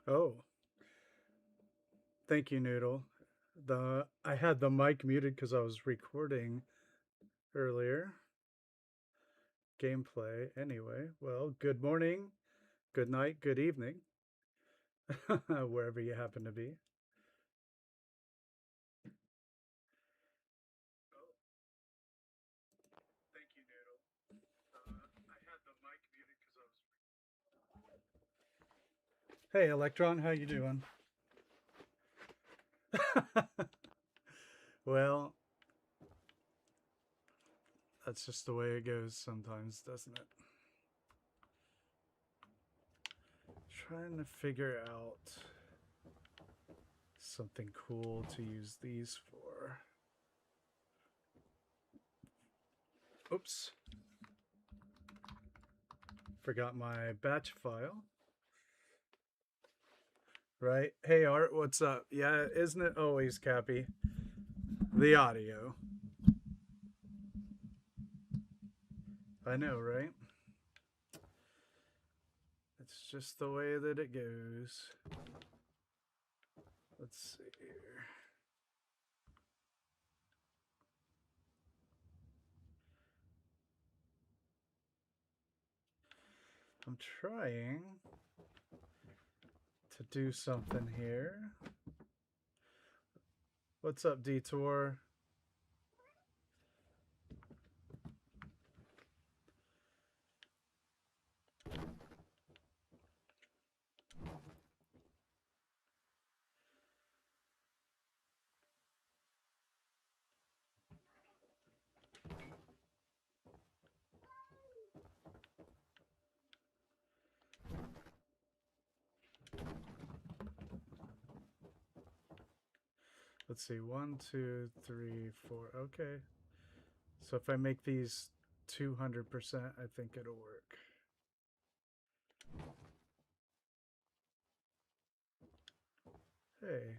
Oh, thank you, Noodle. I had the mic muted because I was recording earlier. Gameplay. Anyway, well, good morning, good night, good evening, wherever you happen to be. Thank you, Noodle. I had the mic muted because I was. Hey, Electron, how you doing? Well, that's just the way it goes sometimes, doesn't it? Trying to figure out something cool to use these for. Oops. Forgot my batch file. Right? Hey, Art, what's up? Yeah, isn't it always, Cappy? The audio. I know, right? It's just the way that it goes. Let's see here. I'm trying to do something here. What's up, Detour? Let's see, 1, 2, 3, 4. Okay. So if I make these 200%, I think it'll work. Hey,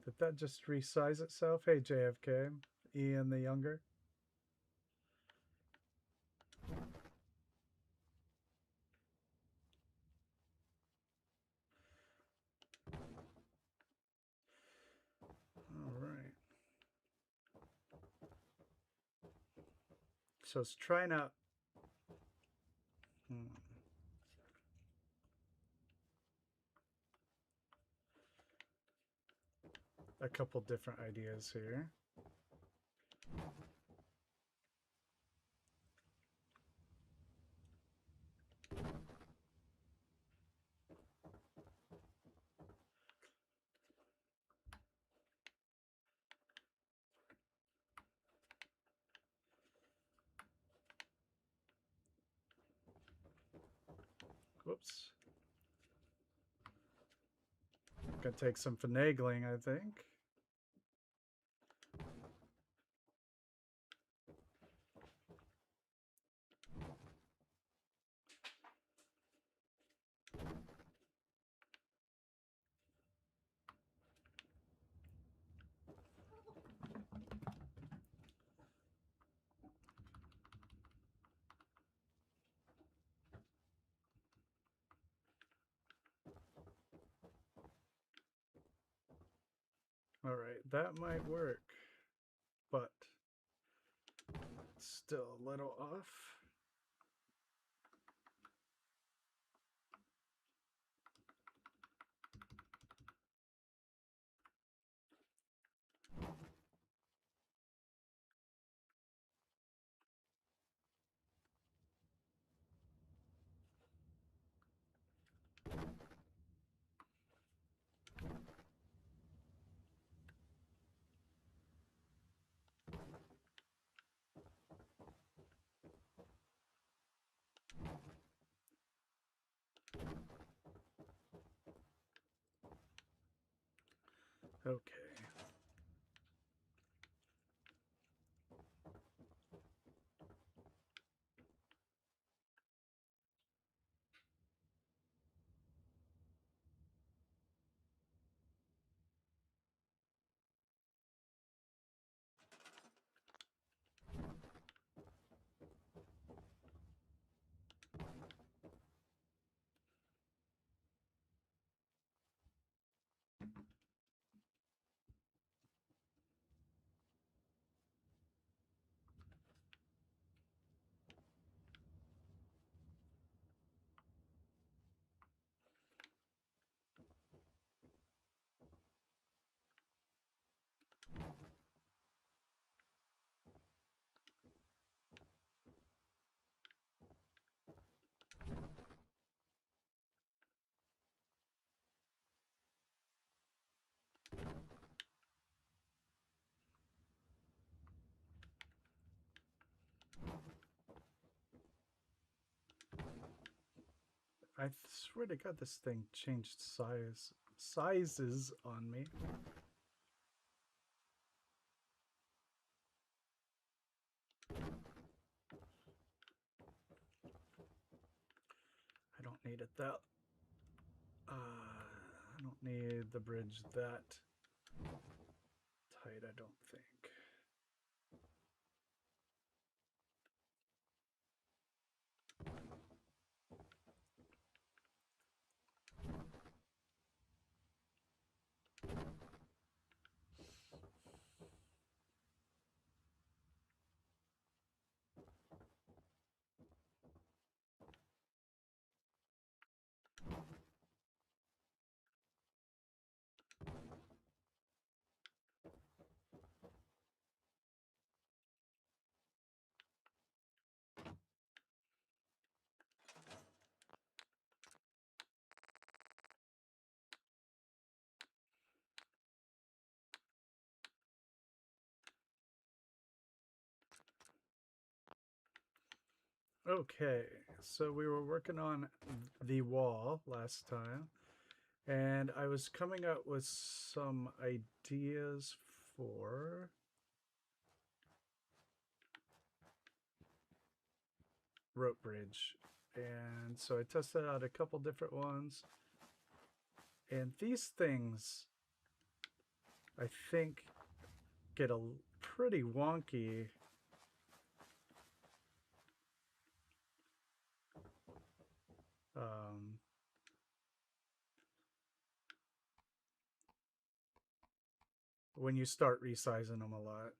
did that just resize itself? Hey, JFK, Ian the Younger. All right. So it's trying out. A couple different ideas here. Whoops. Gonna take some finagling, I think. All right, that might work, but it's still a little off. Okay. I swear to God, this thing changed sizes on me. I don't need it that. I don't need the bridge that tight, I don't think. Okay, so we were working on the wall last time, and I was coming up with some ideas for rope bridge. And so I tested out a couple different ones. And these things, I think, get a pretty wonky when you start resizing them a lot.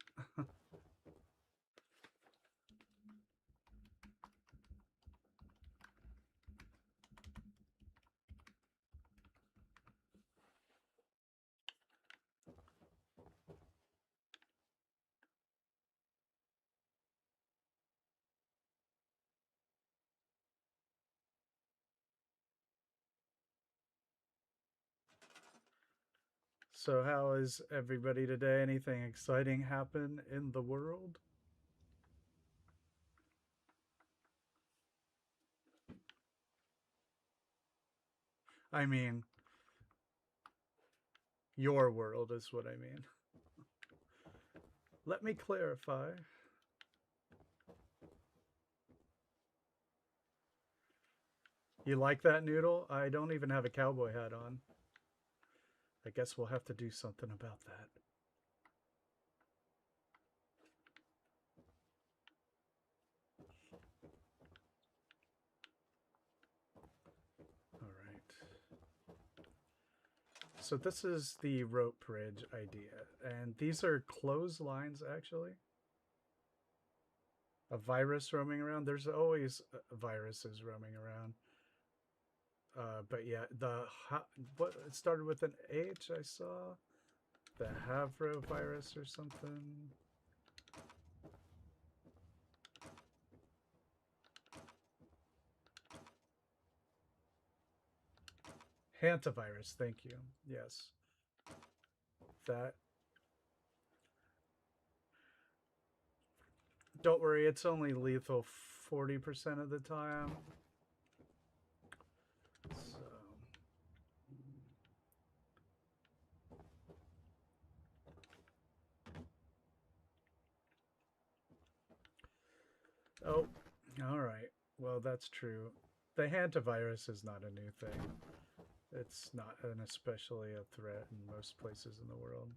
So how is everybody today? Anything exciting happen in the world? I mean, your world is what I mean. Let me clarify. You like that, Noodle? I don't even have a cowboy hat on. I guess we'll have to do something about that. All right. So this is the rope bridge idea. And these are clotheslines, actually. A virus roaming around. There's always viruses roaming around. But yeah, what it started with an H, I saw. The Havro virus or something. Hantavirus, thank you. Yes. That. Don't worry, it's only lethal 40% of the time. So. Oh, all right. Well, that's true. The hantavirus is not a new thing. It's not an especially a threat in most places in the world.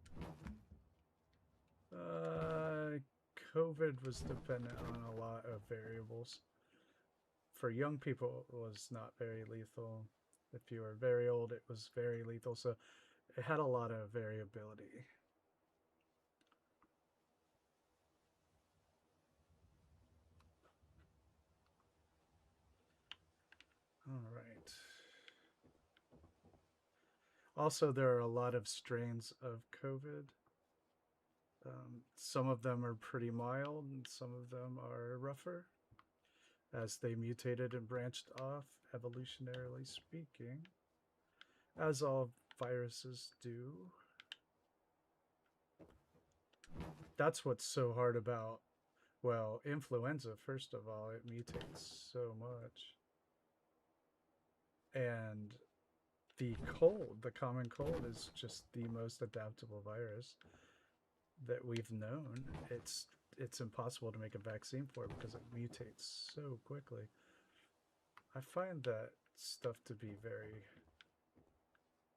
COVID was dependent on a lot of variables. For young people, it was not very lethal. If you were very old, it was very lethal. So it had a lot of variability. All right. Also, there are a lot of strains of COVID. Some of them are pretty mild, and some of them are rougher as they mutated and branched off, evolutionarily speaking, as all viruses do. That's what's so hard about, well, influenza, first of all, it mutates so much. And the cold, the common cold, is just the most adaptable virus that we've known. It's impossible to make a vaccine for it because it mutates so quickly. I find that stuff to be very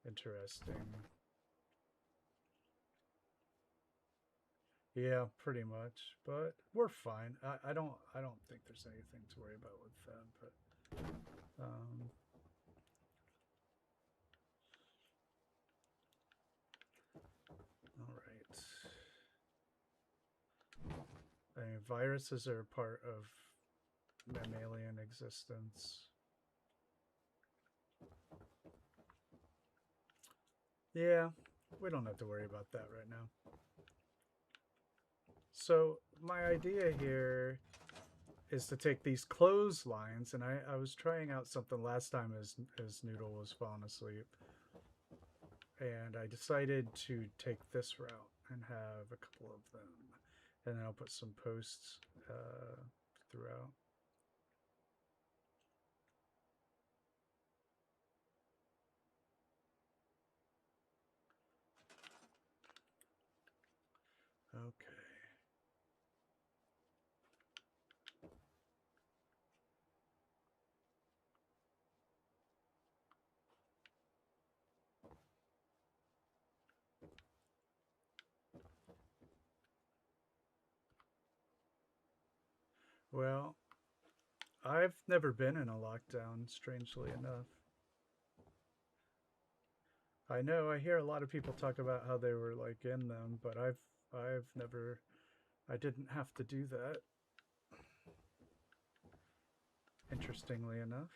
interesting. Yeah, pretty much. But we're fine. I don't think there's anything to worry about with that. But all right. I mean, viruses are a part of mammalian existence. Yeah, we don't have to worry about that right now. So my idea here is to take these clotheslines, and I was trying out something last time as Noodle was falling asleep, and I decided to take this route and have a couple of them, and then I'll put some posts throughout. Okay. Well, I've never been in a lockdown, strangely enough. I know I hear a lot of people talk about how they were like in them, but I've never, I didn't have to do that. Interestingly enough.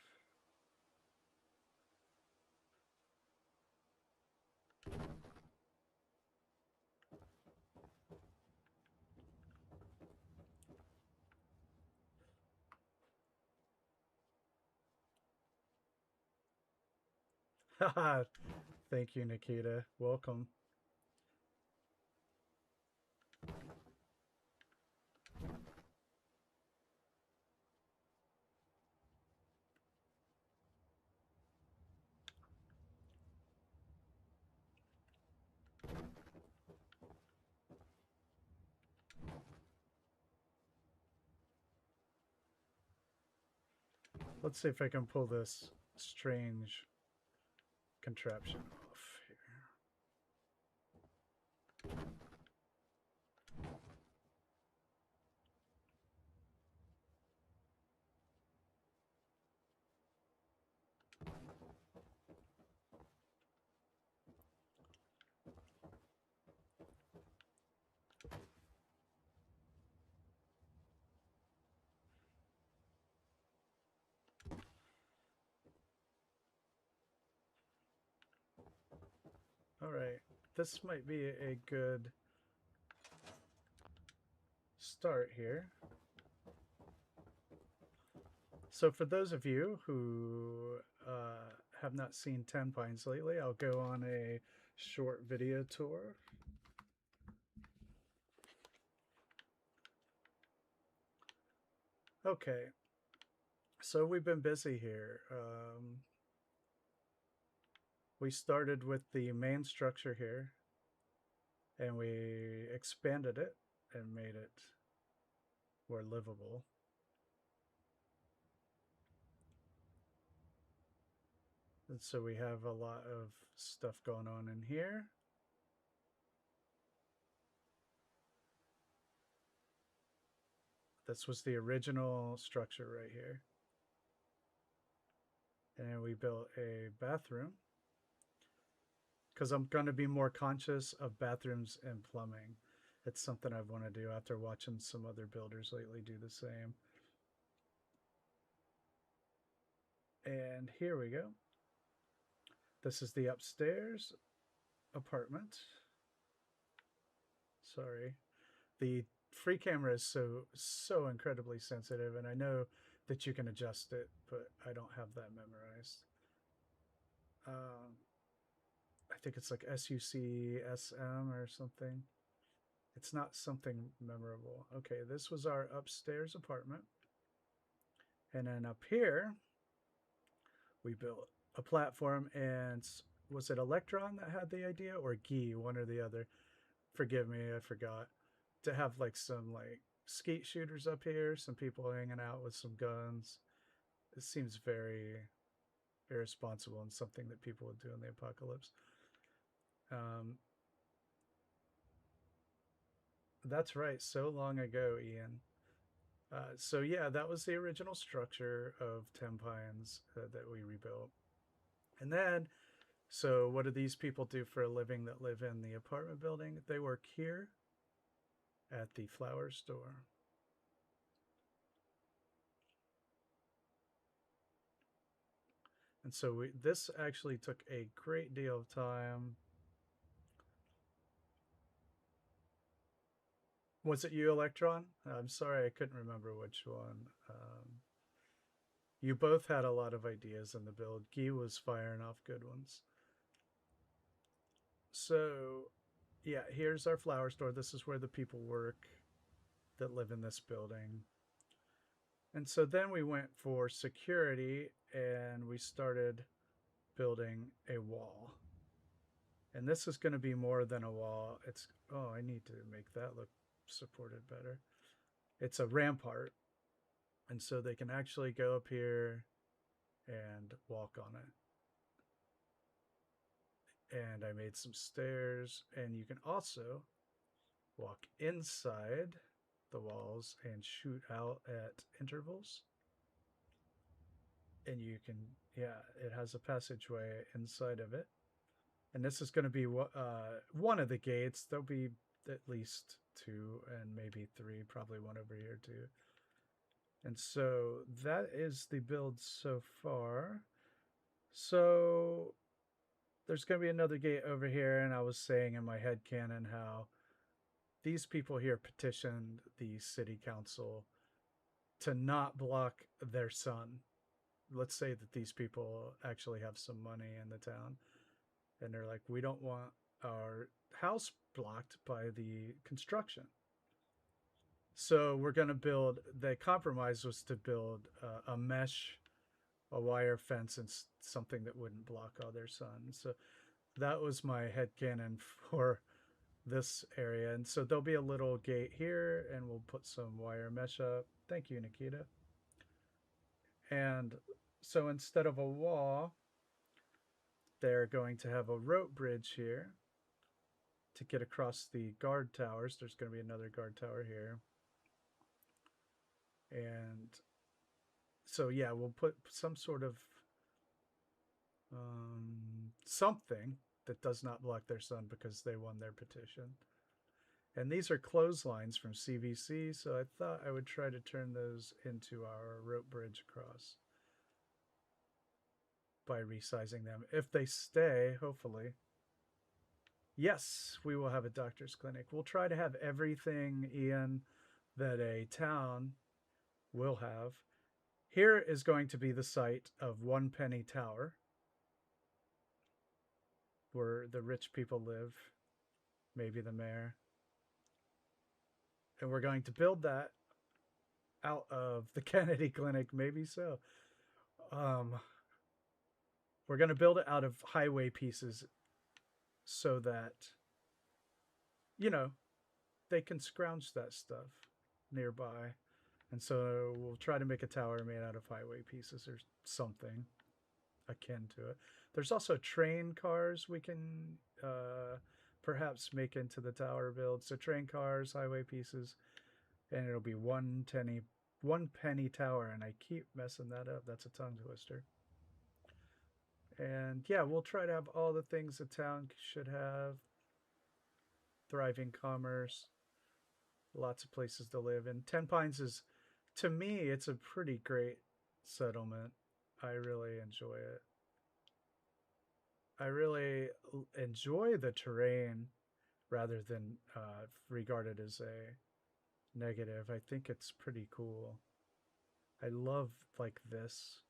Haha. Thank you, Nikita. Welcome. Let's see if I can pull this strange contraption off here. All right, this might be a good start here. So for those of you who have not seen Tenpines lately, I'll go on a short video tour. Okay, so we've been busy here. We started with the main structure here, and we expanded it and made it more livable. And so we have a lot of stuff going on in here. This was the original structure right here. And we built a bathroom because I'm going to be more conscious of bathrooms and plumbing. It's something I want to do after watching some other builders lately do the same. And here we go. This is the upstairs apartment. Sorry. The free camera is so incredibly sensitive, and I know that you can adjust it, but I don't have that memorized. I think it's like SUCSM or something. It's not something memorable. Okay, this was our upstairs apartment. And then up here, we built a platform, and was it Electron that had the idea, or Guy, one or the other? Forgive me, I forgot. To have like some like skeet shooters up here, some people hanging out with some guns. It seems very irresponsible and something that people would do in the apocalypse. Um, that's right, so long ago, Ian. So yeah, that was the original structure of Tenpines that we rebuilt. And then, so what do these people do for a living that live in the apartment building? They work here at the flower store. And so this actually took a great deal of time. Was it you, Electron? I'm sorry, I couldn't remember which one. You both had a lot of ideas in the build. Guy was firing off good ones. So, yeah, here's our flower store. This is where the people work that live in this building. And so then we went for security and we started building a wall. And this is going to be more than a wall. It's, oh, I need to make that look supported better. It's a rampart. And so they can actually go up here and walk on it. And I made some stairs, and you can also walk inside the walls and shoot out at intervals. And you can, yeah, it has a passageway inside of it. And this is going to be one of the gates. There'll be at least two and maybe three, probably one over here too. And so that is the build so far. So there's going to be another gate over here, and I was saying in my head canon how these people here petitioned the city council to not block their sun. Let's say that these people actually have some money in the town, and they're like, we don't want our house blocked by the construction. So we're going to build, the compromise was to build a mesh, a wire fence, and something that wouldn't block all their sun. So that was my headcanon for this area. And so there'll be a little gate here, and we'll put some wire mesh up. Thank you, Nikita. And so instead of a wall, they're going to have a rope bridge here to get across the guard towers. There's going to be another guard tower here. And so, yeah, we'll put some sort of something that does not block their sun because they won their petition. And these are clotheslines from CVC, so I thought I would try to turn those into our rope bridge across by resizing them. If they stay, hopefully. Yes, we will have a doctor's clinic. We'll try to have everything, Ian, that a town will have. Here is going to be the site of One Penny Tower, where the rich people live, maybe the mayor. And we're going to build that out of the Kennedy Clinic, maybe so. We're going to build it out of highway pieces so that, you know, they can scrounge that stuff nearby. And so we'll try to make a tower made out of highway pieces or something akin to it. There's also train cars we can perhaps make into the tower build. So train cars, highway pieces, and it'll be one penny tower. And I keep messing that up. That's a tongue twister. And yeah, we'll try to have all the things a town should have. Thriving commerce, lots of places to live. And Tenpines is, to me, it's a pretty great settlement. I really enjoy it. I really enjoy the terrain rather than regard it as a negative. I think it's pretty cool. I love like this.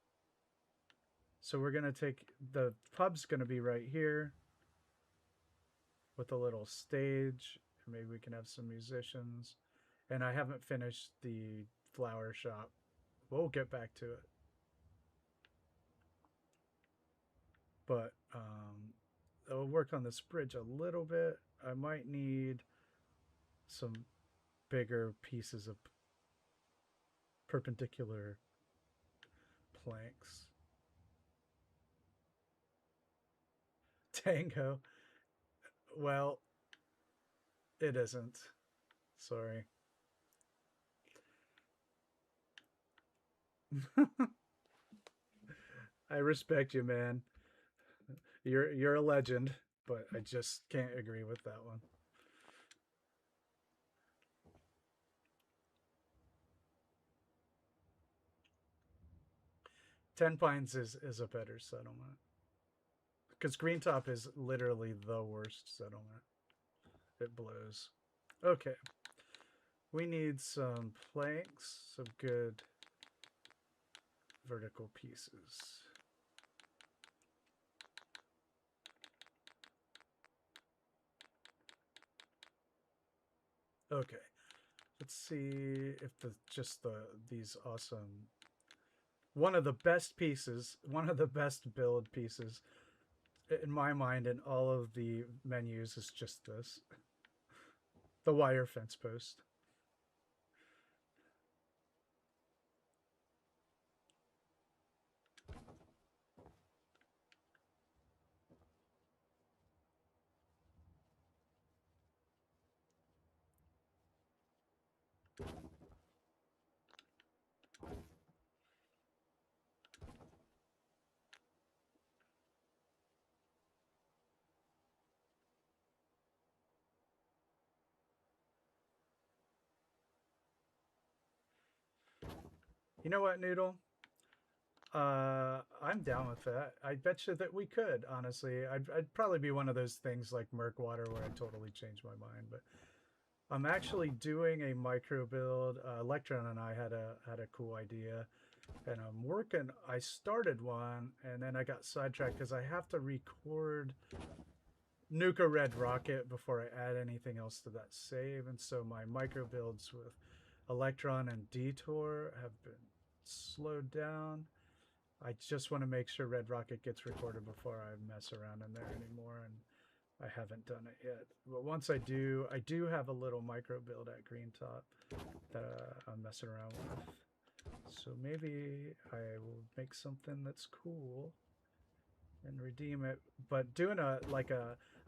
So we're going to take, the pub's going to be right here with a little stage. Maybe we can have some musicians. And I haven't finished the flower shop. We'll get back to it. But I'll work on this bridge a little bit. I might need some bigger pieces of perpendicular planks. Tango. Well, it isn't. Sorry. I respect you, man. You're a legend, but I just can't agree with that one. Tenpines is a better settlement. Because Green Top is literally the worst settlement. It blows. Okay. We need some planks, some good vertical pieces. Okay. Let's see if these awesome, one of the best pieces, one of the best build pieces in my mind in all of the menus is just this. The wire fence post. You know what, Noodle? I'm down with that. I bet you that we could, honestly. I'd probably be one of those things like Murkwater where I totally change my mind, but I'm actually doing a micro build. Electron and I had a cool idea, and I'm working. I started one, and then I got sidetracked because I have to record Nuka Red Rocket before I add anything else to that save, and so my micro builds with Electron and Detour have been slowed down. I just want to make sure Red Rocket gets recorded before I mess around in there anymore, and I haven't done it yet. But once I do have a little micro build at Green Top that I'm messing around with. So maybe I will make something that's cool and redeem it. But doing a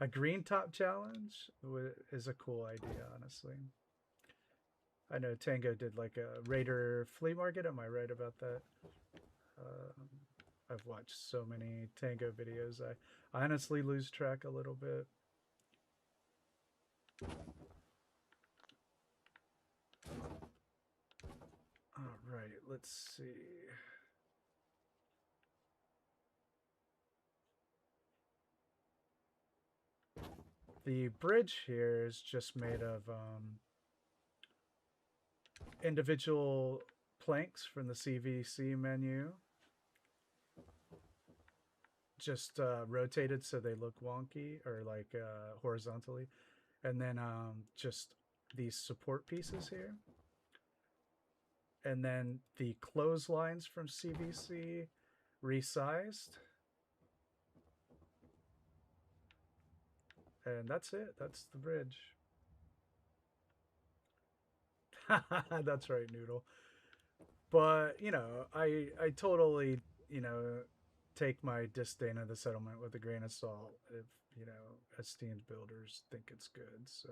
Green Top challenge is a cool idea, honestly. I know Tango did like a Raider flea market. Am I right about that? I've watched so many Tango videos. I honestly lose track a little bit. All right, let's see. The bridge here is just made of individual planks from the CVC menu. Just rotated so they look wonky or like horizontally. And then just these support pieces here. And then the clotheslines from CVC resized. And that's it. That's the bridge. That's right, Noodle. But, you know, I totally, you know, take my disdain of the settlement with a grain of salt if, you know, esteemed builders think it's good. So,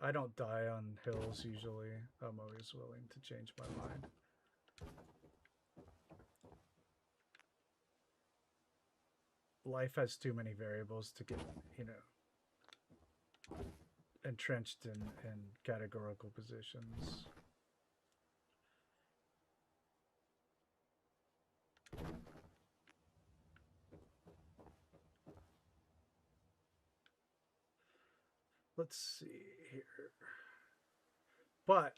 I don't die on hills usually. I'm always willing to change my mind. Life has too many variables to get, you know, entrenched in categorical positions. Let's see here. But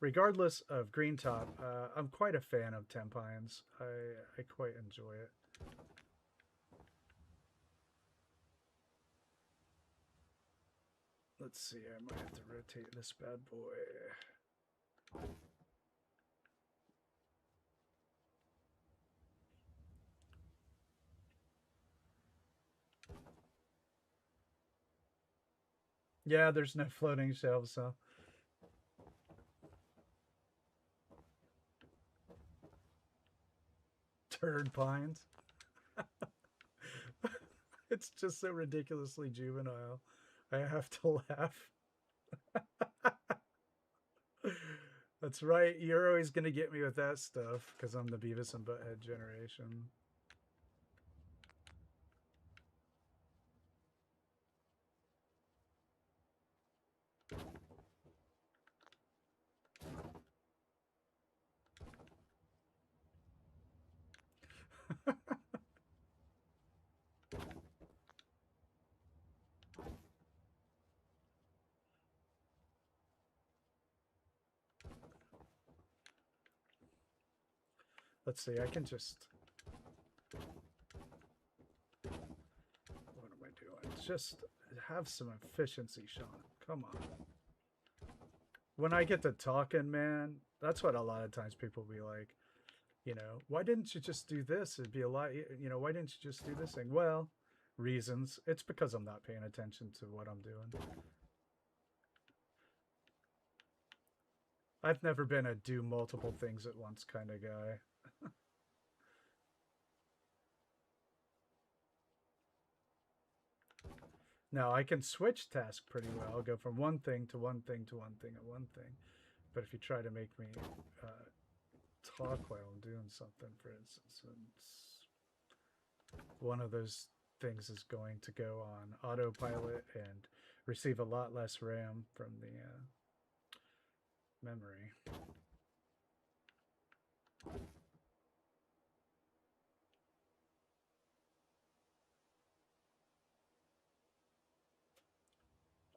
regardless of Green Top, I'm quite a fan of Tenpines. I quite enjoy it. Let's see, I might have to rotate this bad boy. Yeah, there's no floating shelves, so. Turnpines. It's just so ridiculously juvenile. I have to laugh. That's right. You're always going to get me with that stuff because I'm the Beavis and Butthead generation. Let's see, I can just... What am I doing? Just have some efficiency, Sean. Come on. When I get to talking, man, that's what a lot of times people be like, you know, why didn't you just do this? It'd be a lot, you know, why didn't you just do this thing? Well, reasons. It's because I'm not paying attention to what I'm doing. I've never been a do multiple things at once kind of guy. Now, I can switch tasks pretty well. I'll go from one thing to one thing to one thing and one thing. But if you try to make me talk while I'm doing something, for instance, one of those things is going to go on autopilot and receive a lot less RAM from the memory.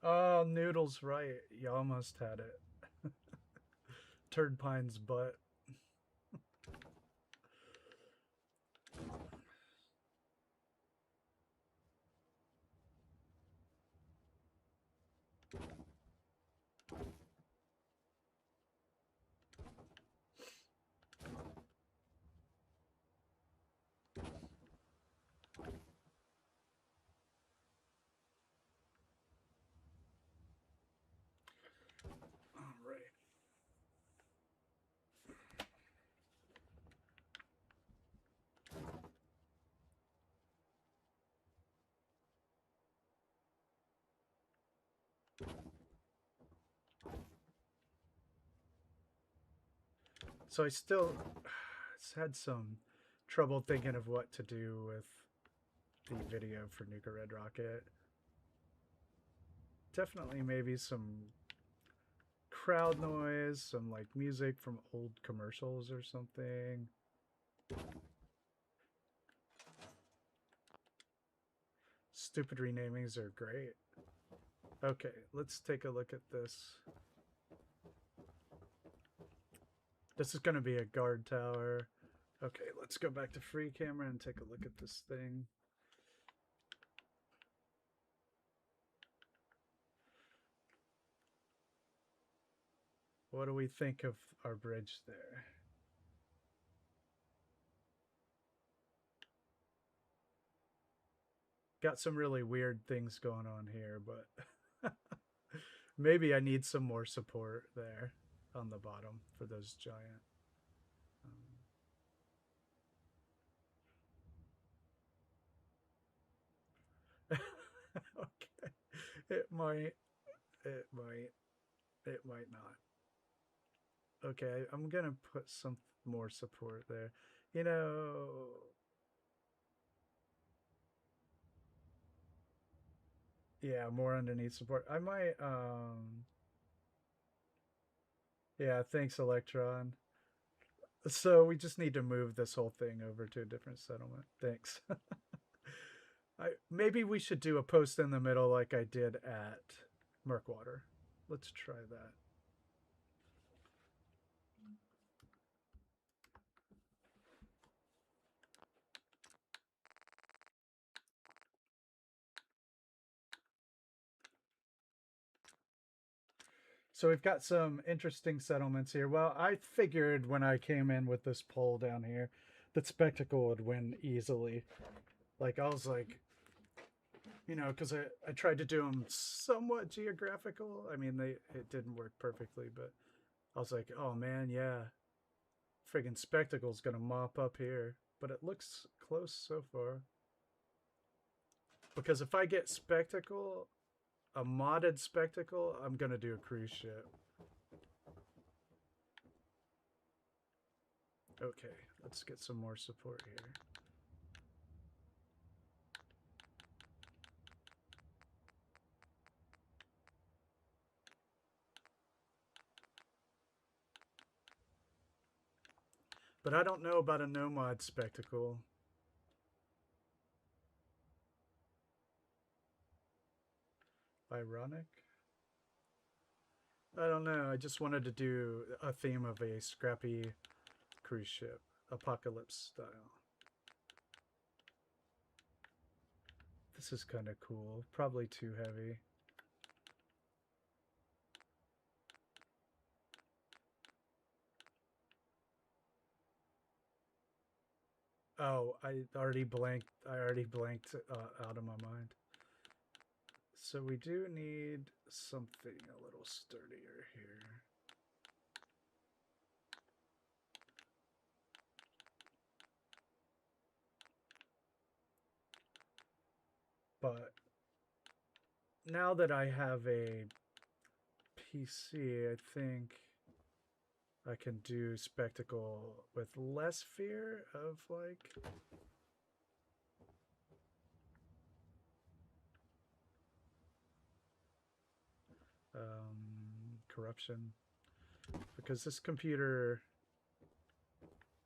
Oh, Noodle's right. You almost had it. Turnpine's butt. So I still had some trouble thinking of what to do with the video for Nuka Red Rocket. Definitely maybe some crowd noise, some like music from old commercials or something. Stupid renamings are great. Okay, let's take a look at this. This is going to be a guard tower. Okay, let's go back to free camera and take a look at this thing. What do we think of our bridge there? Got some really weird things going on here, but maybe I need some more support there on the bottom for those giant. Okay, it might not. Okay, I'm gonna put some more support there. You know, yeah, more underneath support. I might, yeah, thanks, Electron. So we just need to move this whole thing over to a different settlement. Thanks. Maybe we should do a post in the middle like I did at Murkwater. Let's try that. So we've got some interesting settlements here. Well, I figured when I came in with this poll down here that Spectacle would win easily. Like, I was like, You know, because I tried to do them somewhat geographical. I mean, it didn't work perfectly, but I was like, oh man, yeah, friggin' Spectacle's gonna mop up here. But it looks close so far. Because if I get Spectacle, a modded Spectacle, I'm gonna do a cruise ship. Okay, let's get some more support here. But I don't know about a no-mod Spectacle. Ironic? I don't know. I just wanted to do a theme of a scrappy cruise ship, apocalypse style. This is kind of cool. Probably too heavy. Oh, I already blanked out of my mind. So we do need something a little sturdier here. But now that I have a PC, I think I can do Spectacle with less fear of like corruption, because this computer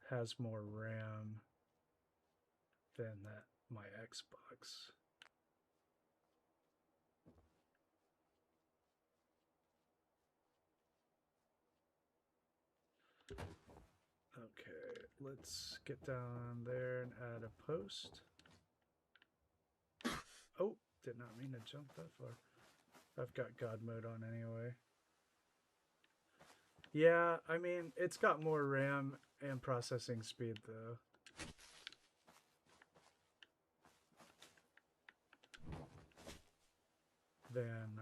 has more RAM than my Xbox. Okay, let's get down there and add a post. Oh, did not mean to jump that far. I've got God mode on anyway. Yeah, I mean, it's got more RAM and processing speed though. Than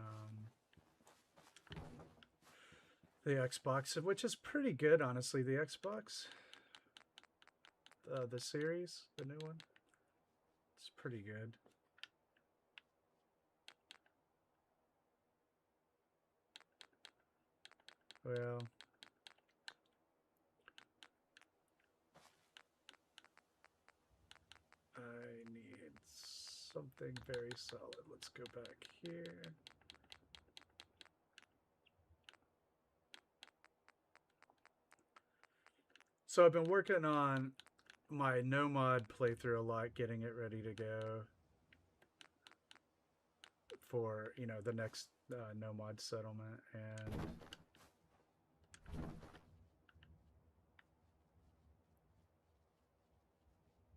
the Xbox, which is pretty good, honestly. The Xbox, the series, the new one, it's pretty good. Well, I need something very solid. Let's go back here. So I've been working on my no mod playthrough a lot, getting it ready to go for, you know, the next no mod settlement. And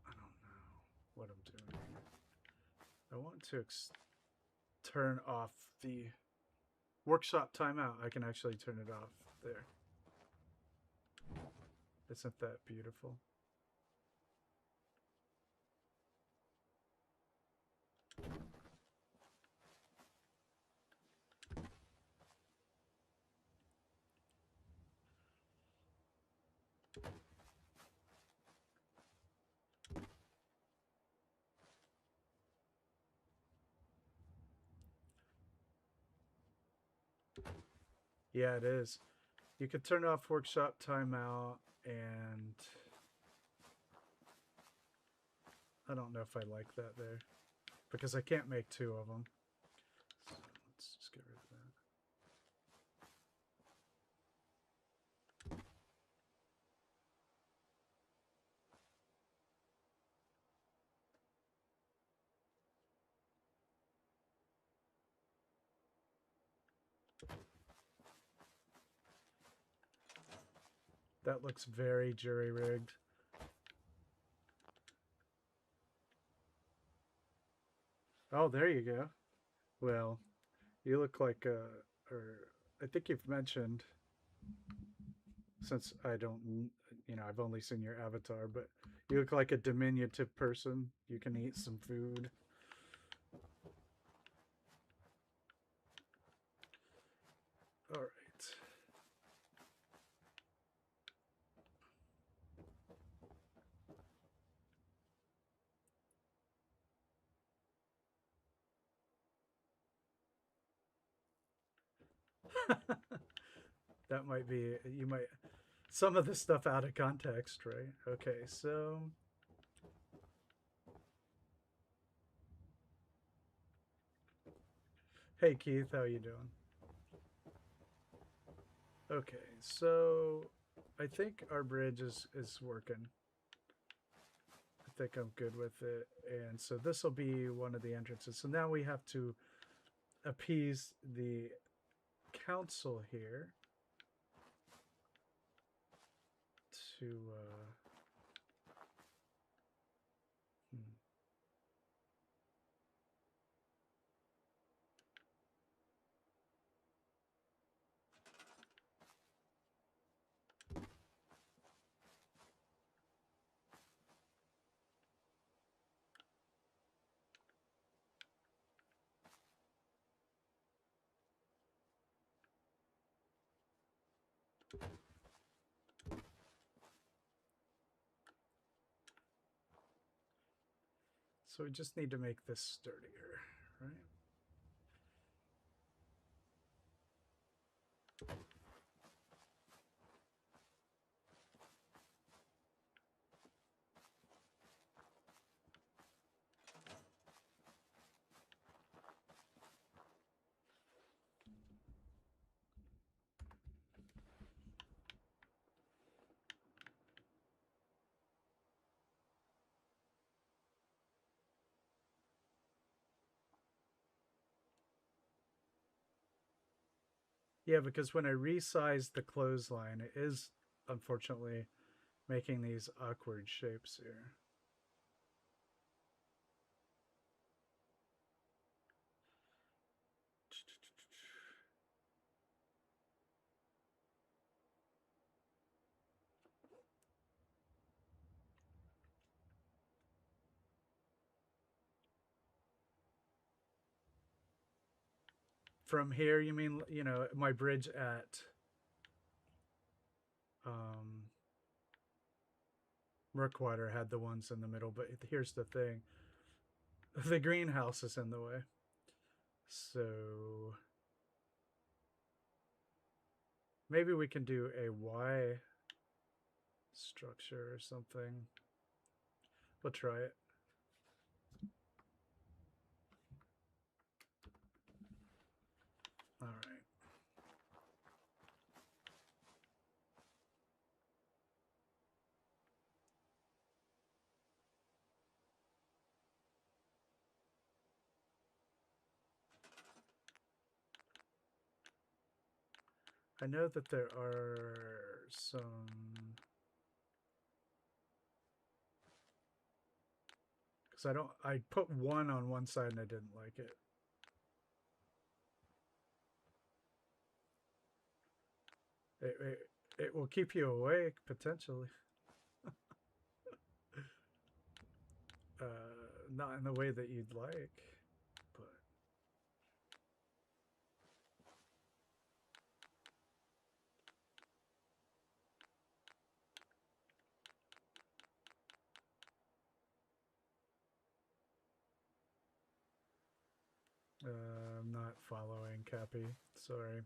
I don't know what I'm doing. I want to turn off the workshop timeout. I can actually turn it off there. Isn't that beautiful? Yeah, it is. You could turn off workshop timeout, and I don't know if I like that there, because I can't make two of them. So let's just get rid of that. That looks very jury-rigged. Oh, there you go. Well, you look like or I think you've mentioned, since I don't, you know, I've only seen your avatar, but you look like a diminutive person. You can eat some food. That might be, you might, some of the stuff out of context, right? Okay, so. Hey Keith, how you doing? Okay, so I think our bridge is working. I think I'm good with it. And so this will be one of the entrances. So now we have to appease the council here to so we just need to make this sturdier, right? Yeah, because when I resize the clothesline, it is unfortunately making these awkward shapes here. From here, you mean, you know, my bridge at Rookwater had the ones in the middle, but here's the thing. The greenhouse is in the way. So maybe we can do a Y structure or something. We'll try it. All right. I know that there are some because I put one on one side and I didn't like it. It will keep you awake potentially. Not in the way that you'd like, but I'm not following Cappy. Sorry.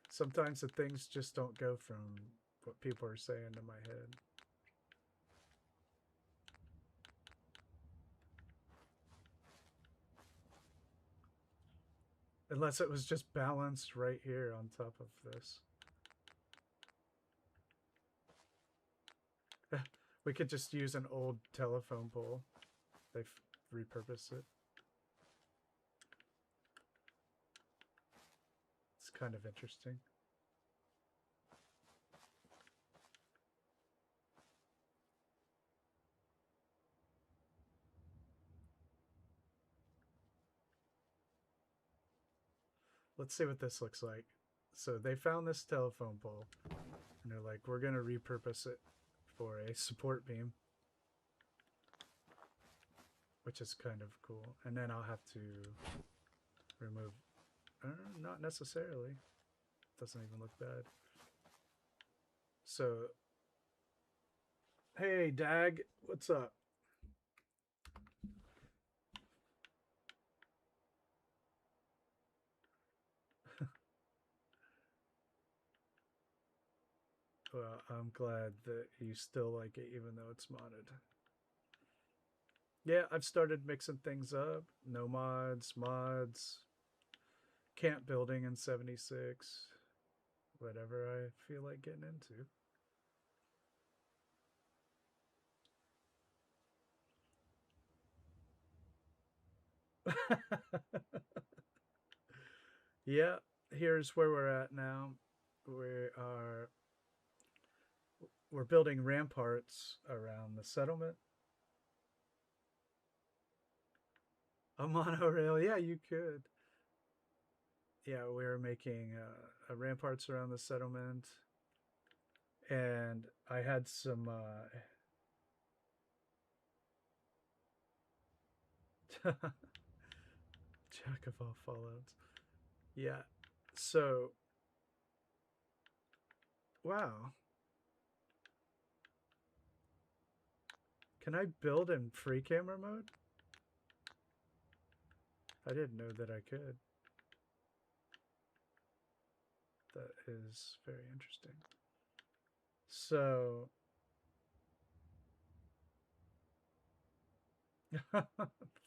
Sometimes the things just don't go from what people are saying to my head. Unless it was just balanced right here on top of this. We could just use an old telephone pole. They've repurposed it. It's kind of interesting. Let's see what this looks like. So they found this telephone pole and they're like, we're going to repurpose it for a support beam, which is kind of cool. And then I'll have to remove, not necessarily. Doesn't even look bad. So, hey Dag, what's up? Well, I'm glad that you still like it, even though it's modded. Yeah, I've started mixing things up. No mods, mods, camp building in 76, whatever I feel like getting into. Yeah, here's where we're at now. We're building ramparts around the settlement. A monorail, yeah, you could. Yeah, we're making ramparts around the settlement, and I had some jack of all fallouts. Yeah, so wow. Can I build in free camera mode? I didn't know that I could. That is very interesting. So,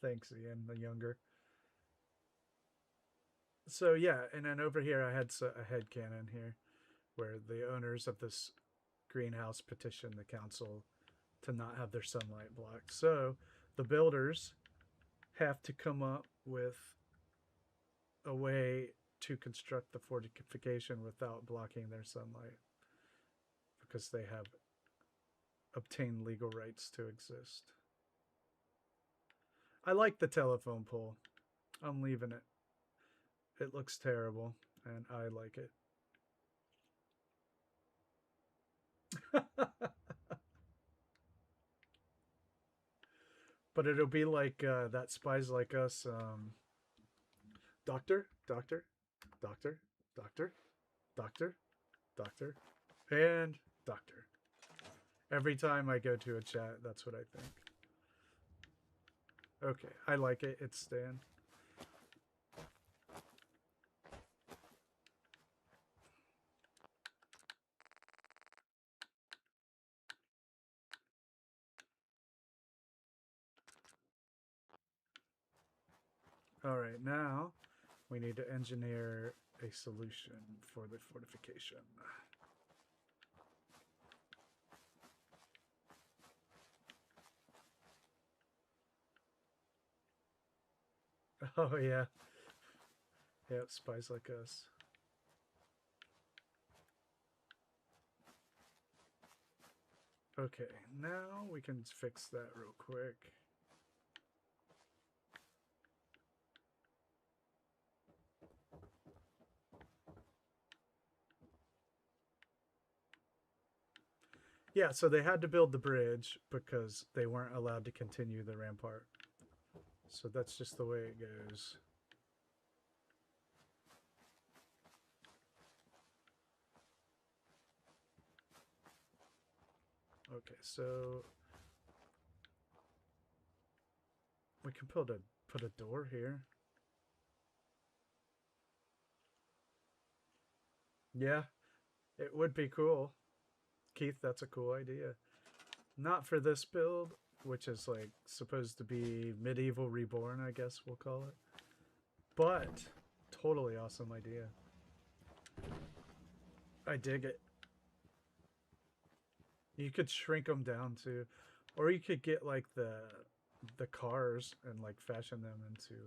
thanks, Ian, the younger. So yeah, and then over here I had a headcanon here, where the owners of this greenhouse petitioned the council to not have their sunlight blocked. So the builders have to come up with a way to construct the fortification without blocking their sunlight, because they have obtained legal rights to exist. I like the telephone pole. I'm leaving it. It looks terrible, and I like it. But it'll be like that Spies Like Us. Doctor, doctor, doctor, doctor, doctor, doctor, and doctor. Every time I go to a chat, that's what I think. Okay, I like it. It's Stan. All right, now we need to engineer a solution for the fortification. Oh yeah. Yep, Spies Like Us. Okay, now we can fix that real quick. Yeah, so they had to build the bridge because they weren't allowed to continue the rampart. So that's just the way it goes. Okay, so we can put a door here. Yeah, it would be cool. Keith, that's a cool idea. Not for this build, which is like supposed to be medieval reborn, I guess we'll call it. But totally awesome idea. I dig it. You could shrink them down too, or you could get like the cars and like fashion them into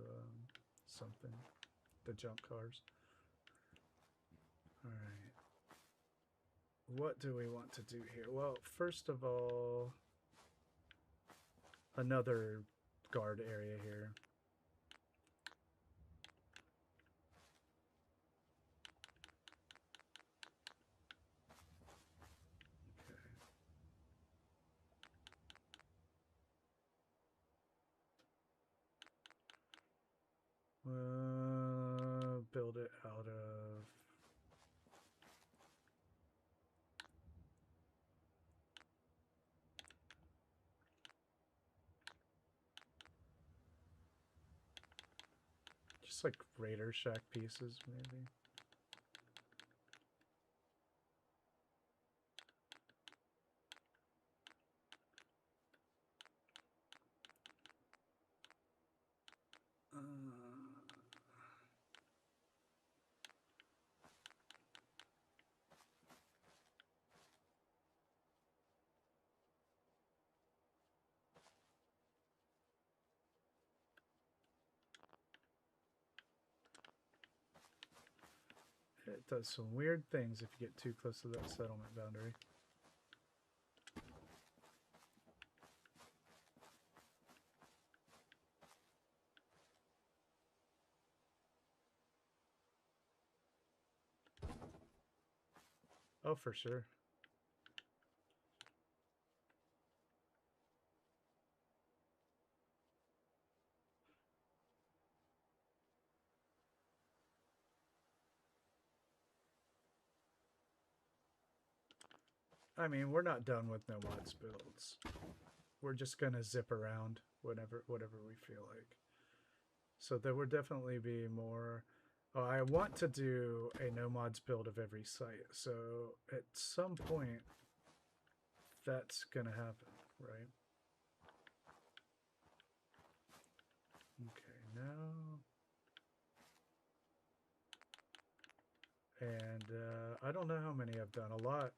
something. The jump cars. All right. What do we want to do here? Well, first of all, another guard area here. Build it out of... just like Raider Shack pieces, maybe. It does some weird things if you get too close to that settlement boundary. Oh, for sure. I mean, we're not done with no mods builds. We're just gonna zip around whatever we feel like. So there will definitely be more. Oh, I want to do a no mods build of every site. So at some point, that's gonna happen, right? Okay, now. And I don't know how many I've done. A lot.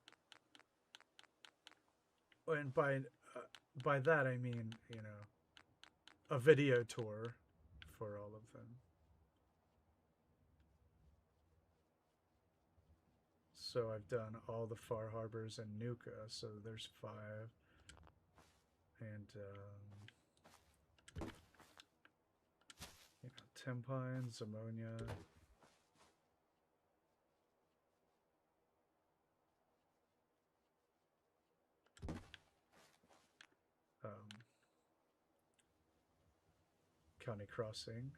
And by that I mean, you know, a video tour for all of them. So I've done all the Far Harbors and Nuka, so there's 5. And you know, Tenpines, Ammonia. County Crossing.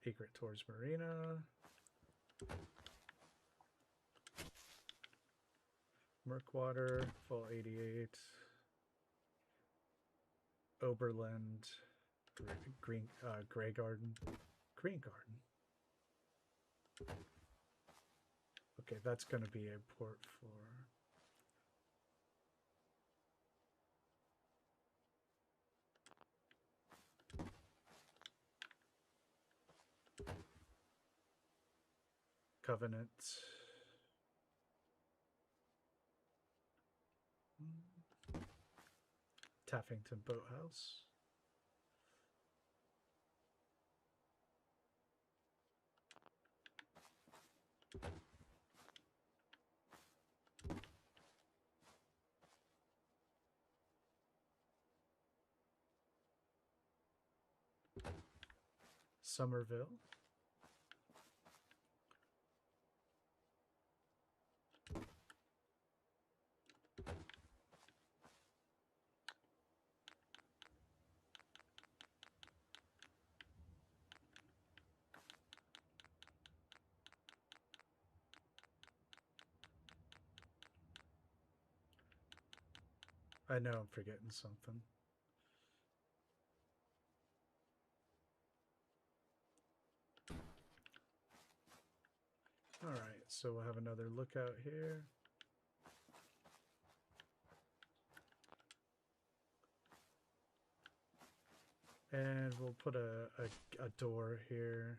Egret Tours Marina. Murkwater, Fall 88. Oberland, Green, Grey Garden. Green Garden. Okay, that's going to be a port for... Covenant. Taffington Boathouse. Somerville. I know I'm forgetting something. All right, so we'll have another lookout here. And we'll put a door here.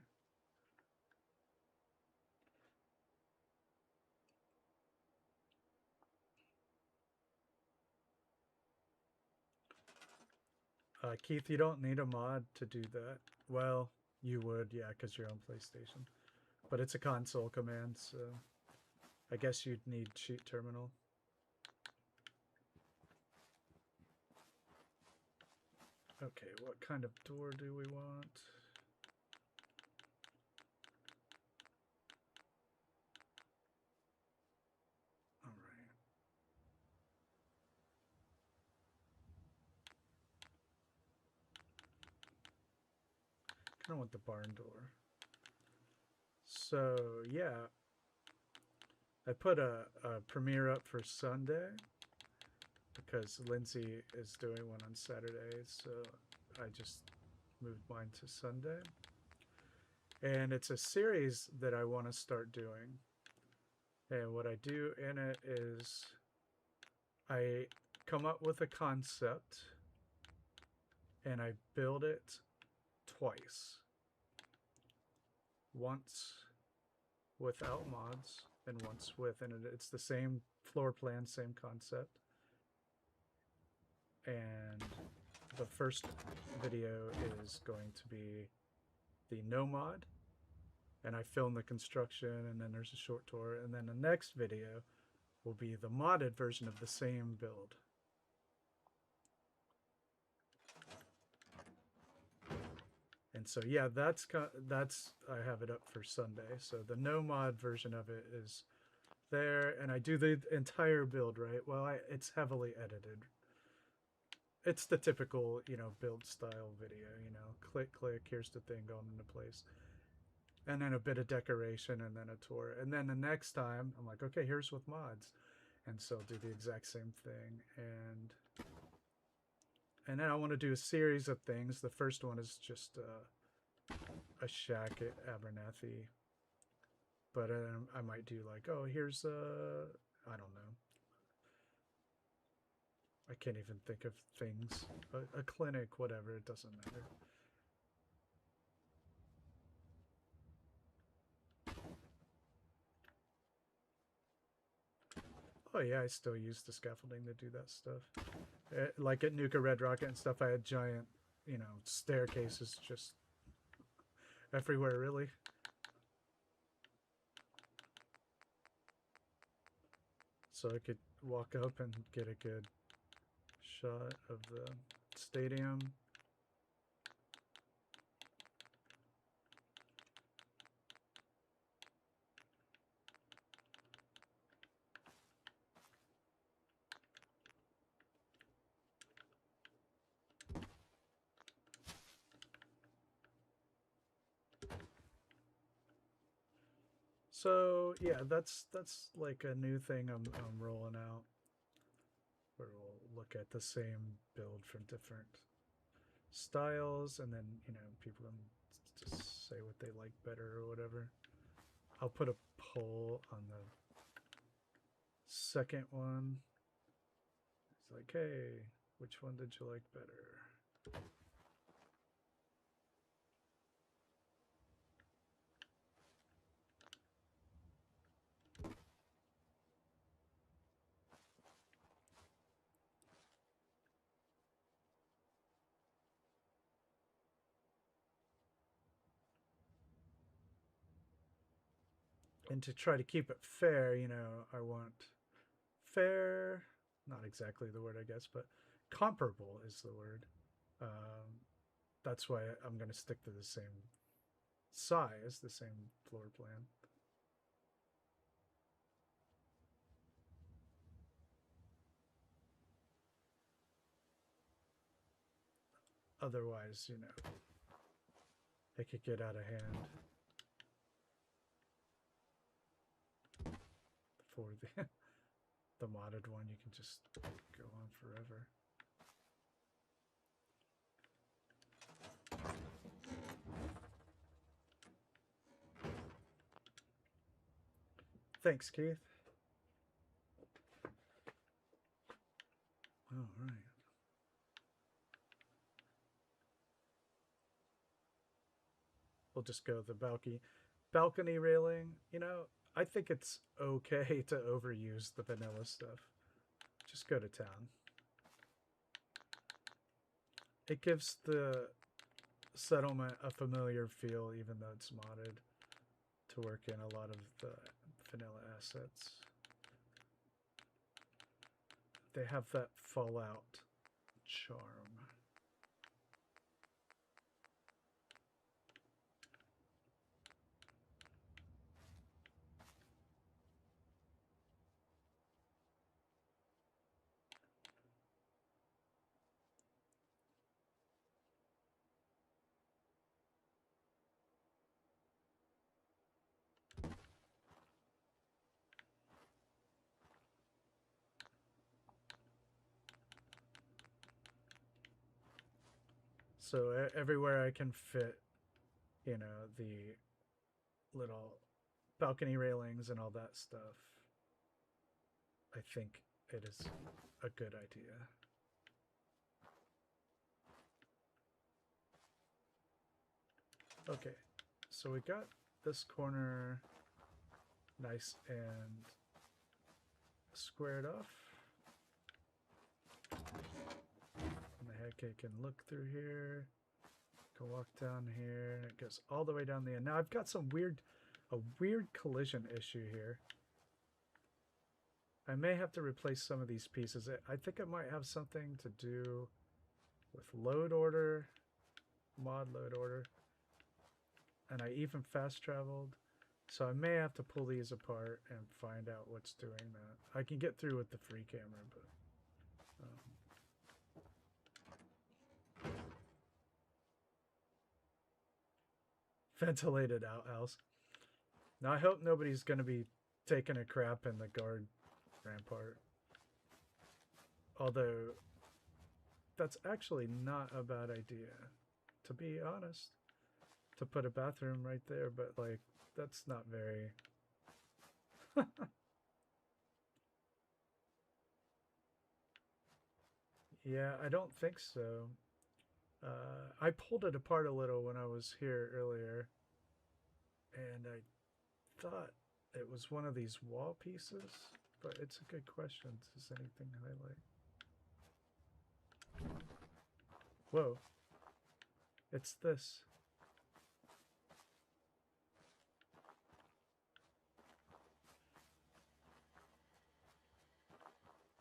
Keith, you don't need a mod to do that. Well, you would, yeah, because you're on PlayStation. But it's a console command, so I guess you'd need cheat terminal. Okay, what kind of door do we want? All right. I kind of want the barn door. So, yeah. I put a premiere up for Sunday because Lindsay is doing one on Saturday, so I just moved mine to Sunday. And it's a series that I want to start doing. And what I do in it is I come up with a concept and I build it twice. Once without mods and once with, and it's the same floor plan, same concept. And the first video is going to be the no mod, and I film the construction, and then there's a short tour, and then the next video will be the modded version of the same build. And so yeah, that's I have it up for Sunday. So the no mod version of it is there, and I do the entire build, right? Well, it's heavily edited. It's the typical, you know, build style video, you know, click, here's the thing going into place. And then a bit of decoration, and then a tour. And then the next time, I'm like, okay, here's with mods. And so I'll do the exact same thing. And then I want to do a series of things. The first one is just a shack at Abernathy. But I might do like, oh, here's I don't know. I can't even think of things. A clinic, whatever, it doesn't matter. Oh yeah, I still use the scaffolding to do that stuff. Like at Nuka Red Rocket and stuff, I had giant, you know, staircases just everywhere, really. So I could walk up and get a good shot of the stadium. So yeah, that's like a new thing I'm rolling out, where we'll look at the same build from different styles, and then, you know, people can just say what they like better or whatever. I'll put a poll on the second one. It's like, hey, which one did you like better? And to try to keep it fair, you know, I want fair, not exactly the word, I guess, but comparable is the word. That's why I'm going to stick to the same size, the same floor plan. Otherwise, you know, it could get out of hand. For the modded one, you can just go on forever. Thanks, Keith. All right. We'll just go the balcony railing. You know, I think it's okay to overuse the vanilla stuff. Just go to town. It gives the settlement a familiar feel, even though it's modded to work in a lot of the vanilla assets. They have that Fallout charm. So everywhere I can fit, you know, the little balcony railings and all that stuff, I think it is a good idea. Okay, so we got this corner nice and squared off. What the heck? I can look through here. Can walk down here, and it goes all the way down the end. Now I've got a weird collision issue here. I may have to replace some of these pieces. I think it might have something to do with load order, mod load order. And I even fast traveled. So I may have to pull these apart and find out what's doing that. I can get through with the free camera, but... ventilated outhouse. Now I hope nobody's going to be taking a crap in the guard rampart. Although, that's actually not a bad idea, to be honest. To put a bathroom right there, but like, that's not very... Yeah, I don't think so. I pulled it apart a little when I was here earlier, and I thought it was one of these wall pieces, but it's a good question. Does anything highlight? Whoa. It's this.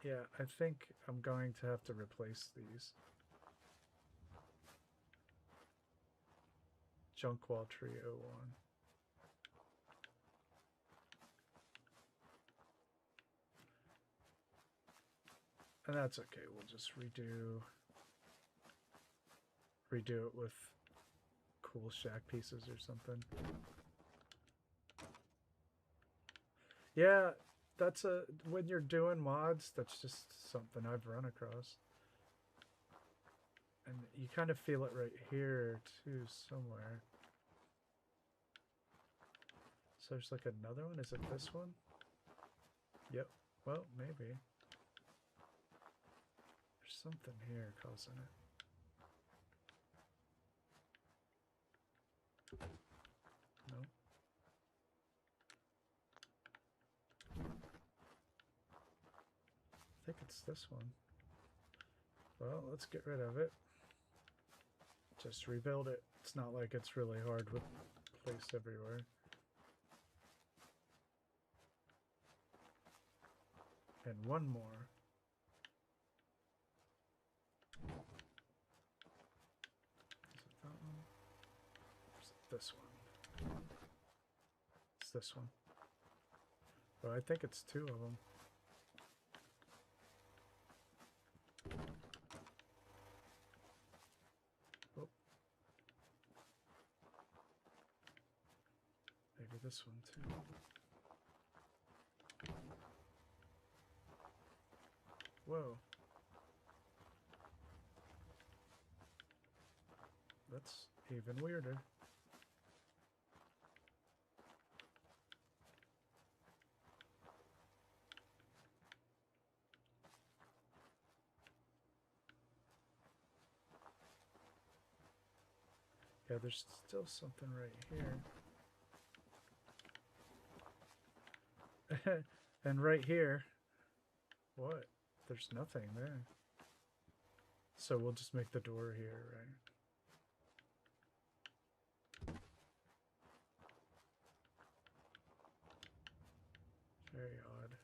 Yeah, I think I'm going to have to replace these. Junk Wall Tree 01. And that's okay, we'll just redo it with cool shack pieces or something. Yeah, that's when you're doing mods, that's just something I've run across. And you kind of feel it right here too, somewhere. So there's like another one. Is it this one? Yep. Well, maybe. There's something here causing it. Nope. I think it's this one. Well, let's get rid of it. Just rebuild it. It's not like it's really hard with place everywhere. And one more. Is it that one? Or is it this one? It's this one. Well, I think it's two of them. Oh. Maybe this one too. Whoa. That's even weirder. Yeah, there's still something right here. And right here, what? There's nothing there. So we'll just make the door here, right? Very odd.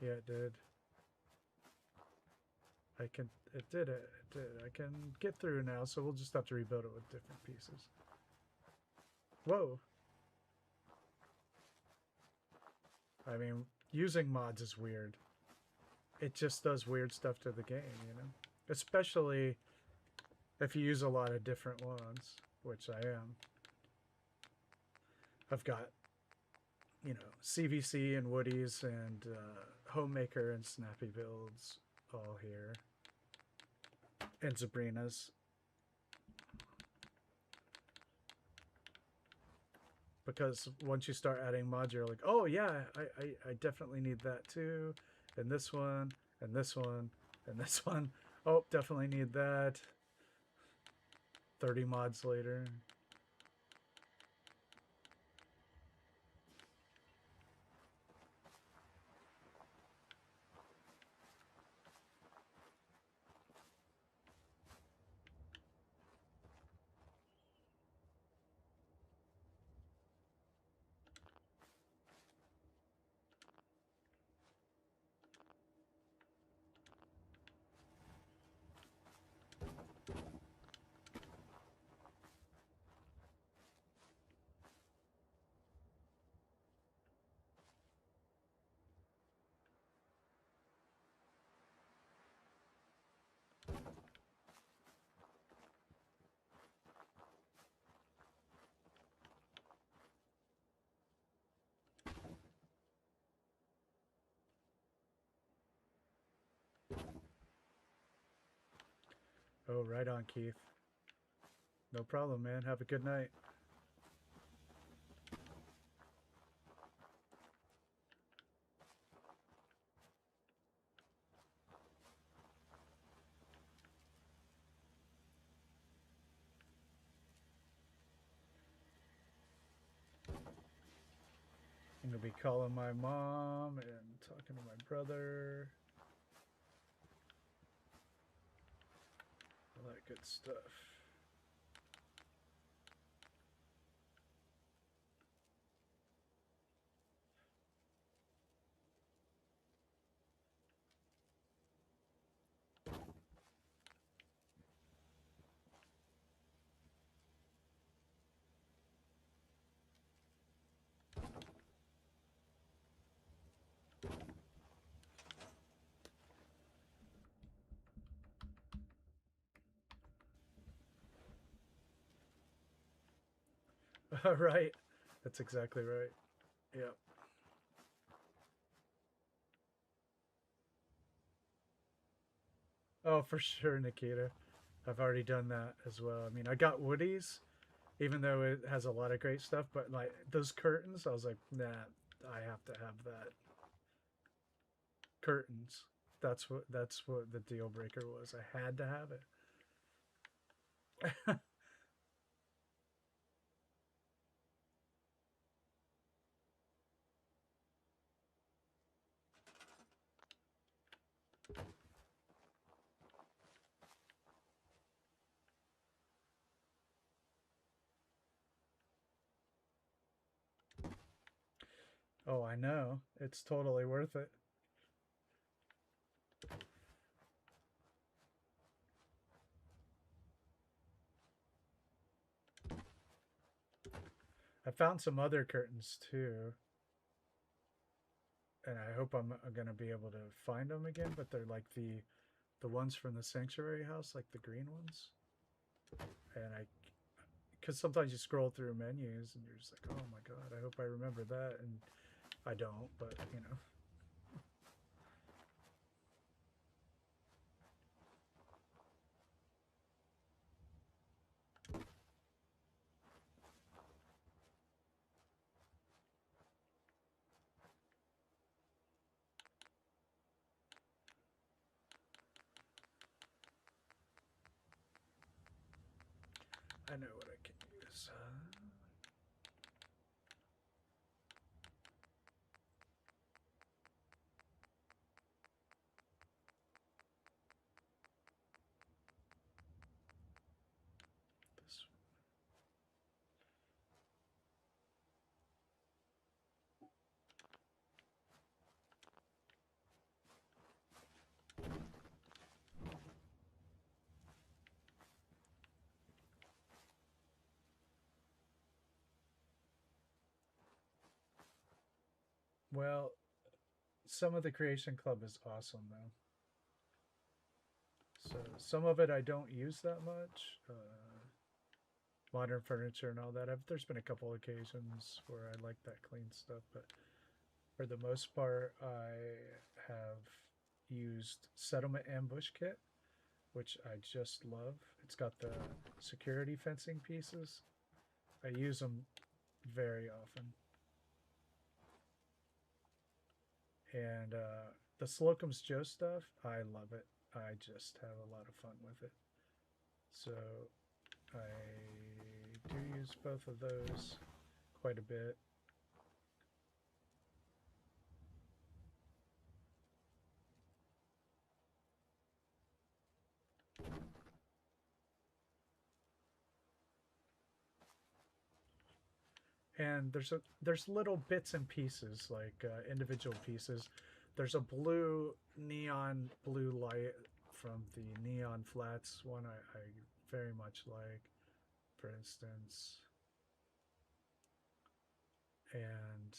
Yeah, it did. It did. I can get through now, so we'll just have to rebuild it with different pieces. Whoa. I mean, using mods is weird. It just does weird stuff to the game, you know? Especially if you use a lot of different ones, which I am. I've got, you know, CVC and Woodies and Homemaker and Snappy Builds all here. And Zabrinas. Because once you start adding mods, you're like, oh yeah, I definitely need that too. And this one, and this one, and this one. Oh, definitely need that. 30 mods later. Oh, right on, Keith. No problem, man. Have a good night. I'm gonna be calling my mom and talking to my brother. All that good stuff. Right. That's exactly right. Yep. Oh, for sure, Nikita. I've already done that as well. I mean, I got Woody's, even though it has a lot of great stuff, but like those curtains, I was like, nah, I have to have that. Curtains. That's what the deal breaker was. I had to have it. Oh, I know. It's totally worth it. I found some other curtains too. And I hope I'm gonna be able to find them again, but they're like the ones from the sanctuary house, like the green ones. And because sometimes you scroll through menus and you're just like, oh my god, I hope I remember that, and I don't, but you know. I know what I can use. This Well, some of the Creation Club is awesome though. So some of it I don't use that much. Modern furniture and all that. There's been a couple occasions where I like that clean stuff, but for the most part, I have used Settlement Ambush Kit, which I just love. It's got the security fencing pieces. I use them very often. And the Slocum's Joe stuff, I love it. I just have a lot of fun with it. So I do use both of those quite a bit. And there's little bits and pieces, like individual pieces. There's a neon blue light from the Neon Flats one I very much like, for instance. And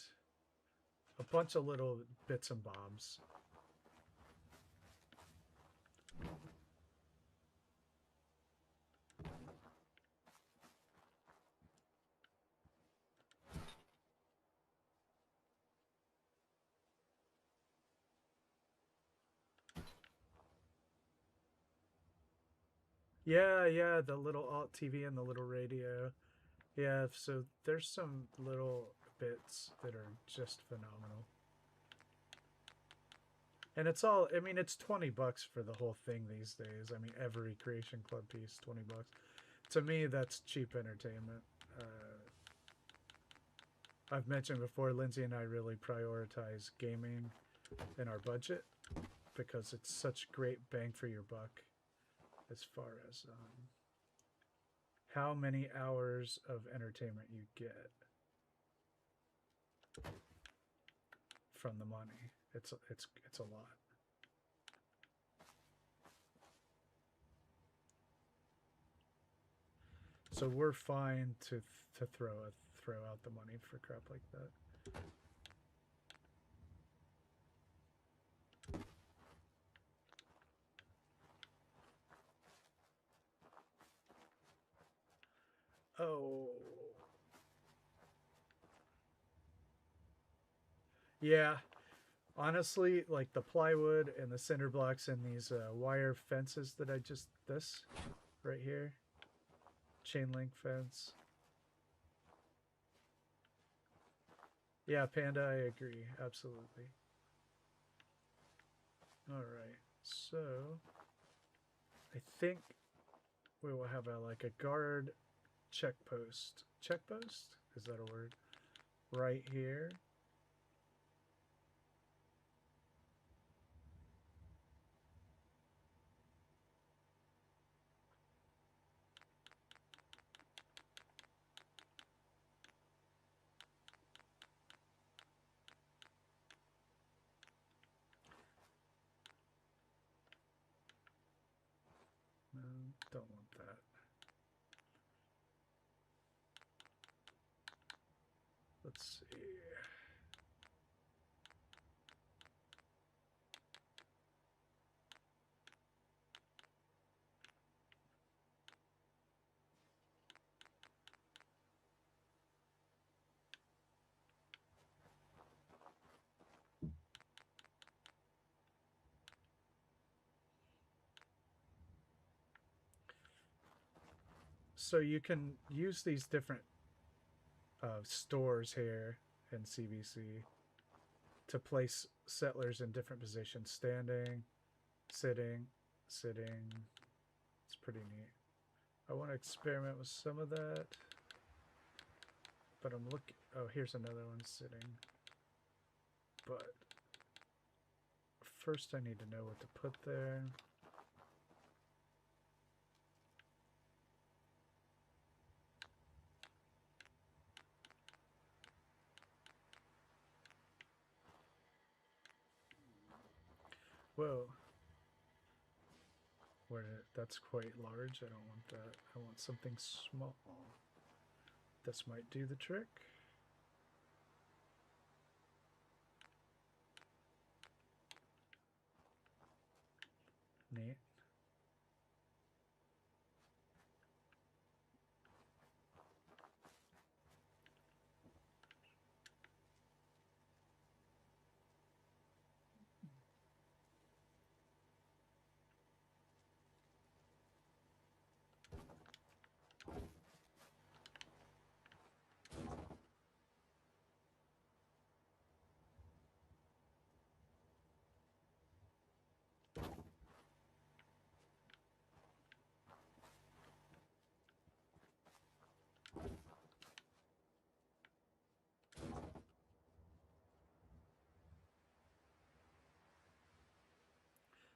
a bunch of little bits and bobs. Yeah, the little alt TV and the little radio. Yeah, so there's some little bits that are just phenomenal. And it's all, I mean, it's $20 for the whole thing these days. I mean, every Creation Club piece, $20. To me, that's cheap entertainment. I've mentioned before, Lindsay and I really prioritize gaming in our budget because it's such great bang for your buck as far as how many hours of entertainment you get from the money. It's a lot. So we're fine to throw out the money for crap like that. Oh. Yeah. Honestly, like the plywood and the cinder blocks and these wire fences that this right here, chainlink fence. Yeah, Panda, I agree. Absolutely. All right. So I think we will have like a guard checkpost. Checkpost? Is that a word? Right here. No, don't want that. Let's see. So you can use these different stores here in CBC to place settlers in different positions. Standing, sitting, sitting. It's pretty neat. I want to experiment with some of that. But I'm looking... Oh, here's another one sitting. But first I need to know what to put there. Whoa. That's quite large. I don't want that. I want something small. This might do the trick. Neat.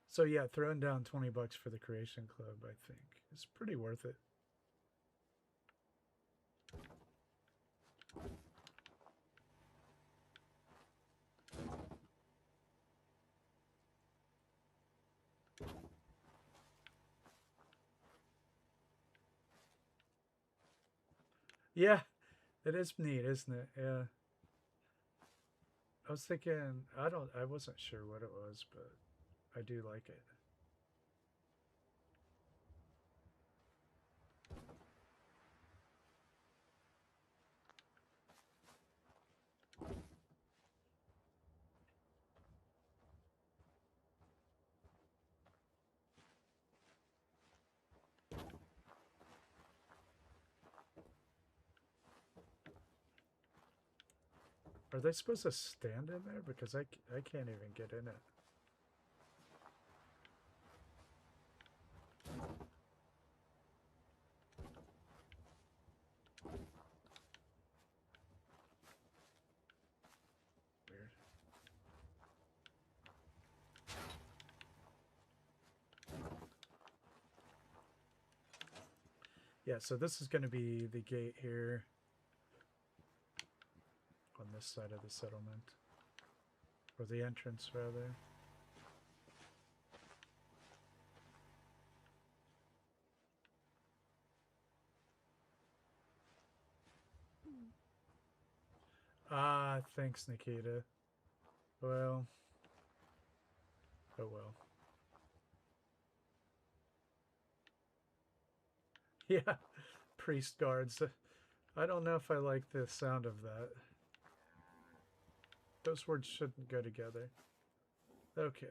So yeah, throwing down $20 for the Creation Club, I think, is pretty worth it. Yeah, it is neat, isn't it? Yeah. I was thinking, I wasn't sure what it was, but I do like it. Are they supposed to stand in there? Because I can't even get in it. Weird. Yeah, so this is going to be the gate here on this side of the settlement. Or the entrance, rather. Ah, thanks, Nikita. Well. Oh well. Yeah, priest guards. I don't know if I like the sound of that. Those words shouldn't go together. Okay.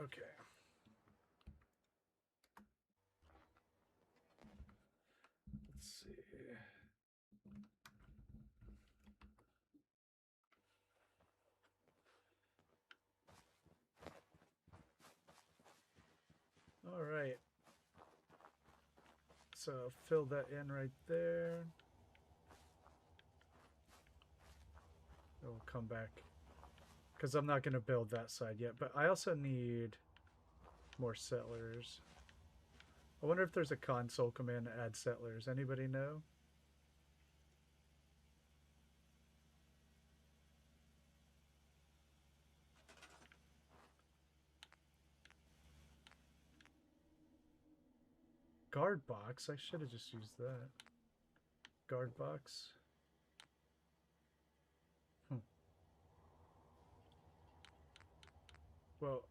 Okay. Let's see. All right. So fill that in right there. And we'll come back. Because I'm not going to build that side yet. But I also need more settlers. I wonder if there's a console command to add settlers. Anybody know? Guard box? I should have just used that. Guard box. Well,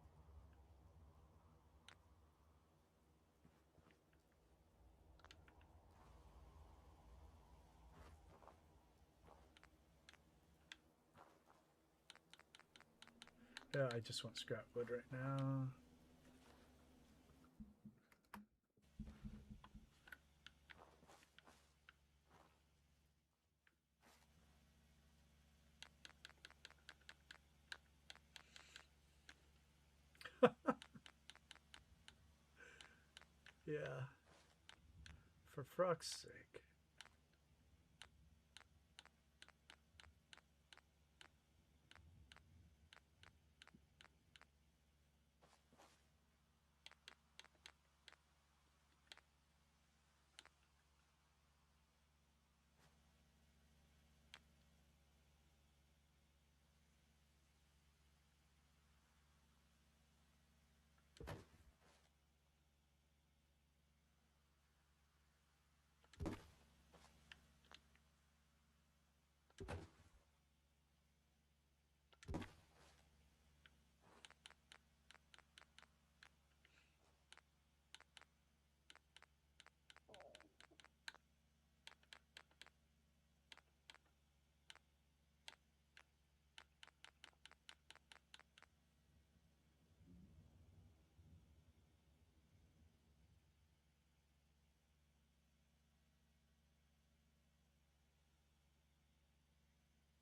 yeah, I just want scrap wood right now. Yeah. For fuck's sake.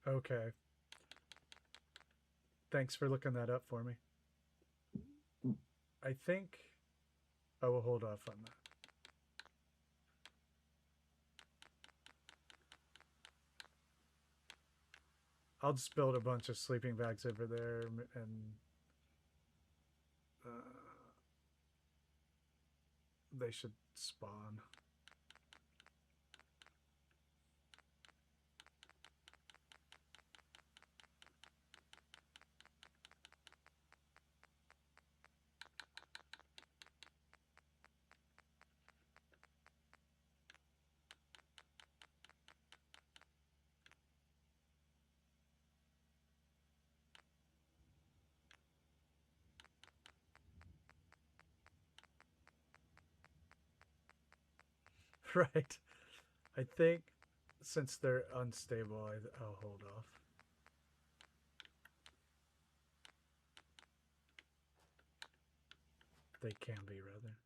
Okay. Thanks for looking that up for me. I think I will hold off on that. I'll just build a bunch of sleeping bags over there and they should spawn. Right. I think since they're unstable, I'll hold off. They can be, rather.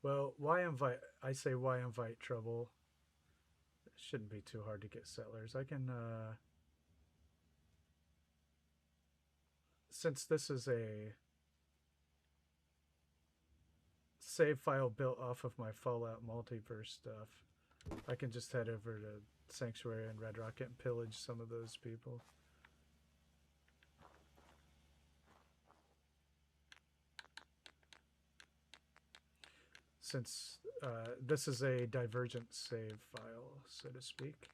Well, why invite? I say why invite trouble? It shouldn't be too hard to get settlers. I can, since this is a save file built off of my Fallout multiverse stuff, I can just head over to Sanctuary and Red Rocket and pillage some of those people. Since this is a divergent save file, so to speak.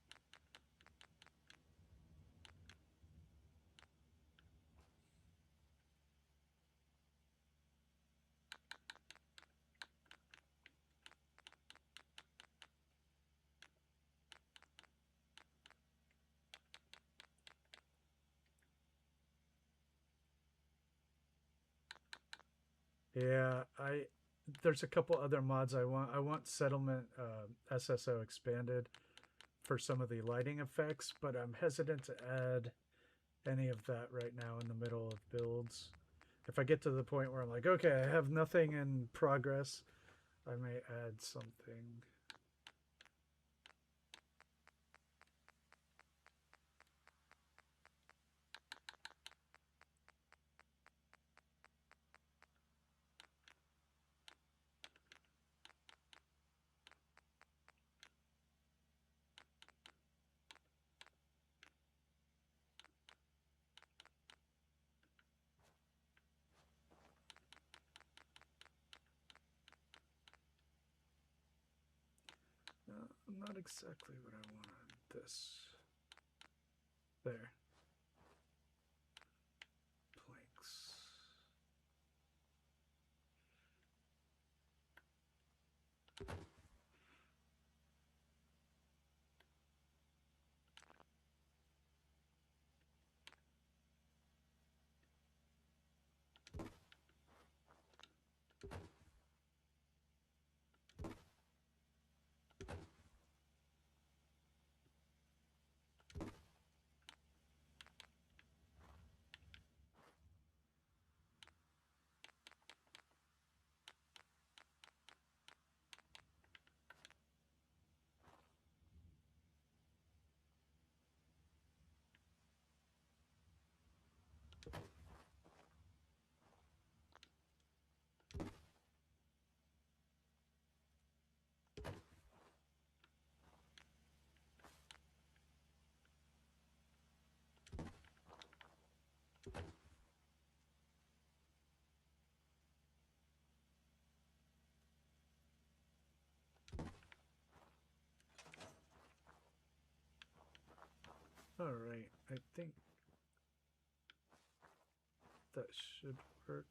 Yeah, there's a couple other mods I want. I want settlement SSO expanded for some of the lighting effects, but I'm hesitant to add any of that right now in the middle of builds. If I get to the point where I'm like, okay, I have nothing in progress, I may add something. Not exactly what I wanted. This. There. Planks. All right, I think that should work.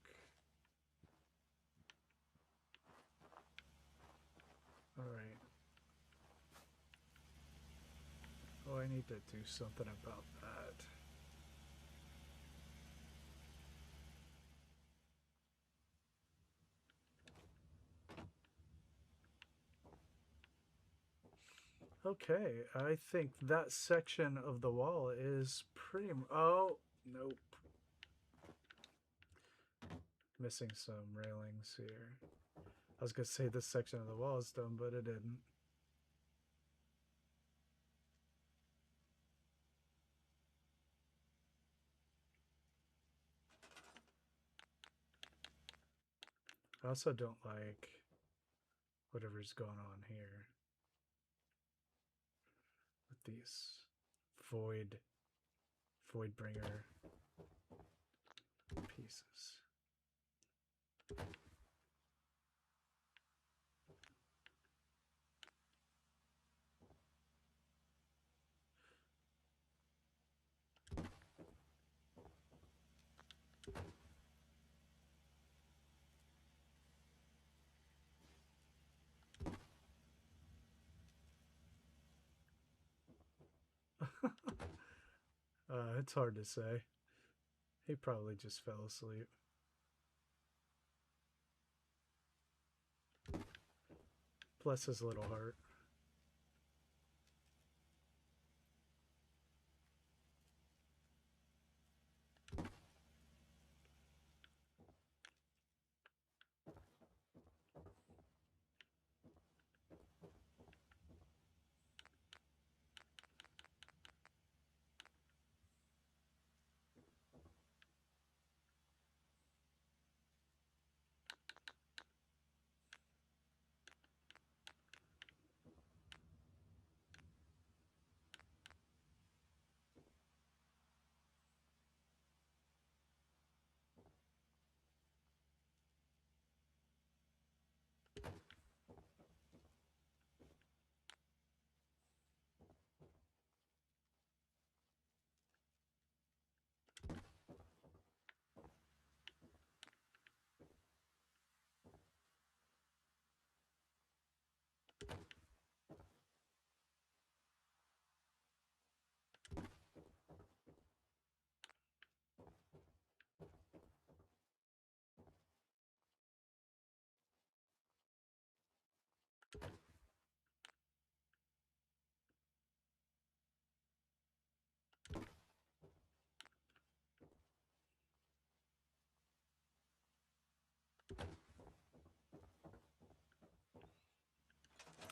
All right. Oh, I need to do something about that. Okay, I think that section of the wall is pretty. Oh, nope. Missing some railings here. I was gonna say this section of the wall is done, but it didn't. I also don't like whatever's going on here with these void bringer pieces. It's hard to say. He probably just fell asleep. Bless his little heart.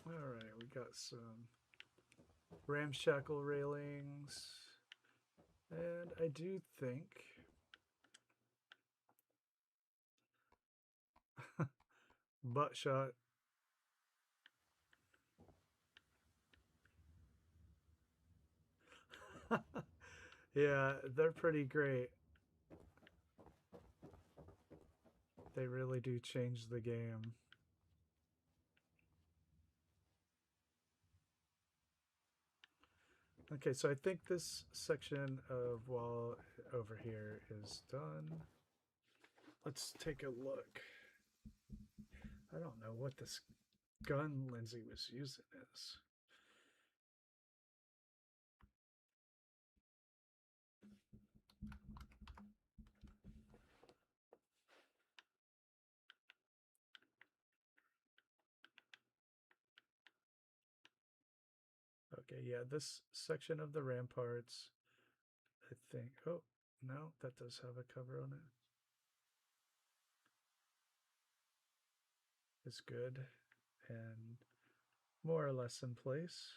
All right, we got some ramshackle railings, and I do think butt shot. Yeah, they're pretty great. They really do change the game. Okay, so I think this section of wall over here is done. Let's take a look. I don't know what this gun Lindsay was using is. Okay, yeah, this section of the ramparts, I think. Oh, no, that does have a cover on it. It's good and more or less in place.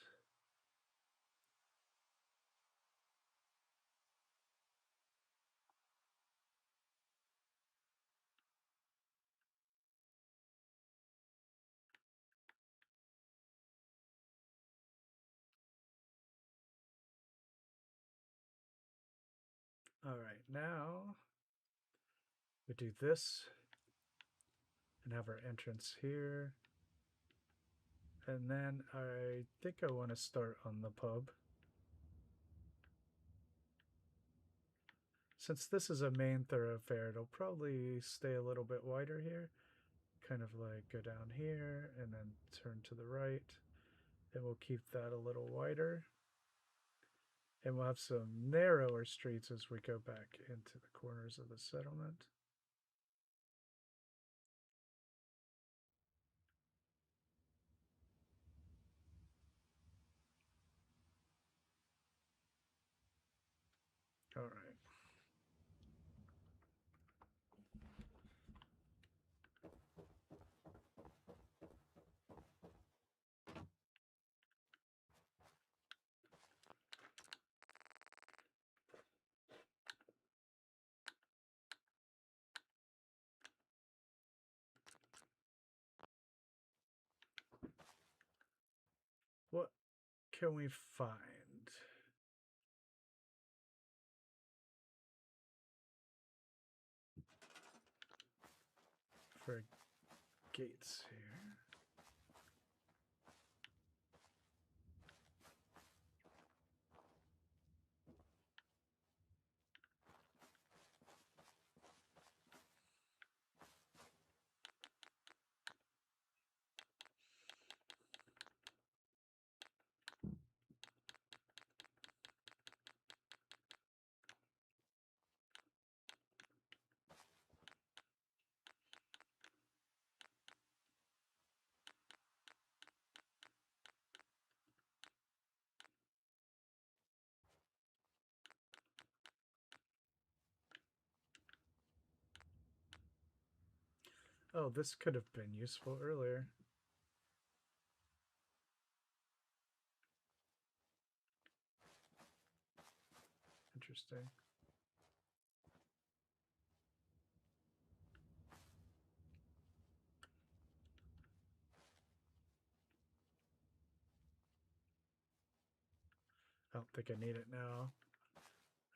All right, now we do this and have our entrance here. And then I think I want to start on the pub. Since this is a main thoroughfare, it'll probably stay a little bit wider here. Kind of like go down here and then turn to the right. And we'll keep that a little wider. And we'll have some narrower streets as we go back into the corners of the settlement. All right. What can we find? For gates here. Oh, this could have been useful earlier. Interesting. I don't think I need it now. I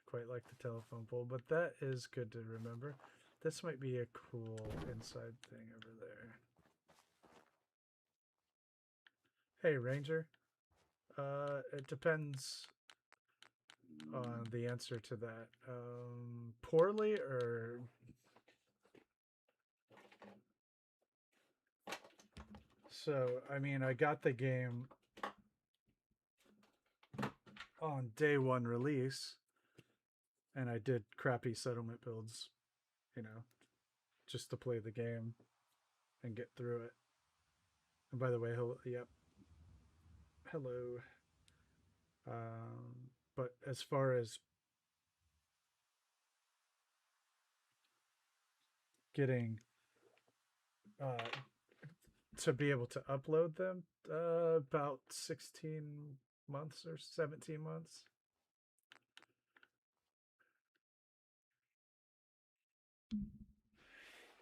quite like the telephone pole, but that is good to remember. This might be a cool inside thing over there. Hey, Ranger. It depends on the answer to that. Poorly or... So, I mean, I got the game on day one release, and I did crappy settlement builds, you know, just to play the game and get through it. And by the way, yep. Hello. But as far as getting to be able to upload them, about 16 months or 17 months.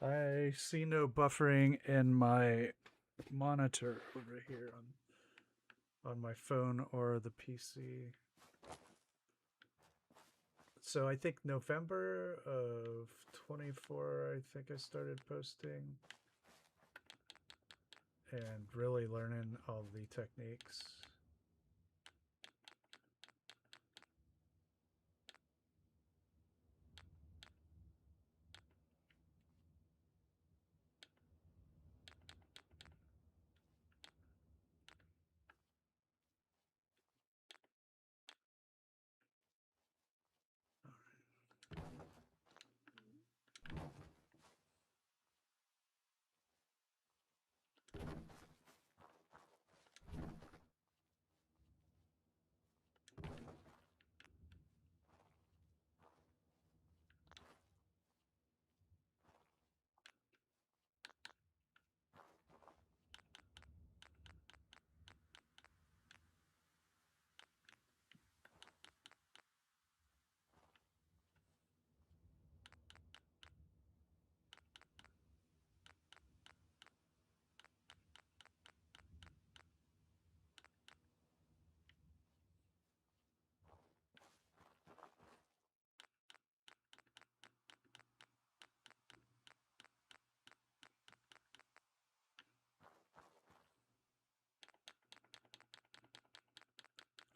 I see no buffering in my monitor over here on my phone or the PC. So I think November of 24, I think I started posting and really learning all the techniques.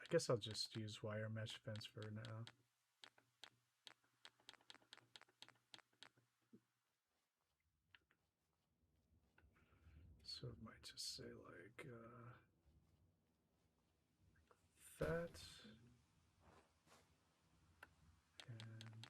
I guess I'll just use wire mesh fence for now. So it might just say like that. And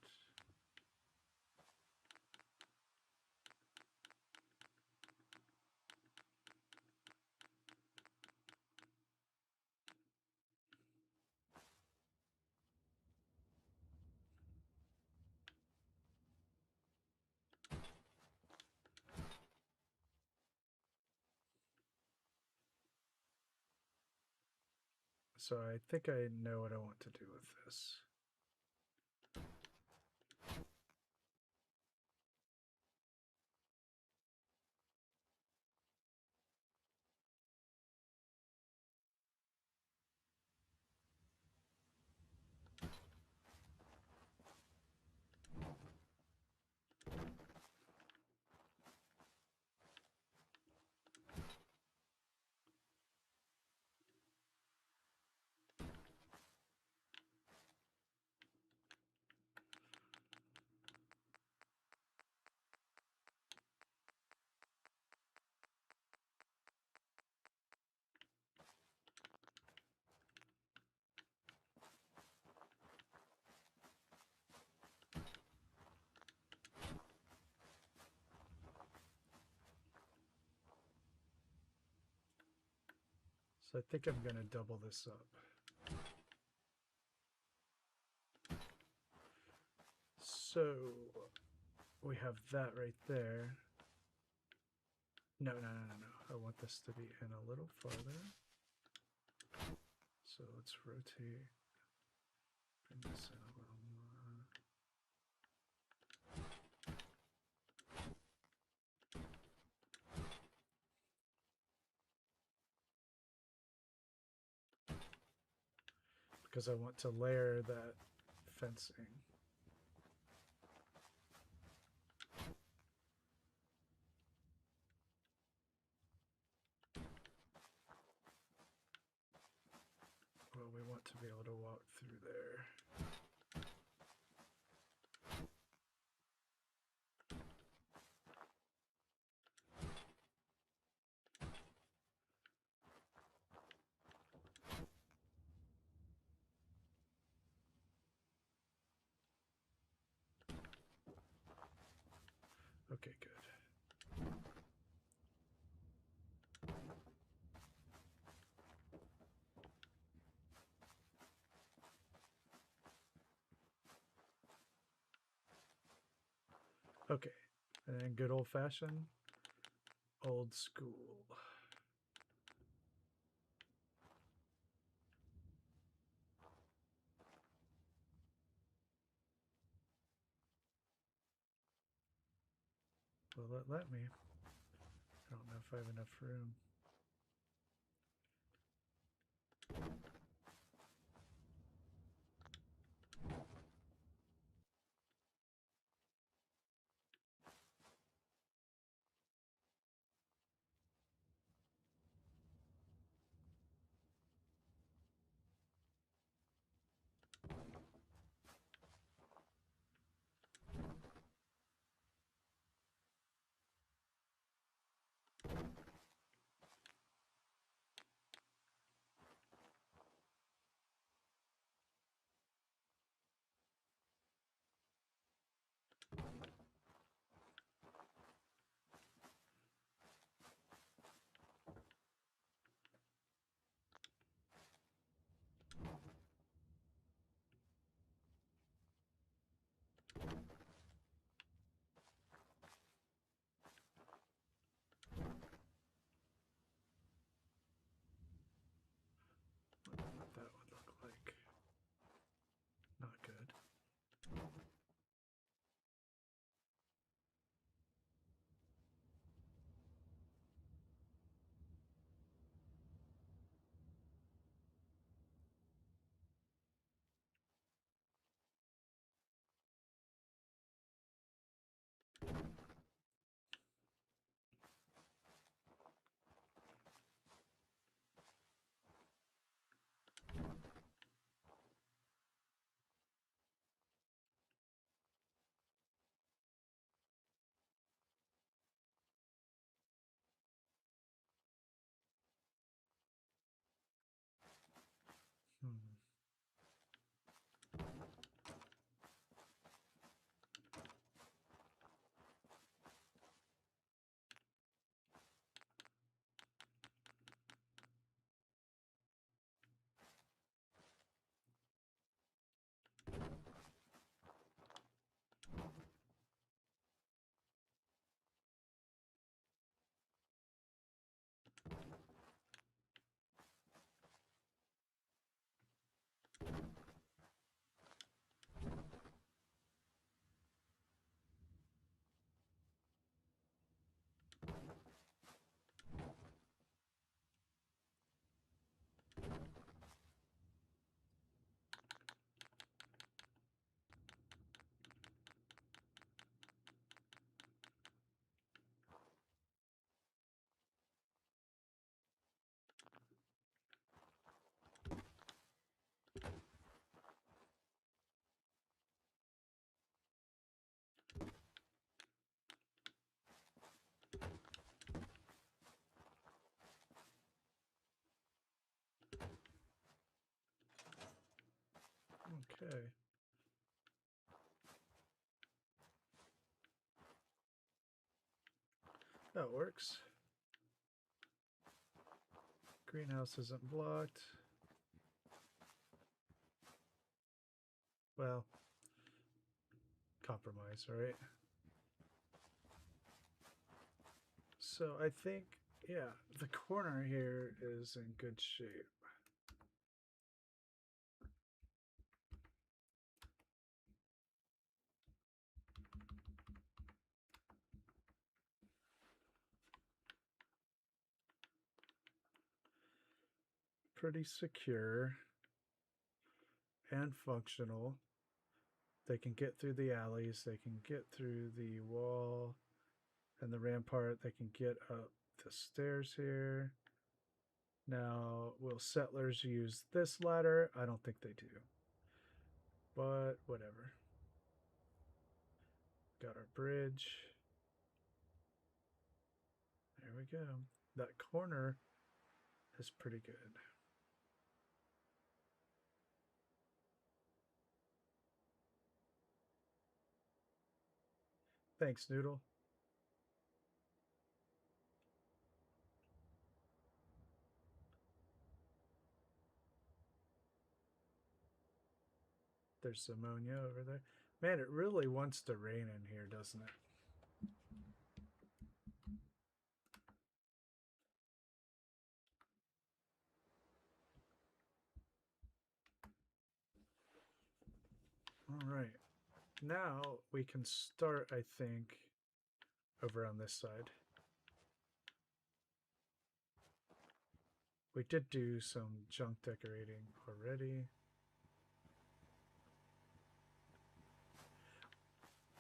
so I think I know what I want to do with this. So I think I'm going to double this up. So we have that right there. No. I want this to be in a little farther. So let's rotate. Bring this in a little more. Because I want to layer that fencing. Well, we want to be able to walk through there. Okay, good. Okay, and then good old-fashioned Old school. Will it let me? I don't know if I have enough room. What that would look like. Not good. Hmm. Okay. That works. Greenhouse isn't blocked. Well, compromise, right? So I think, yeah, the corner here is in good shape. Pretty secure and functional. They can get through the alleys, they can get through the wall and the rampart, they can get up the stairs here. Now, will settlers use this ladder? I don't think they do. But whatever. Got our bridge. There we go. That corner is pretty good. Thanks, Noodle. There's ammonia over there. Man, it really wants to rain in here, doesn't it? All right. Now we can start, I think, over on this side. We did do some junk decorating already.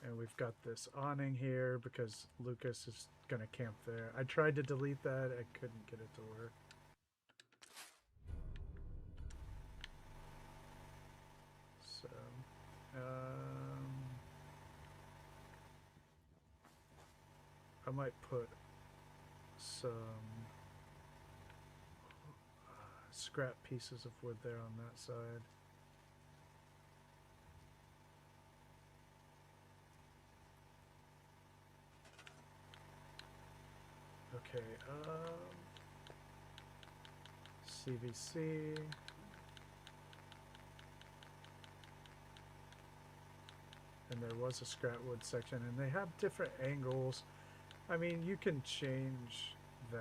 And we've got this awning here because Lucas is going to camp there. I tried to delete that. I couldn't get it to work. So, I might put some scrap pieces of wood there on that side. Okay, CVC. And there was a scrap wood section, and they have different angles. I mean, you can change them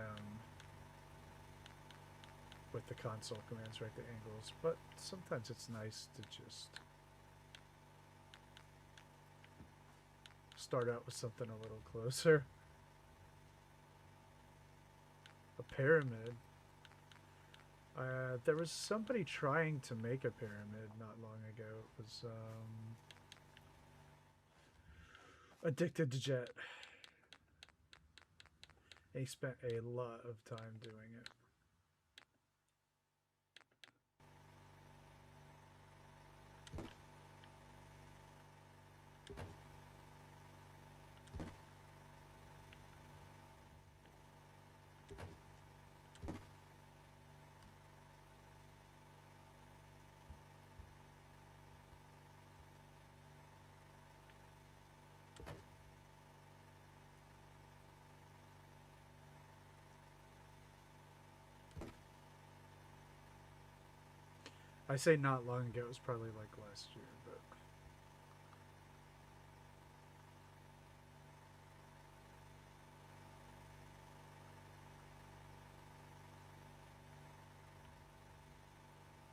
with the console commands, right, the angles, but sometimes it's nice to just start out with something a little closer. A pyramid. There was somebody trying to make a pyramid not long ago. It was Addicted to Jet. He spent a lot of time doing it. I say not long ago, it was probably like last year, but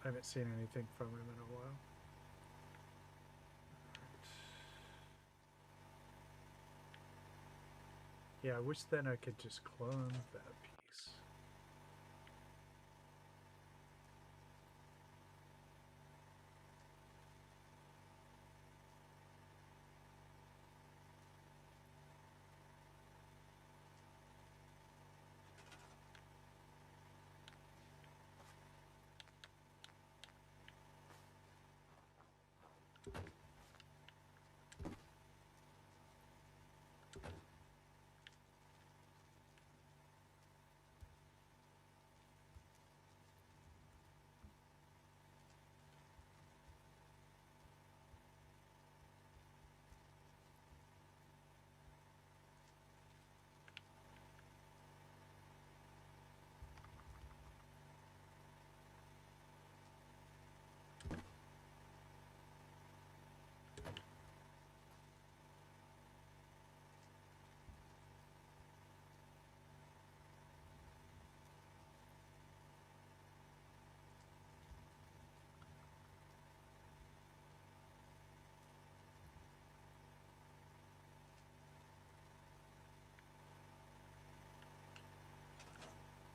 I haven't seen anything from him in a while. Yeah, I wish then I could just clone that piece.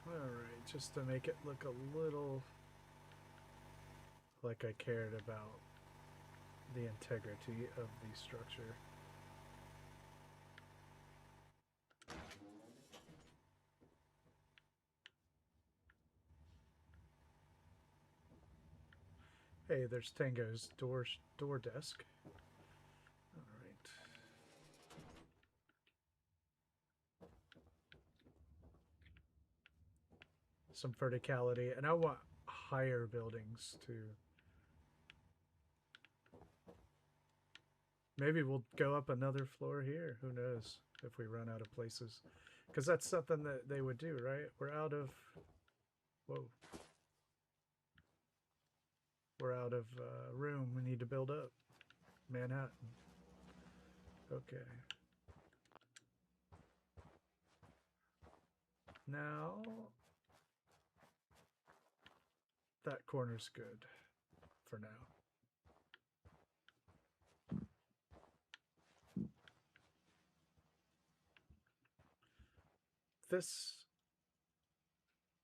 Alright, just to make it look a little like I cared about the integrity of the structure. Hey, there's Tango's door desk. Alright. Some verticality, and I want higher buildings too. Maybe we'll go up another floor here. Who knows if we run out of places. Because that's something that they would do, right? We're out of... Whoa. We're out of room. We need to build up. Manhattan. Okay. Now... that corner's good for now. this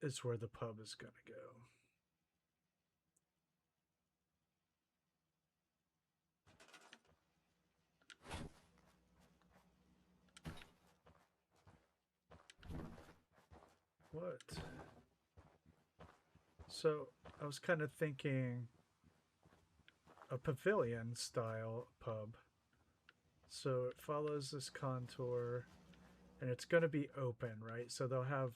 is where the pub is going to go. What? So I was kind of thinking a pavilion style pub. So it follows this contour and it's going to be open, right? So they'll have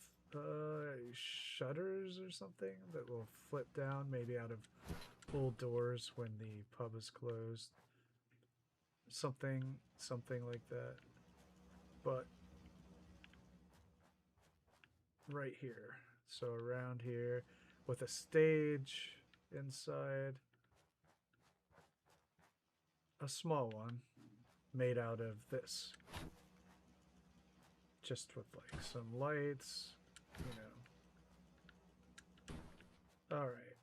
shutters or something that will flip down, maybe out of full doors when the pub is closed. Something like that. But right here, so around here with a stage inside, a small one made out of this, just with like some lights, you know. All right.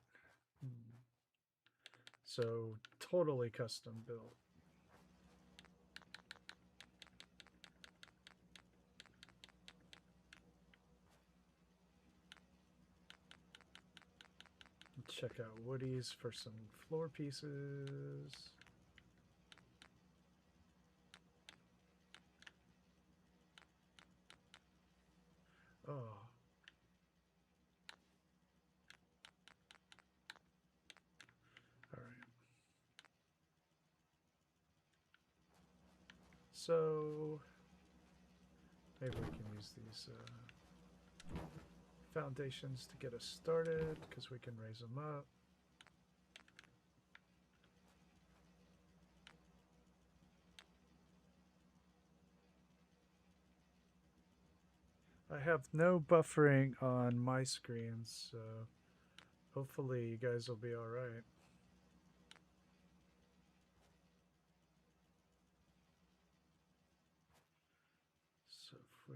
So totally custom built. Check out Woody's for some floor pieces. Oh. All right. So maybe we can use these foundations to get us started because we can raise them up. I have no buffering on my screens, so hopefully you guys will be all right. So if we...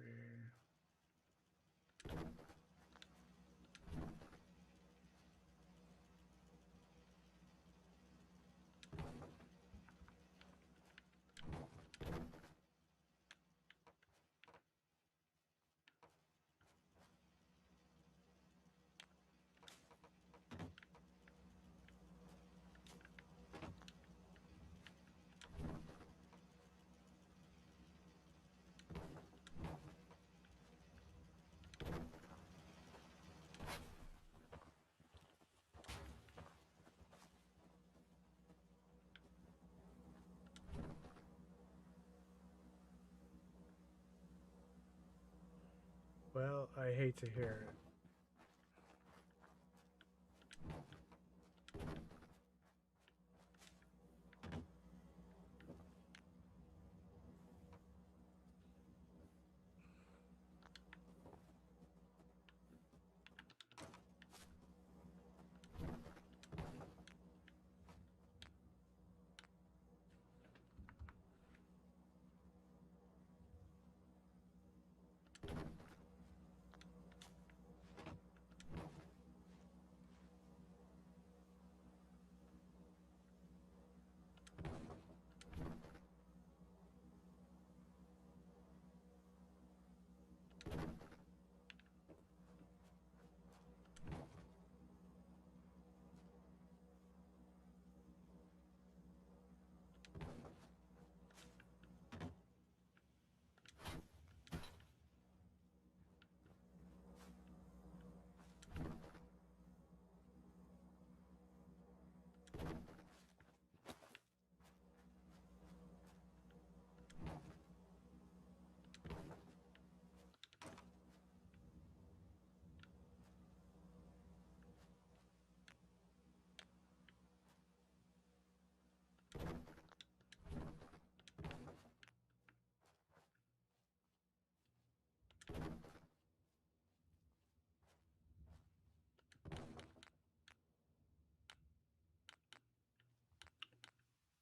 Well, I hate to hear it.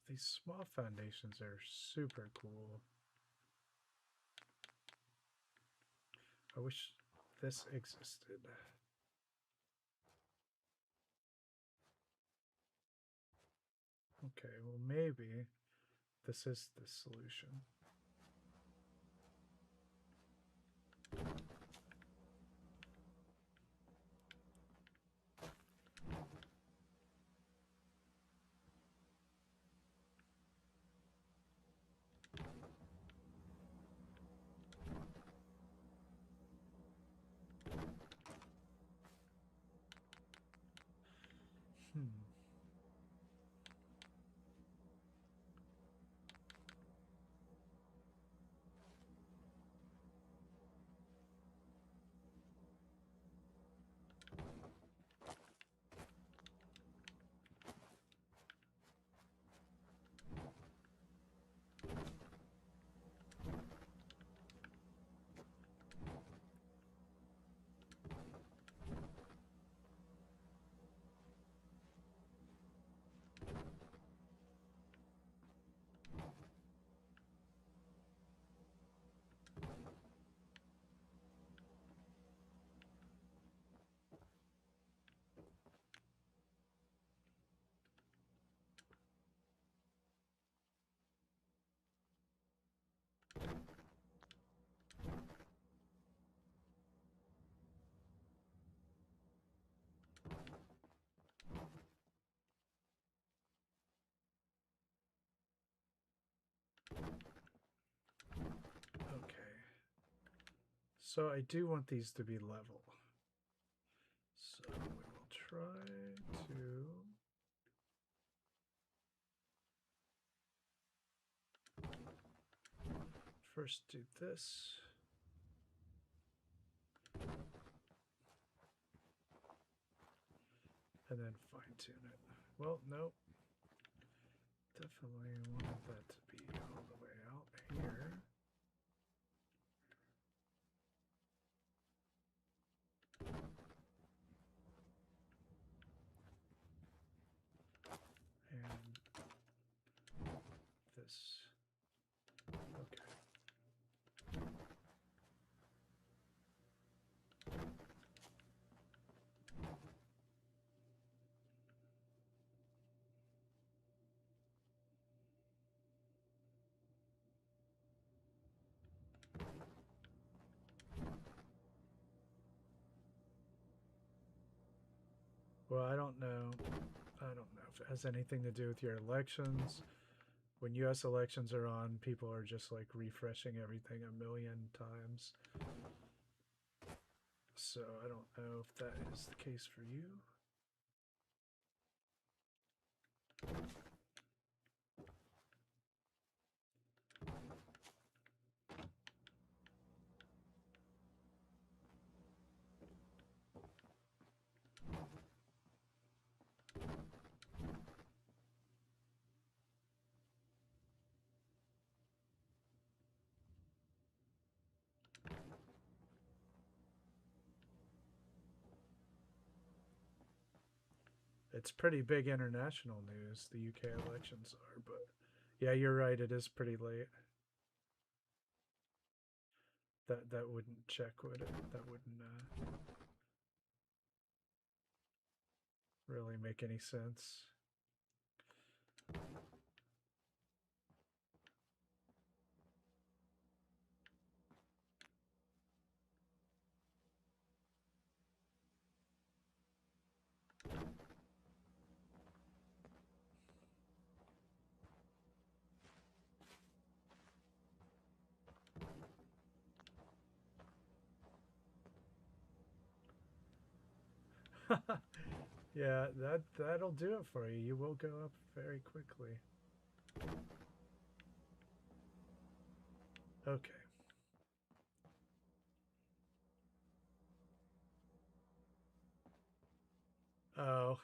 These small foundations are super cool. I wish this existed. Okay, well maybe this is the solution. So I do want these to be level. So we will try to first do this. And then fine tune it. Well, nope. Definitely wanted that to be all the way out here. And this. Okay. Well, I don't know. I don't know if it has anything to do with your elections. When US elections are on, people are just like refreshing everything a million times. So I don't know if that is the case for you. It's pretty big international news, the UK elections are, but yeah, you're right, it is pretty late. That wouldn't check, would it? That wouldn't really make any sense. Yeah, that'll do it for you. You will go up very quickly. Okay. Oh,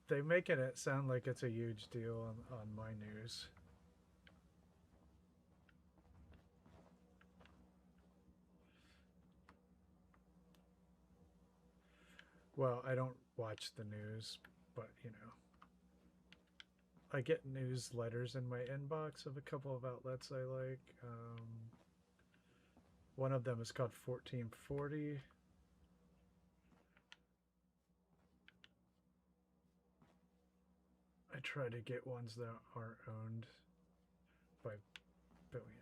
they're making it sound like it's a huge deal on my news. Well, I don't watch the news, but you know, I get newsletters in my inbox of a couple of outlets I like. One of them is called 1440. I try to get ones that are owned by billionaires.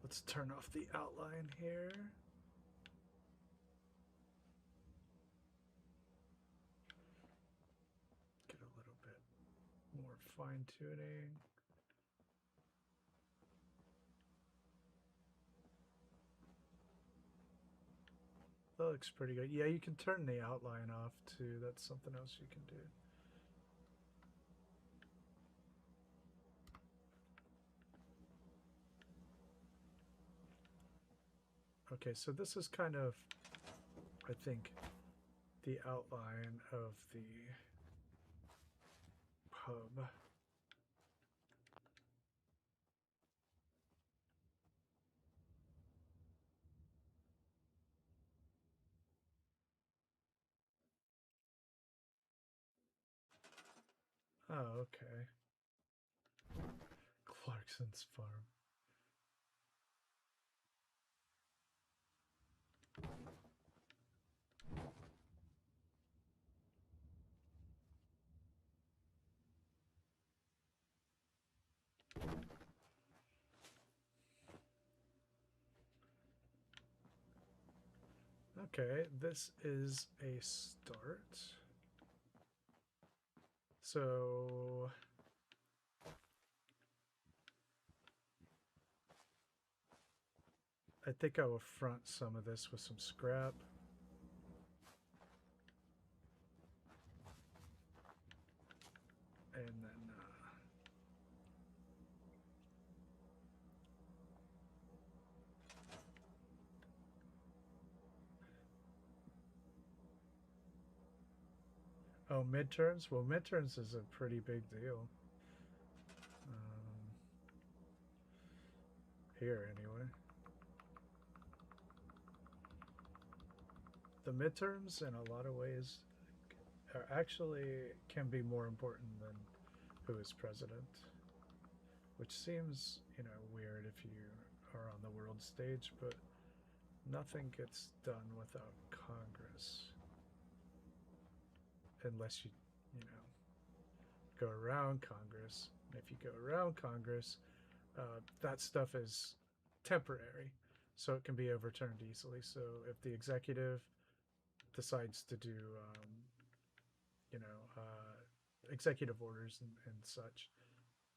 Let's turn off the outline here. Get a little bit more fine tuning. That looks pretty good. Yeah, you can turn the outline off too. That's something else you can do. Okay, so this is kind of, I think, the outline of the pub. Oh, okay. Clarkson's farm. Okay, this is a start. So I think I will front some of this with some scrap. And then oh, midterms? Well, midterms is a pretty big deal. Here, anyway. The midterms, in a lot of ways, are actually can be more important than who is president. Which seems, you know, weird if you are on the world stage, but nothing gets done without Congress. Unless you know, go around Congress. And if you go around Congress, that stuff is temporary, so it can be overturned easily. So if the executive decides to do, you know, executive orders and such,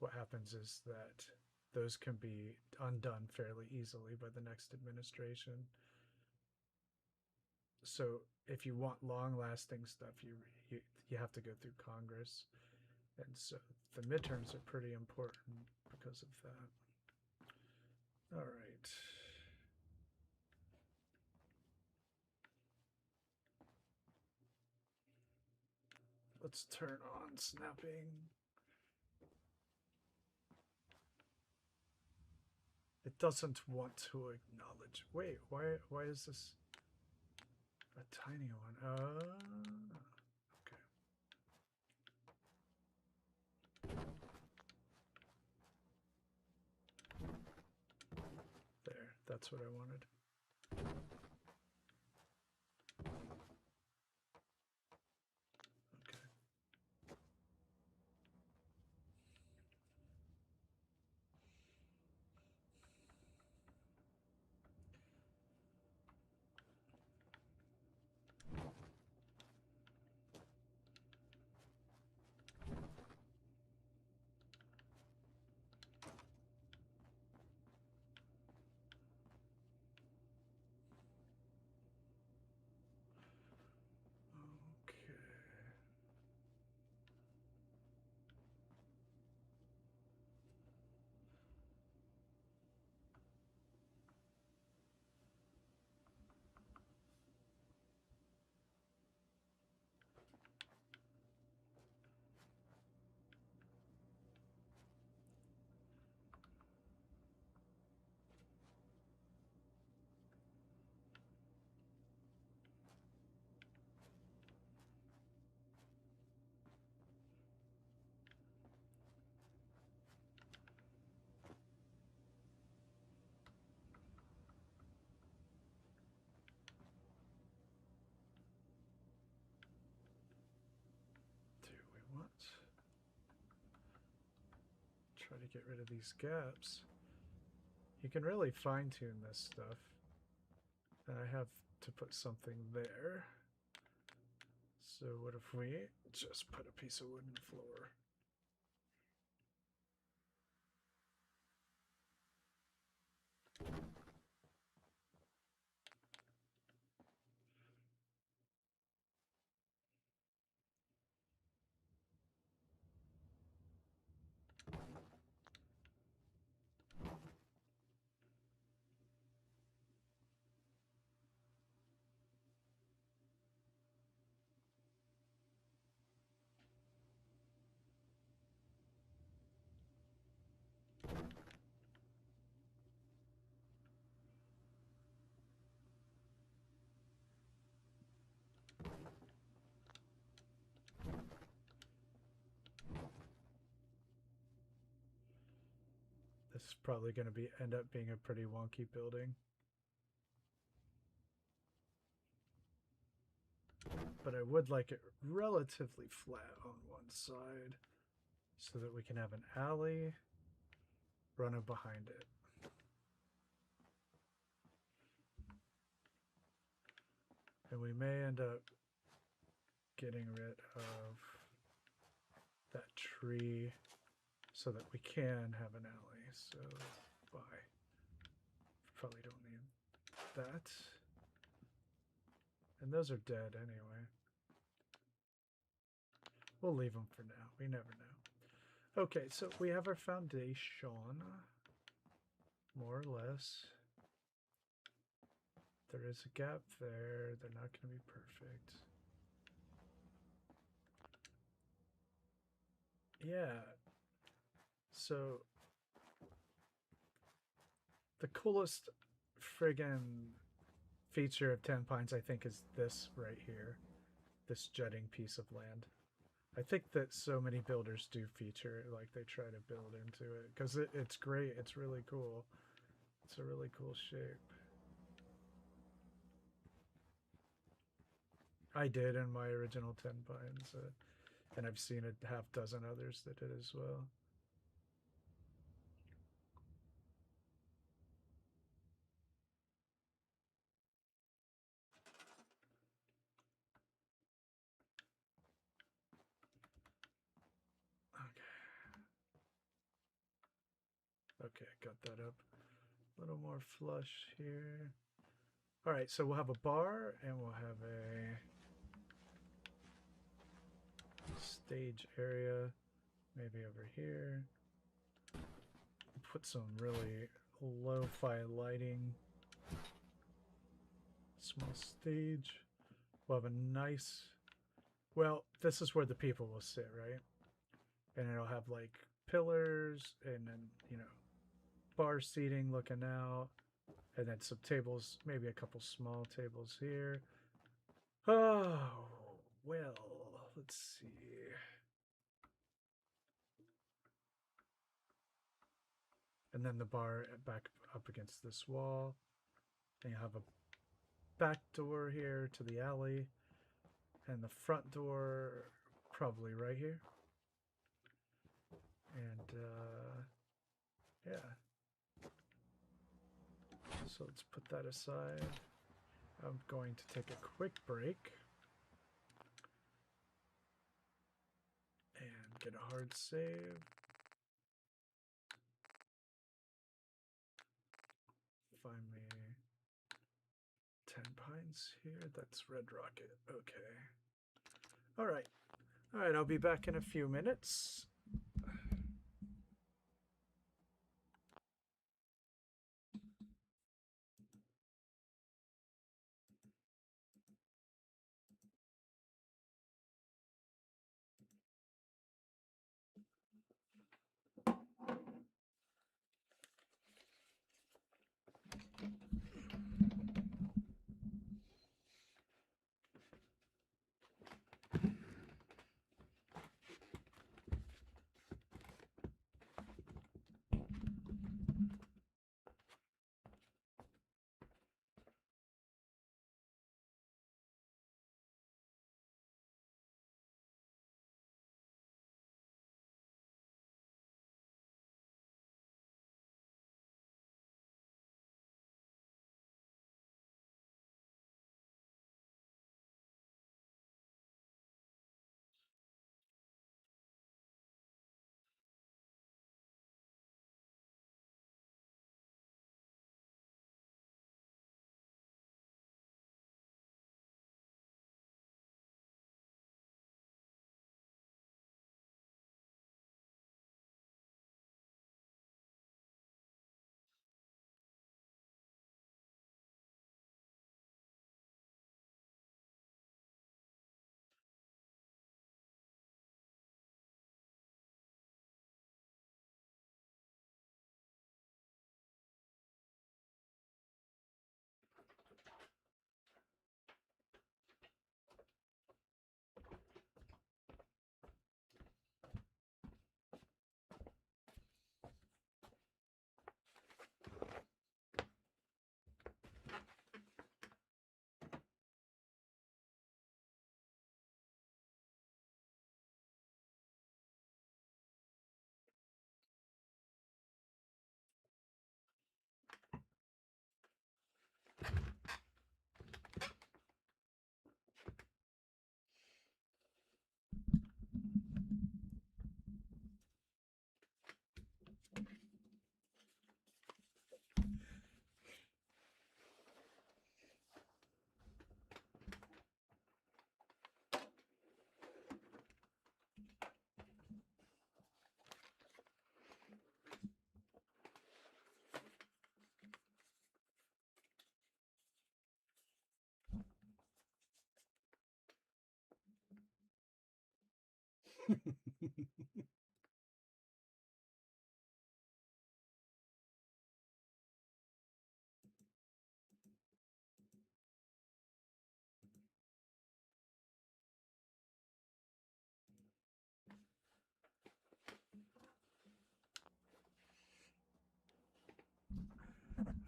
what happens is that those can be undone fairly easily by the next administration. So if you want long-lasting stuff, you have to go through Congress, and so the midterms are pretty important because of that. All right. Let's turn on snapping. It doesn't want to acknowledge. Wait, why is this a tiny one? Okay. There, that's what I wanted. Try to get rid of these gaps. You can really fine-tune this stuff. And I have to put something there. So what if we just put a piece of wooden floor? it's probably going to end up being a pretty wonky building. But I would like it relatively flat on one side so that we can have an alley running behind it. And we may end up getting rid of that tree so that we can have an alley. So bye. Probably don't need that. And those are dead anyway. We'll leave them for now. We never know. Okay, so we have our foundation, more or less. There is a gap there. They're not going to be perfect. Yeah. So the coolest friggin' feature of Tenpines, I think, is this right here. This jutting piece of land. I think that so many builders do feature it, like they try to build into it. Because it's great. It's really cool. It's a really cool shape. I did in my original Tenpines. And I've seen a half dozen others that did as well. Okay, got that up. A little more flush here. All right, so we'll have a bar and we'll have a stage area, maybe over here. Put some really lo-fi lighting. Small stage. We'll have a nice, well, this is where the people will sit, right? And it'll have like pillars and then, you know, bar seating looking out. And then some tables, maybe a couple small tables here. Oh, well, let's see. And then the bar back up against this wall. And you have a back door here to the alley. And the front door probably right here. And, yeah. So let's put that aside. I'm going to take a quick break. And get a hard save. Find me Tenpines here. That's Red Rocket. Okay. All right. All right, I'll be back in a few minutes.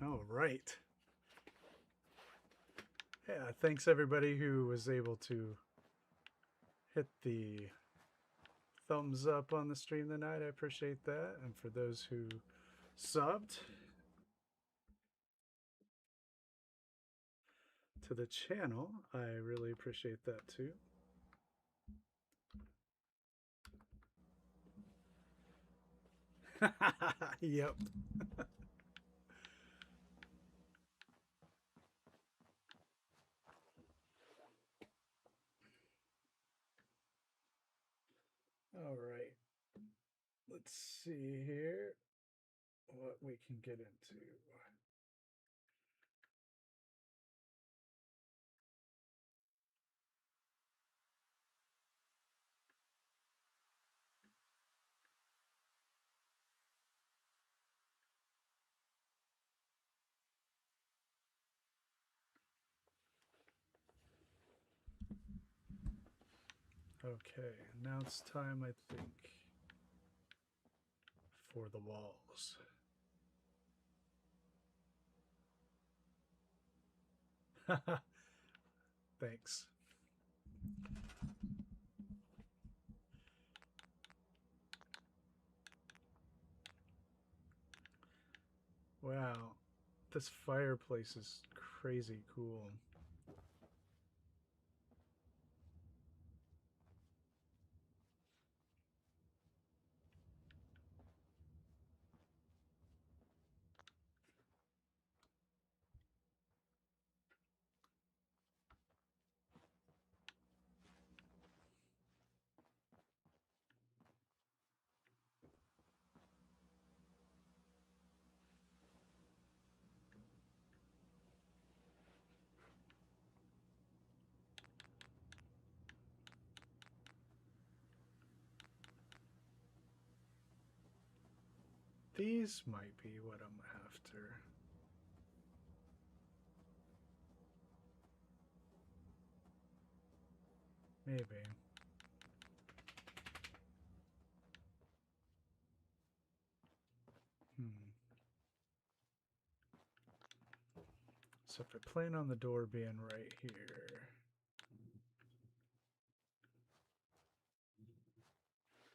All right. Yeah, thanks everybody who was able to hit the thumbs up on the stream tonight. I appreciate that. And for those who subbed to the channel, I really appreciate that too. Yep. All right. Let's see here what we can get into. Okay, now it's time, I think, for the walls. Thanks. Wow, this fireplace is crazy cool. These might be what I'm after. Maybe. So if I plan on the door being right here.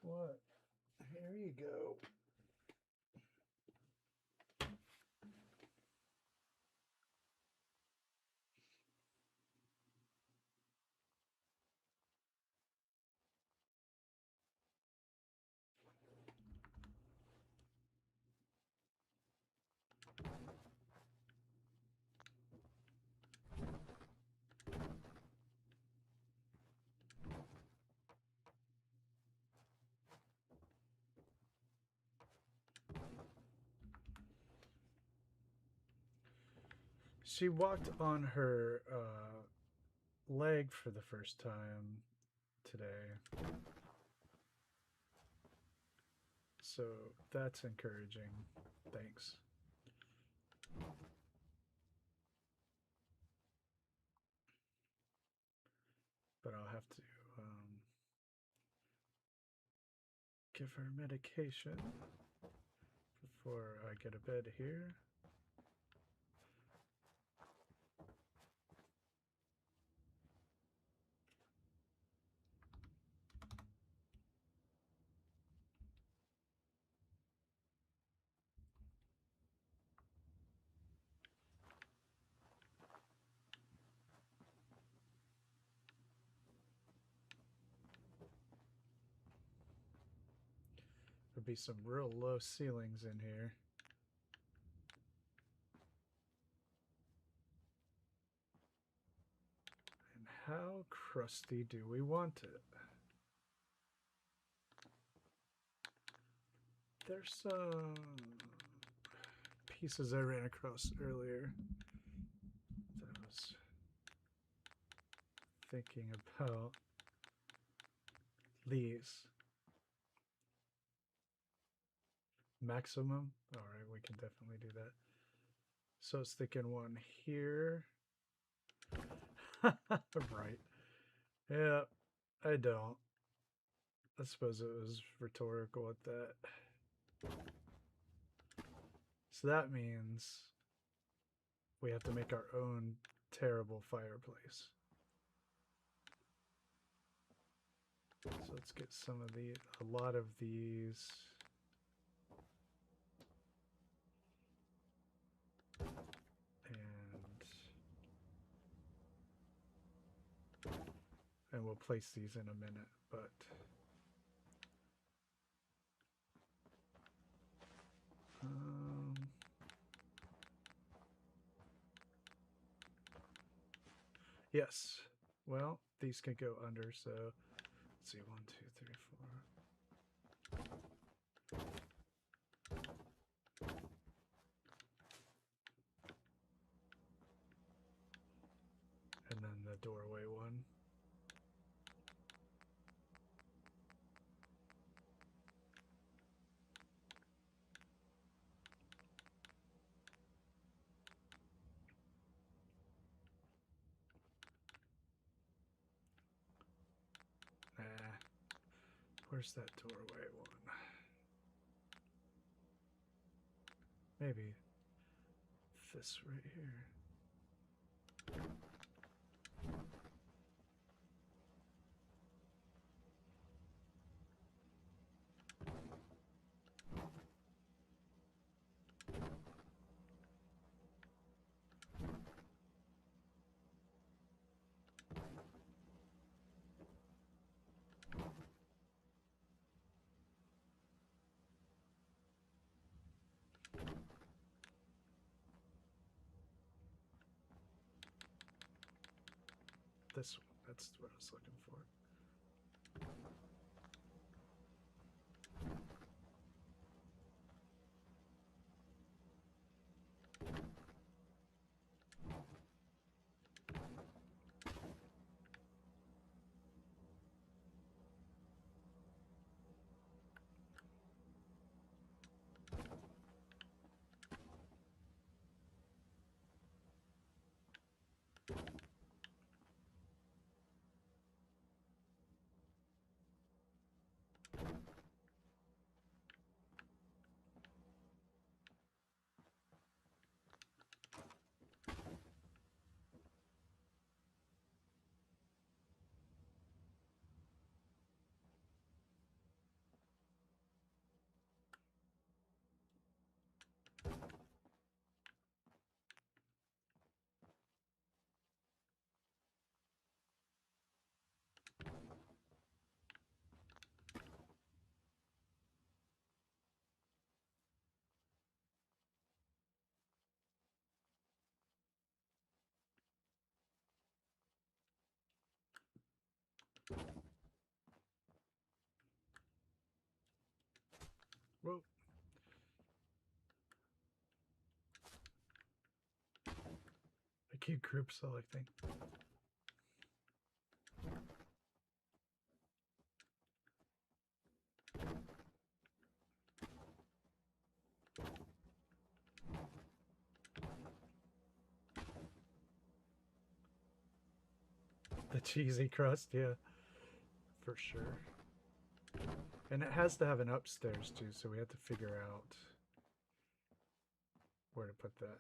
What? Here you go. She walked on her leg for the first time today. So that's encouraging. Thanks. But I'll have to give her medication before I get a bed here. There'll be some real low ceilings in here. And how crusty do we want it? There's some pieces I ran across earlier that I was thinking about these. Maximum? Alright, we can definitely do that. So I was thinking one here. Right. Yeah, I don't. I suppose it was rhetorical at that. So that means we have to make our own terrible fireplace. So let's get some of a lot of these. And we'll place these in a minute, but yes. Well, these can go under, so let's see, 1, 2, 3, 4. And then the doorway one. Where's that doorway one? Maybe this right here. This one, that's what I was looking for. Whoa. I keep group selecting. The cheesy crust, yeah, for sure. And it has to have an upstairs too, so we have to figure out where to put that.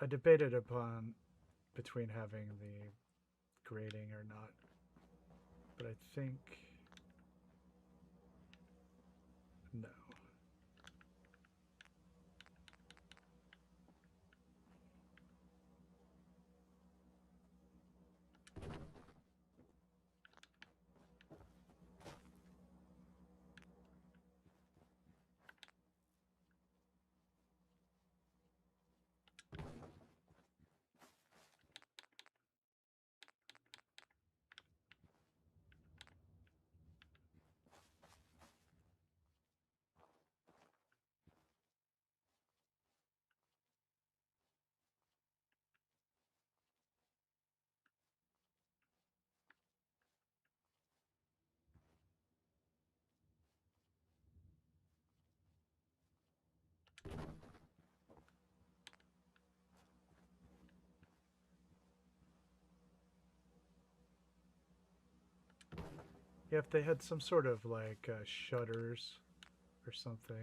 I debated upon between having the grating or not, but I think no. Yeah, if they had some sort of like shutters or something.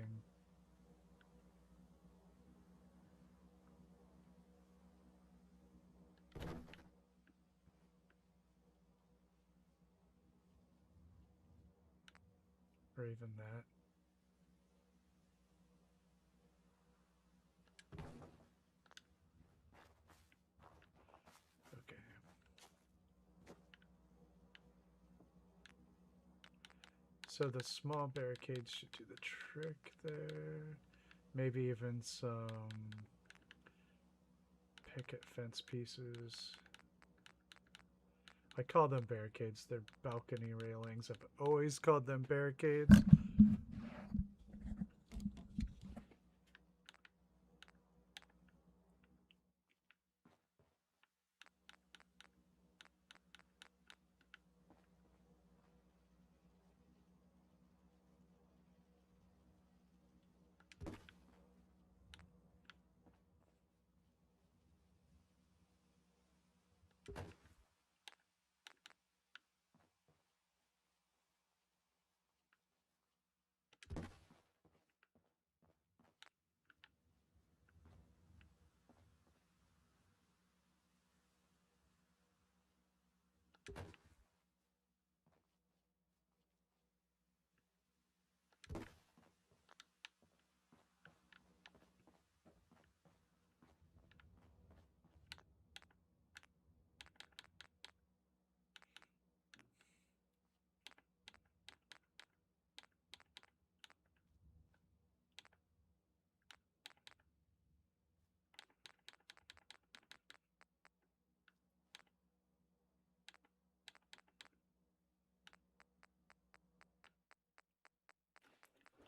Or even that. Okay. So the small barricades should do the trick there. Maybe even some picket fence pieces. I call them barricades. They're balcony railings. I've always called them barricades.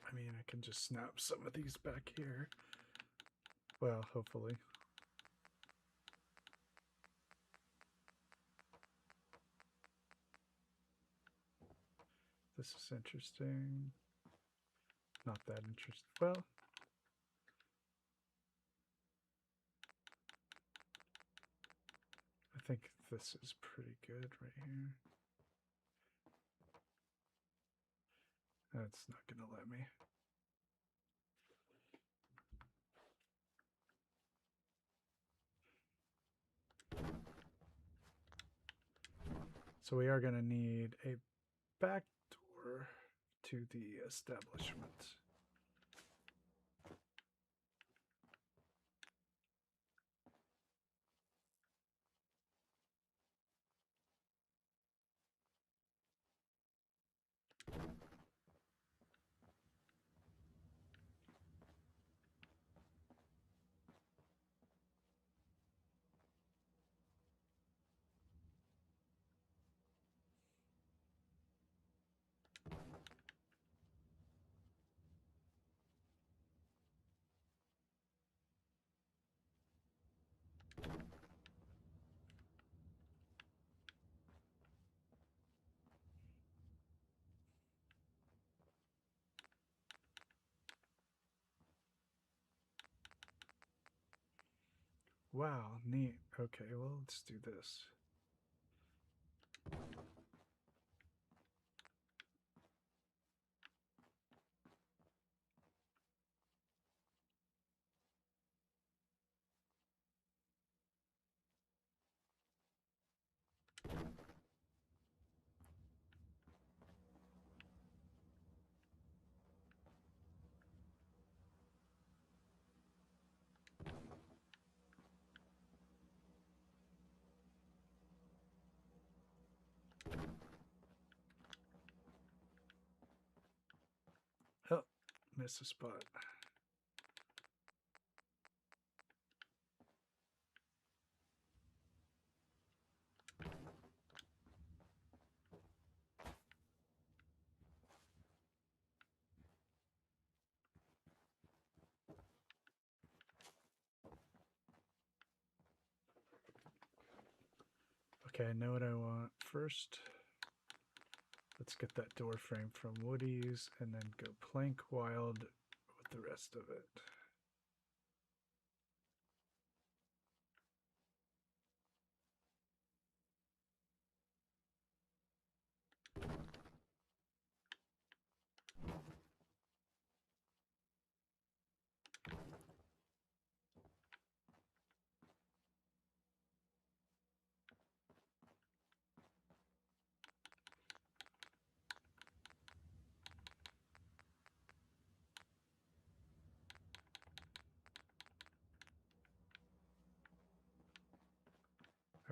I mean, I can just snap some of these back here. Well, hopefully. This is interesting. Not that interesting. Well, I think this is pretty good right here. That's not going to let me. So we are going to need a back door to the establishment. Wow, neat. Okay, well, let's do this. miss a spot. Okay, I know what I want first. Let's get that door frame from Woody's and then go plank wild with the rest of it.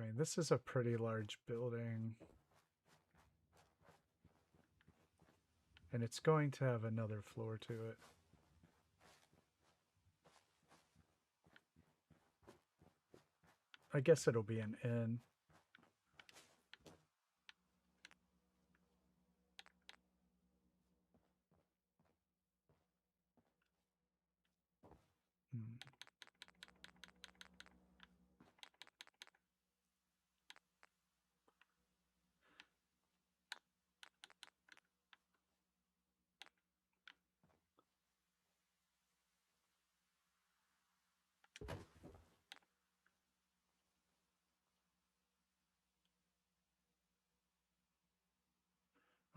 I mean, this is a pretty large building. And it's going to have another floor to it. I guess it'll be an inn. Hmm.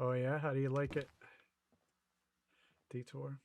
Oh yeah, how do you like it? Detour.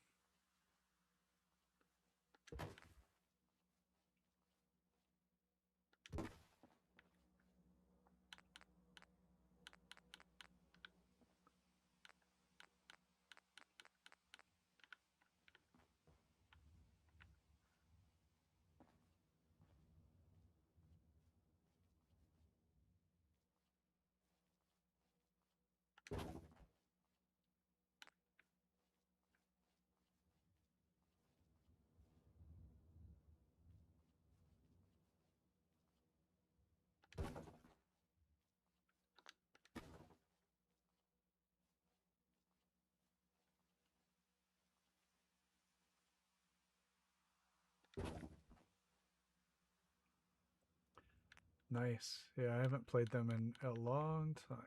Nice. Yeah, I haven't played them in a long time.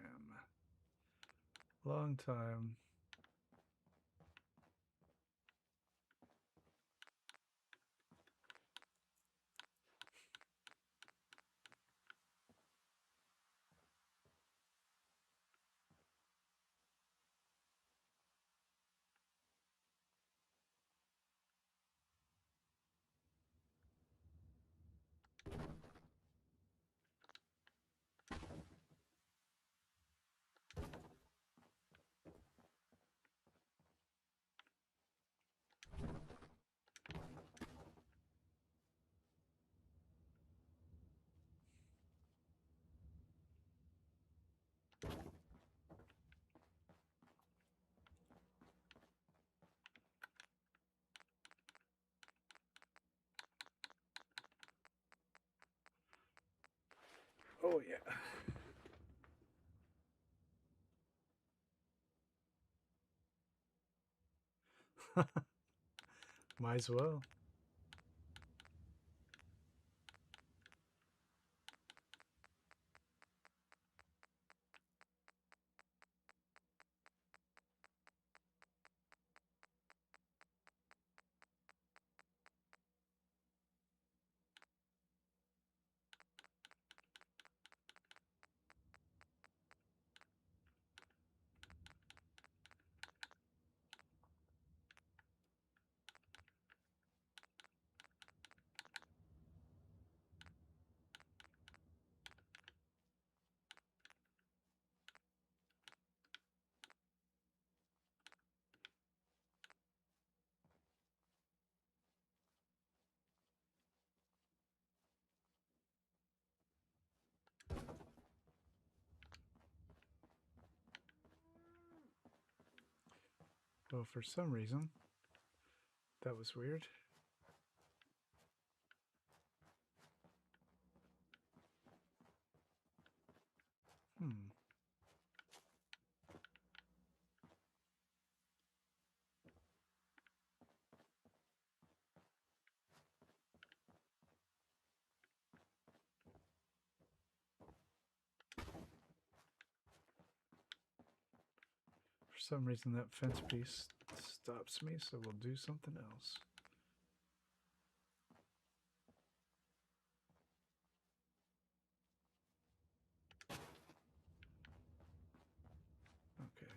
Long time. Oh yeah. Might as well. Well, for some reason, That was weird. For some reason that fence piece stops me, so we'll do something else. Okay.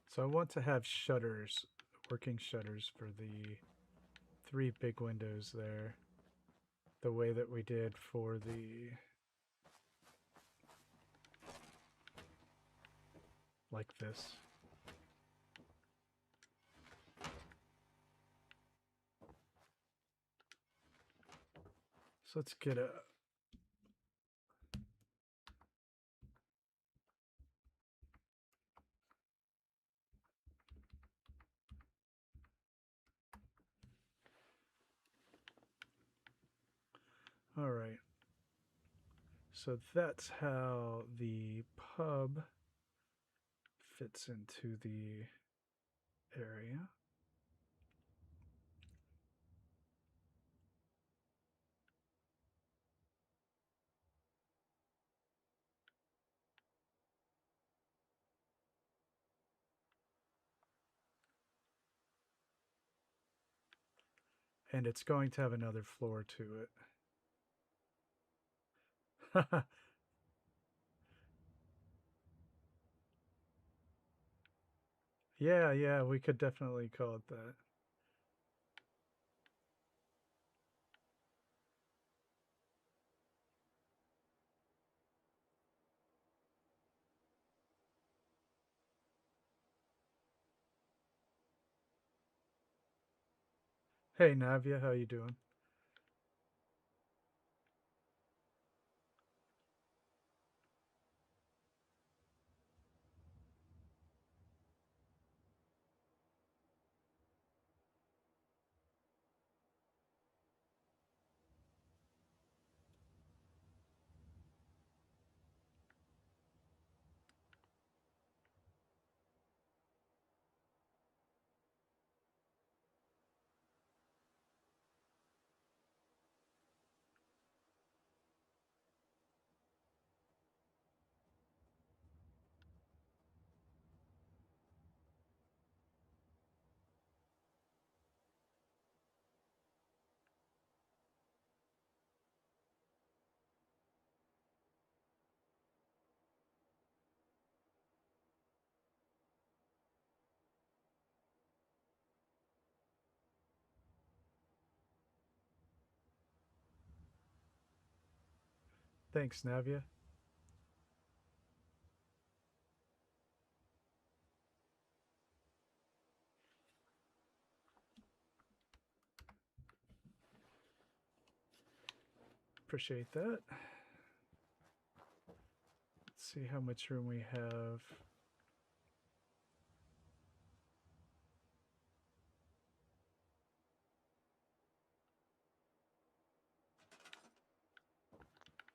So I want to have shutters, working shutters for the 3 big windows there, the way that we did for the, like this. So let's get a, all right. So that's how the pub fits into the area. And it's going to have another floor to it. Yeah, we could definitely call it that. Hey Navia, how you doing? Thanks, Navia. Appreciate that. Let's see how much room we have.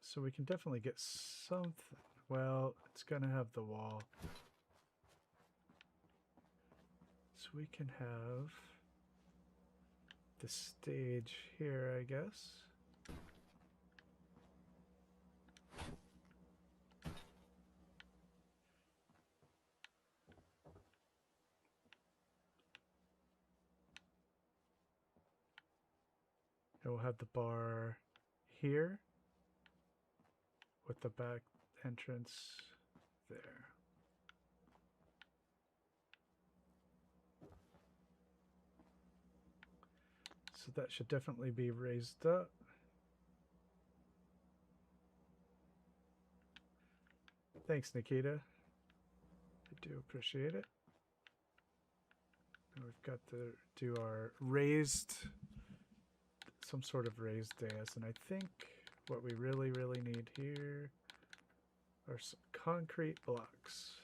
So we can definitely get something. Well, it's going to have the wall. So we can have the stage here, I guess. And we'll have the bar here with the back entrance there. So that should definitely be raised up. Thanks, Nikita. I do appreciate it. And we've got to do our raised, some sort of raised dais. And I think what we really, really need here are some concrete blocks.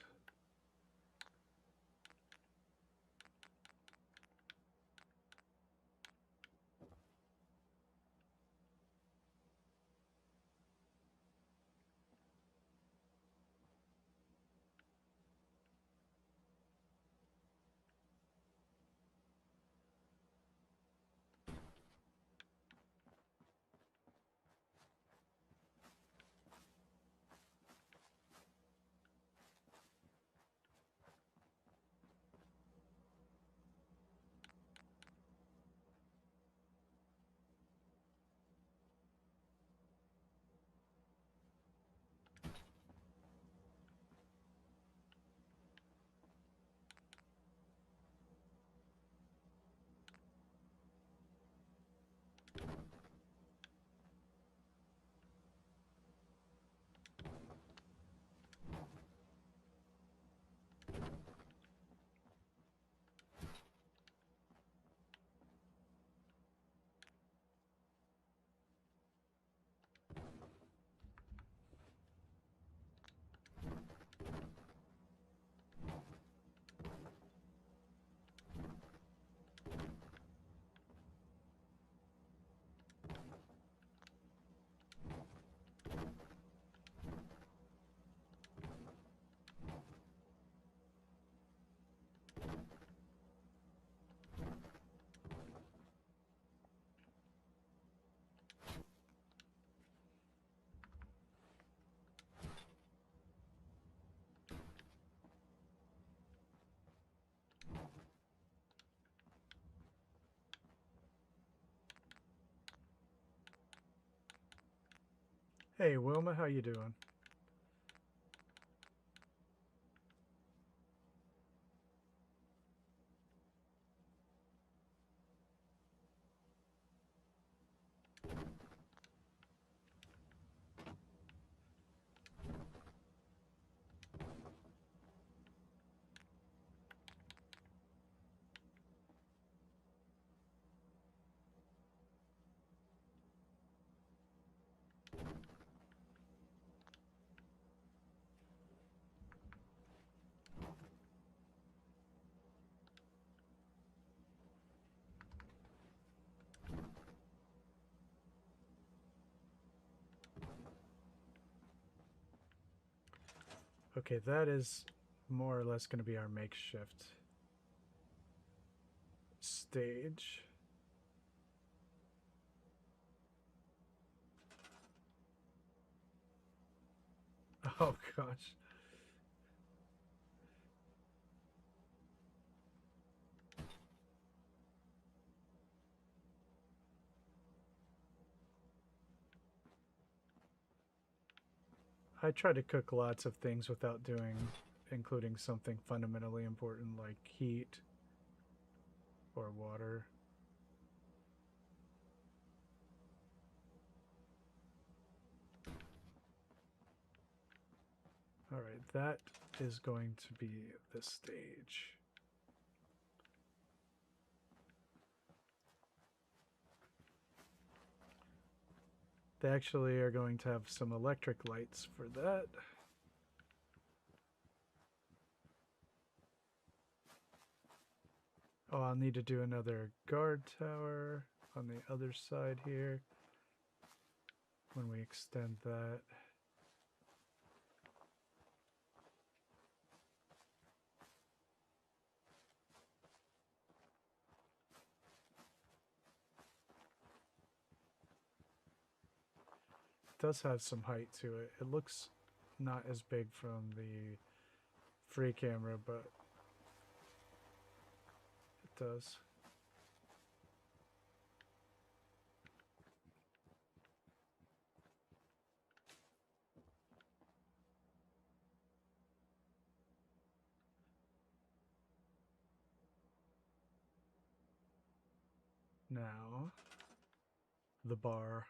Hey, Wilma, how you doing? Okay, that is more or less going to be our makeshift stage. Oh gosh. I try to cook lots of things without including something fundamentally important like heat or water. All right, that is going to be the stage. They actually are going to have some electric lights for that. Oh, I'll need to do another guard tower on the other side here when we extend that. It does have some height to it. It looks not as big from the free camera, but it does. Now, the bar.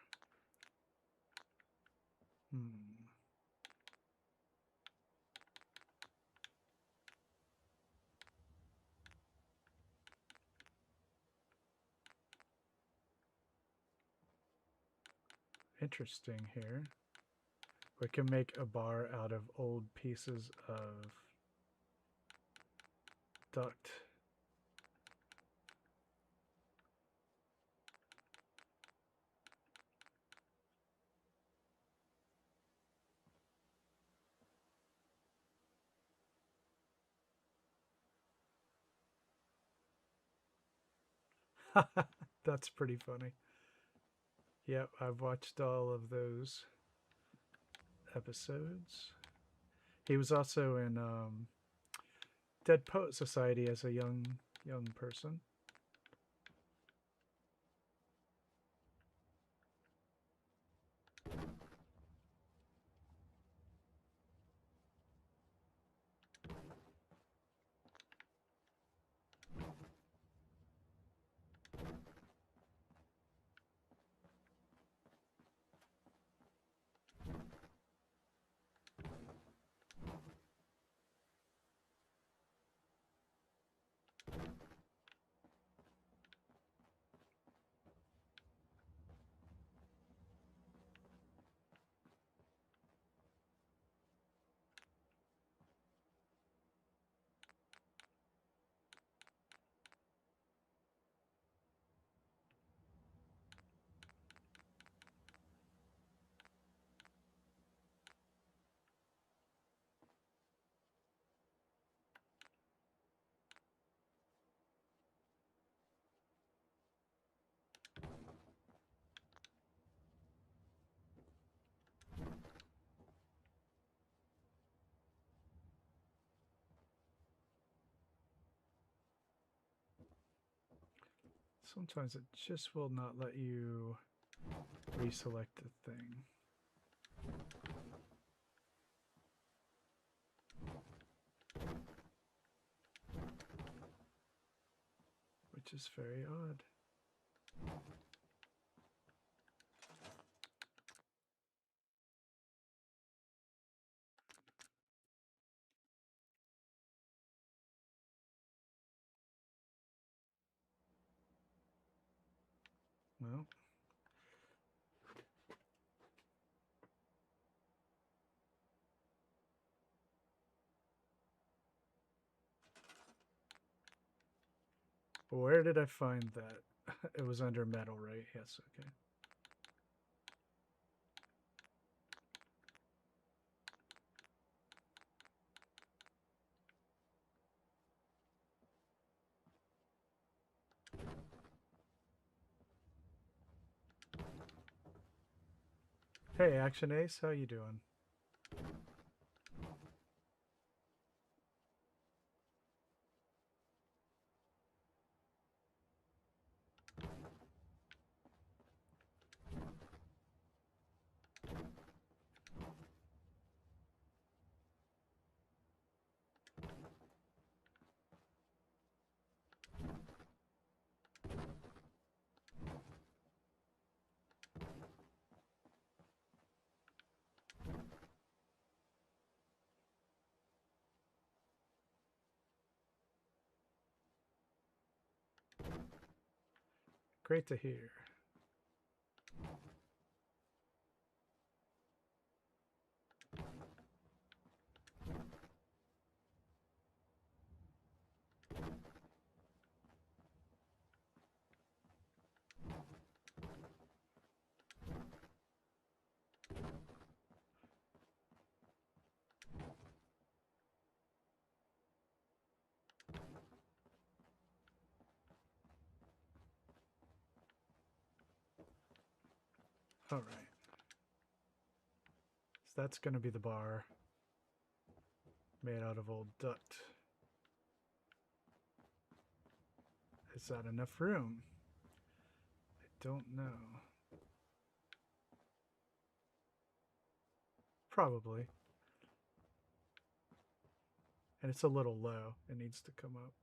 Interesting here. We can make a bar out of old pieces of duct. That's pretty funny. Yep, I've watched all of those episodes. He was also in Dead Poet Society as a young person. Sometimes it just will not let you reselect the thing. Which is very odd. Well, where did I find that? It was under metal, right? Yes, okay. Hey, Action Ace, how you doing? Great to hear. All right. So that's going to be the bar made out of old duct. Is that enough room? I don't know. Probably. And it's a little low. It needs to come up.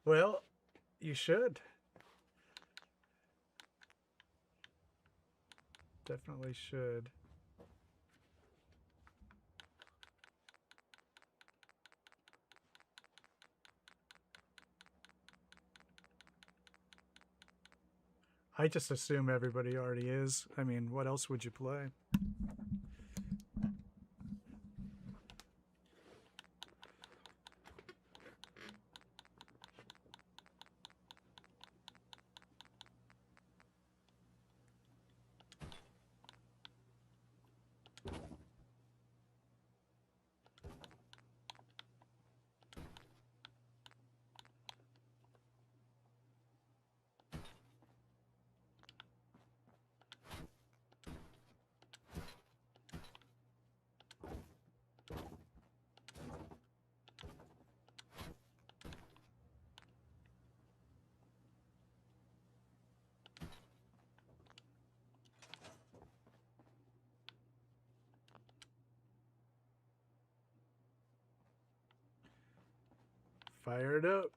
Well, you should. Definitely should. I just assume everybody already is. I mean, what else would you play? Fire it up.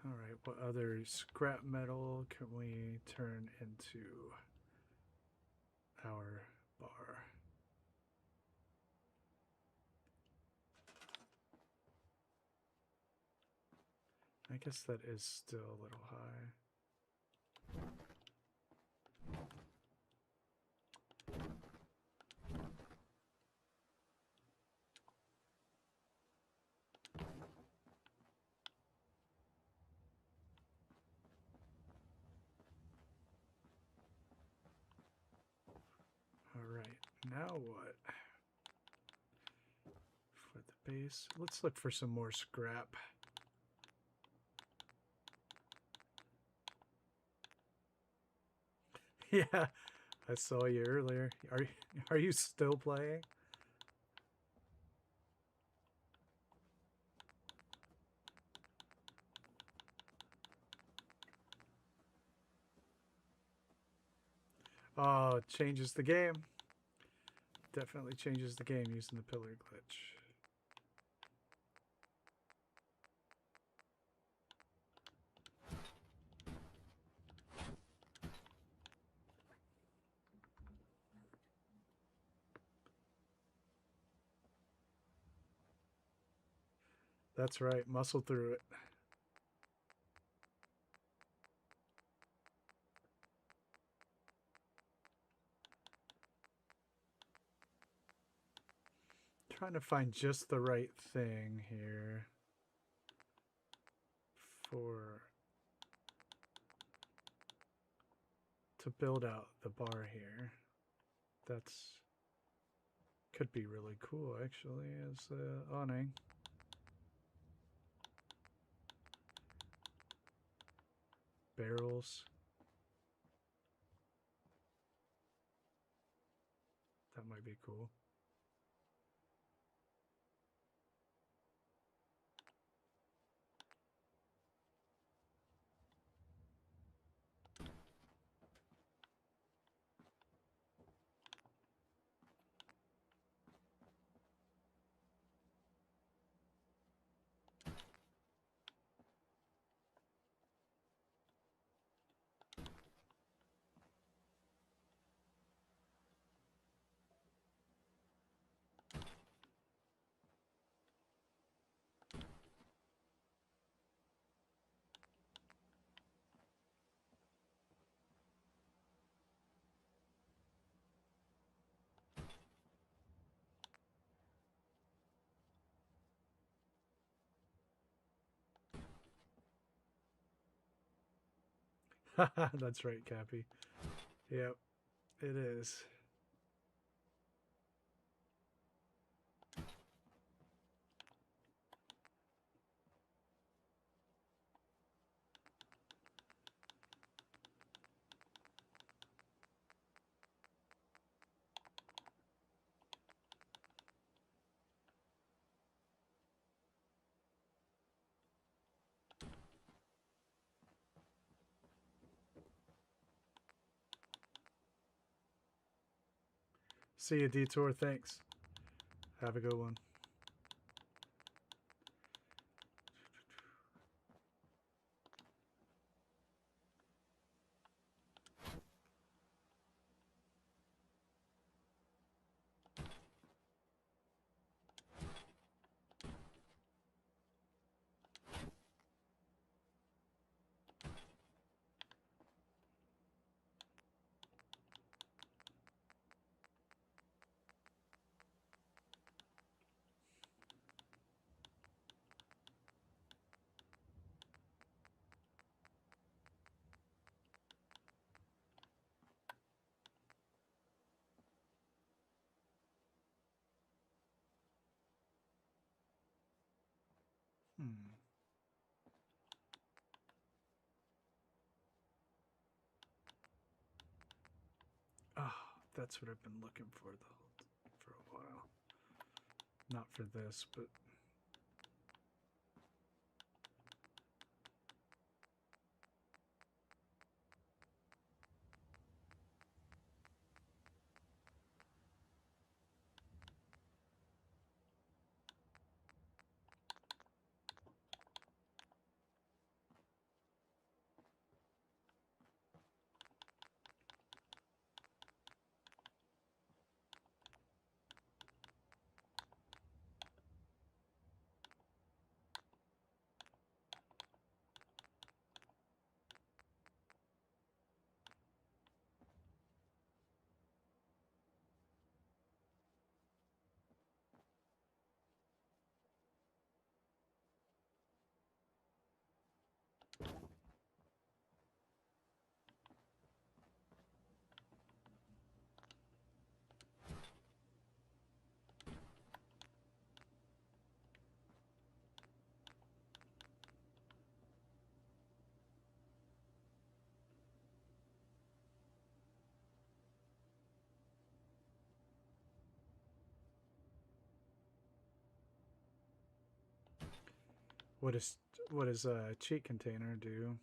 All right, what other scrap metal can we turn into our bar? I guess that is still a little high. All right, now what? For the base, let's look for some more scrap. Yeah, I saw you earlier. Are you still playing? Oh, it changes the game. Definitely changes the game using the pillar glitch. That's right, muscle through it. Trying to find just the right thing here to build out the bar here. That's could be really cool actually as an awning. Barrels. That might be cool. That's right, Cappy. Yep, it is. See you, Detour. Thanks. Have a good one. Oh, that's what I've been looking for for a while. Not for this, but what does a cheat container do?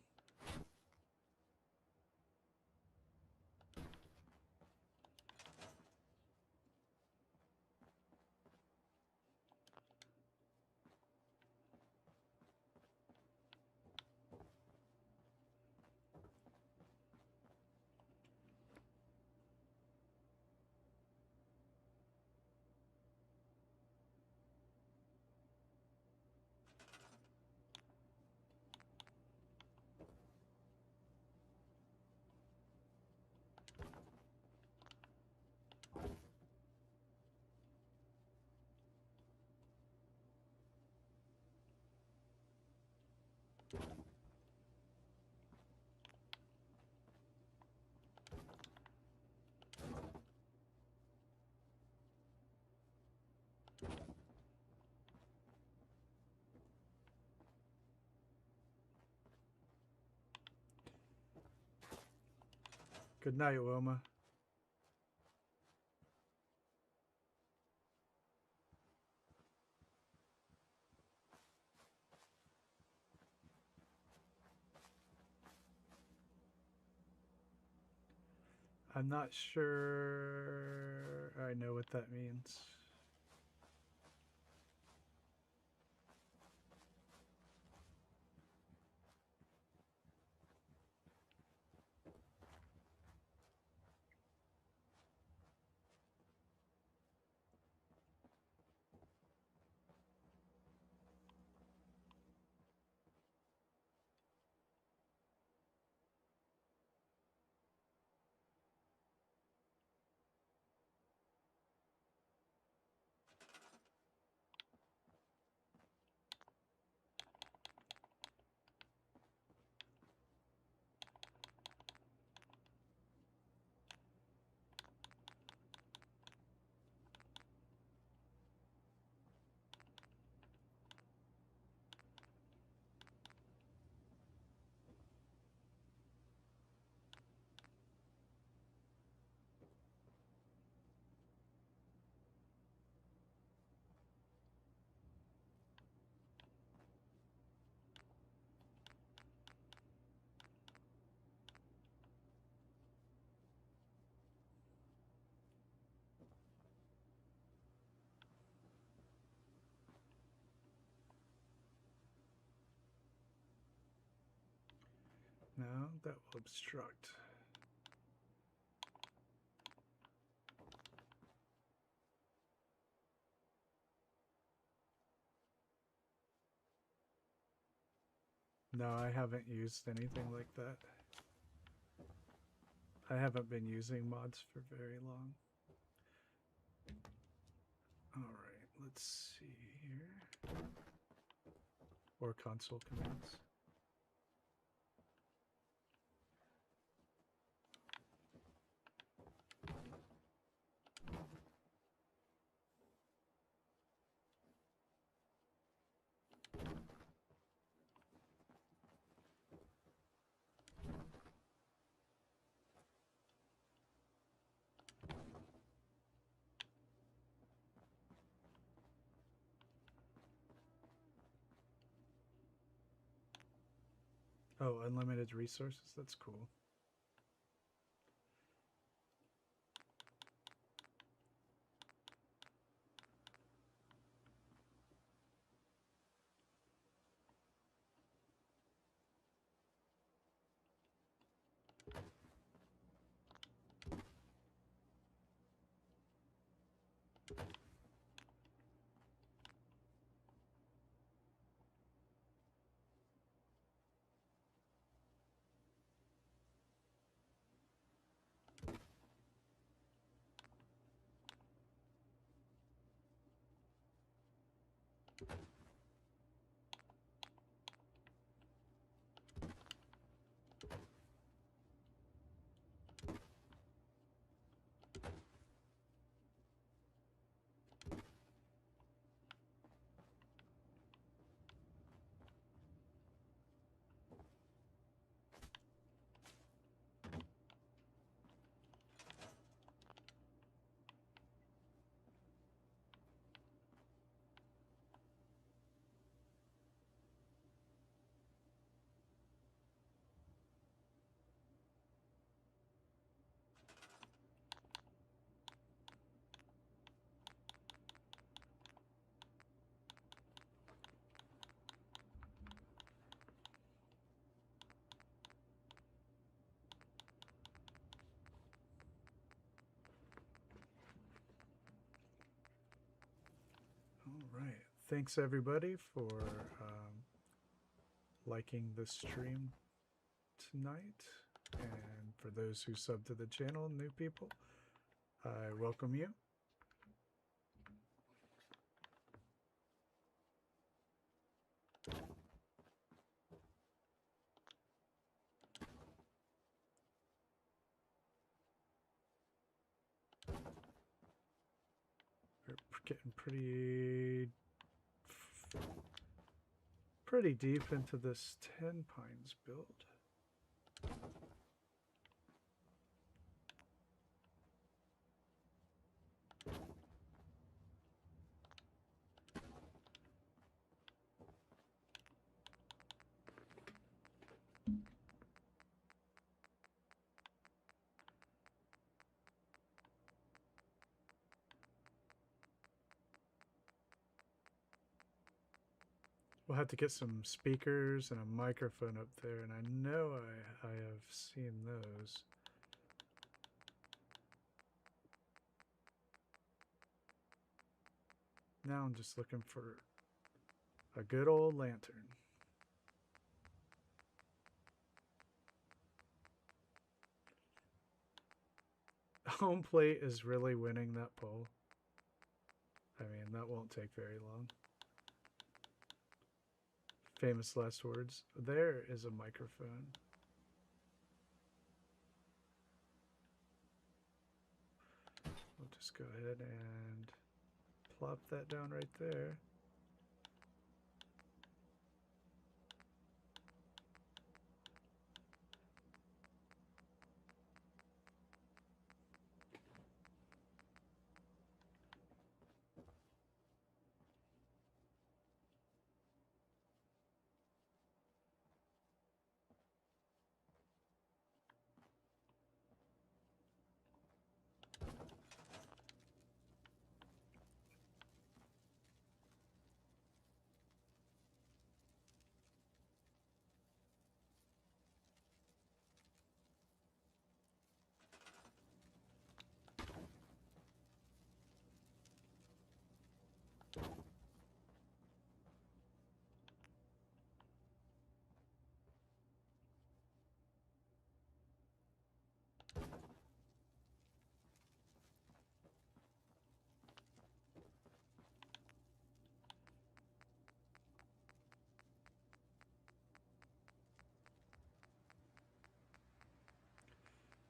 Good night, Wilma. I'm not sure I know what that means. No, that will obstruct. No, I haven't used anything like that. I haven't been using mods for very long. Alright, let's see here. Or console commands. Oh, unlimited resources? That's cool. All right. Thanks everybody for liking the stream tonight. And for those who sub to the channel, new people, I welcome you. We're getting pretty deep into this Tenpines build. We'll have to get some speakers and a microphone up there, and I know I have seen those. Now I'm just looking for a good old lantern. Home plate is really winning that poll. I mean, that won't take very long. Famous last words. There is a microphone. We'll just go ahead and plop that down right there.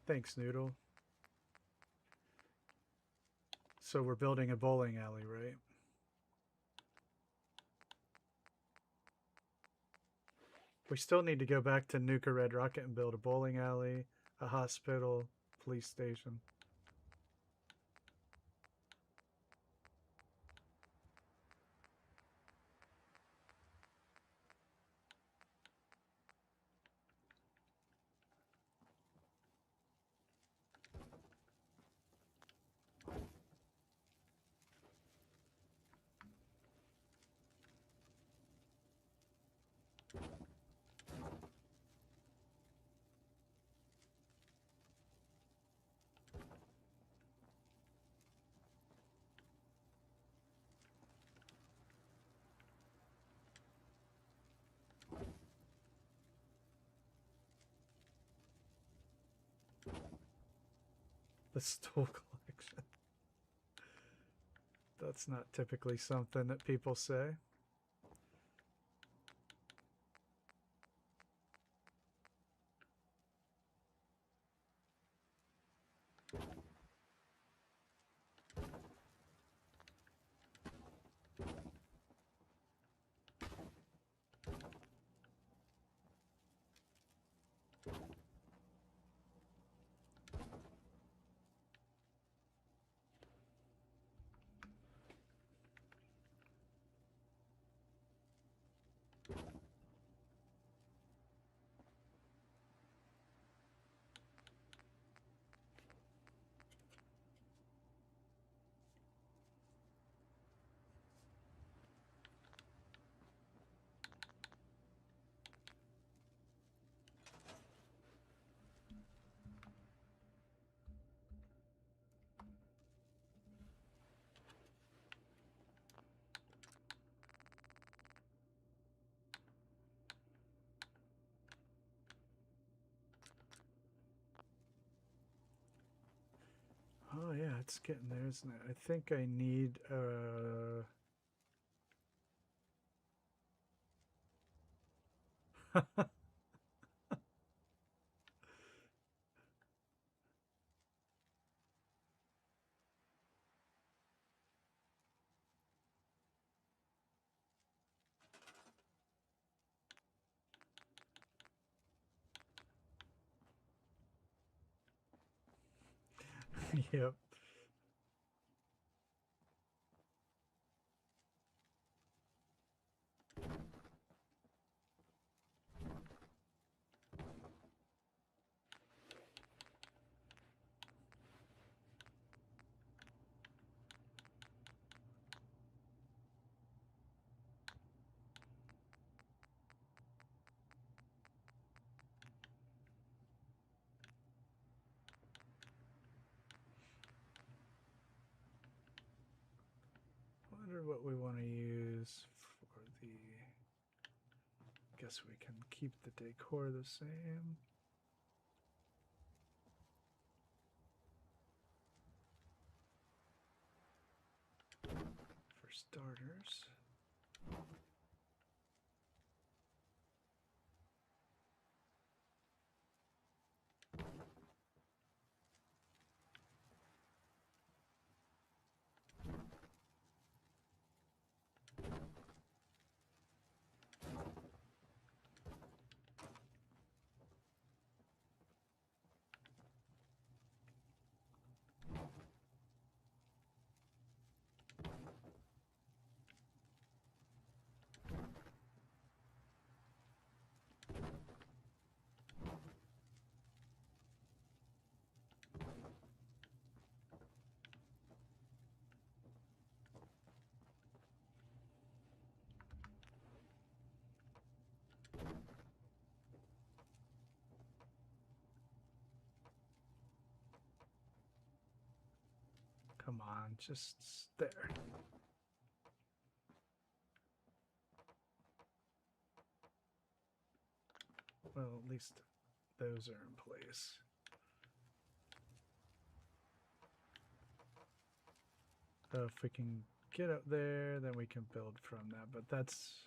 Thanks, Noodle. So we're building a bowling alley, right? We still need to go back to Nuka Red Rocket and build a bowling alley, a hospital, police station. The stool collection. That's not typically something that people say. Oh yeah, it's getting there, isn't it? I think I need yep. Wonder what we want to use for the. Guess we can keep the decor the same. For starters. Come on, just there. Well, at least those are in place. If we can get up there, then we can build from that, but that's...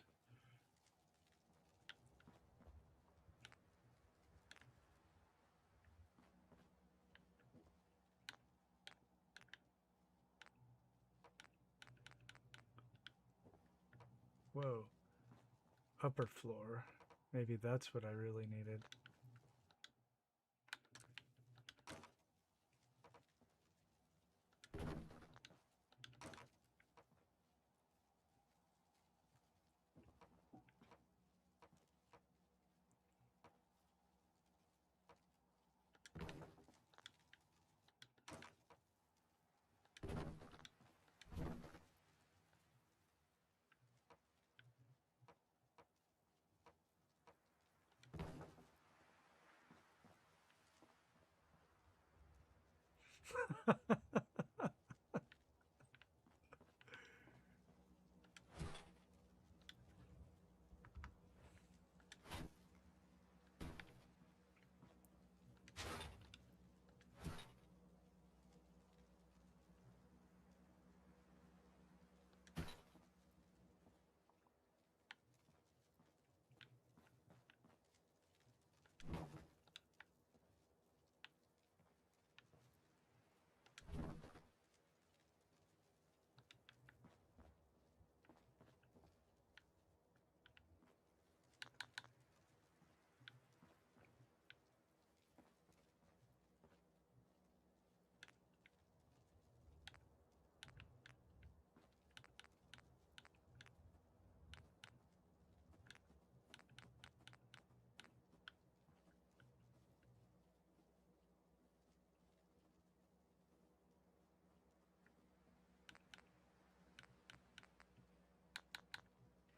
Whoa. Upper floor. Maybe that's what I really needed.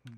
Hmm.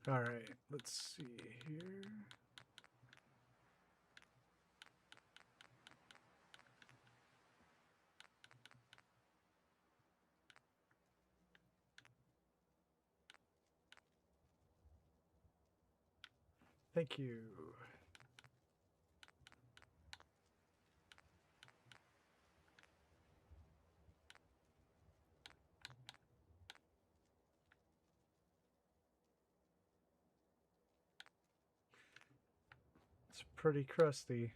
All right, let's see here. Thank you. It's pretty crusty.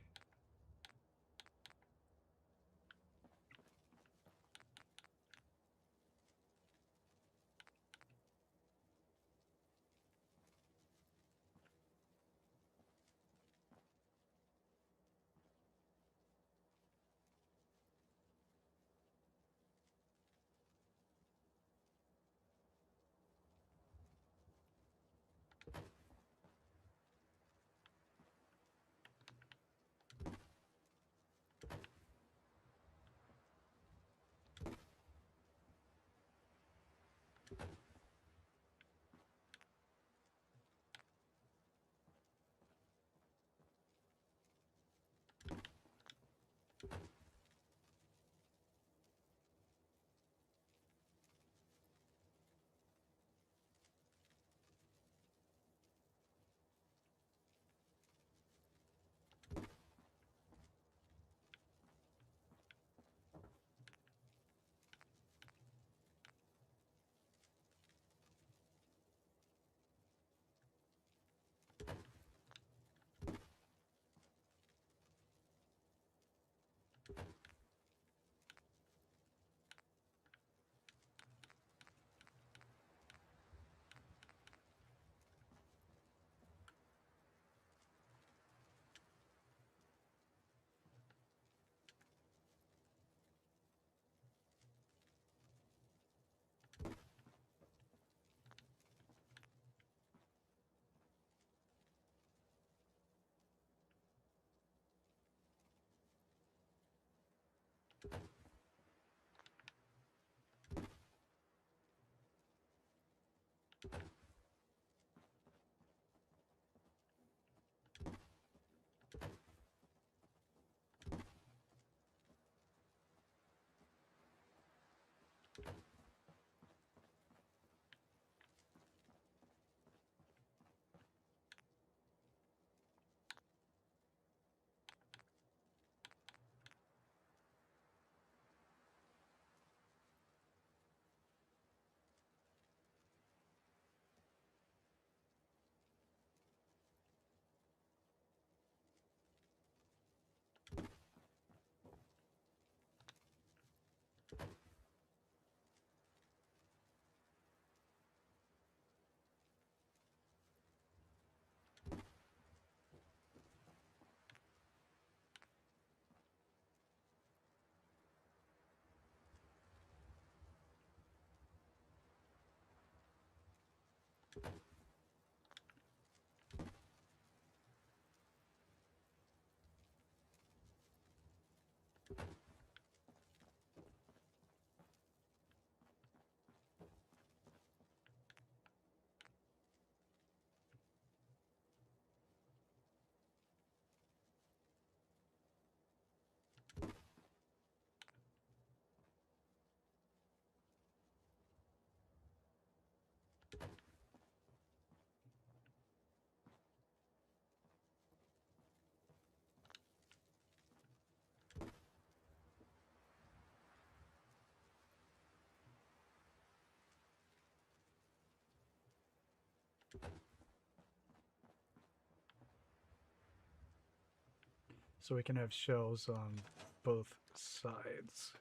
So we can have shells on both sides.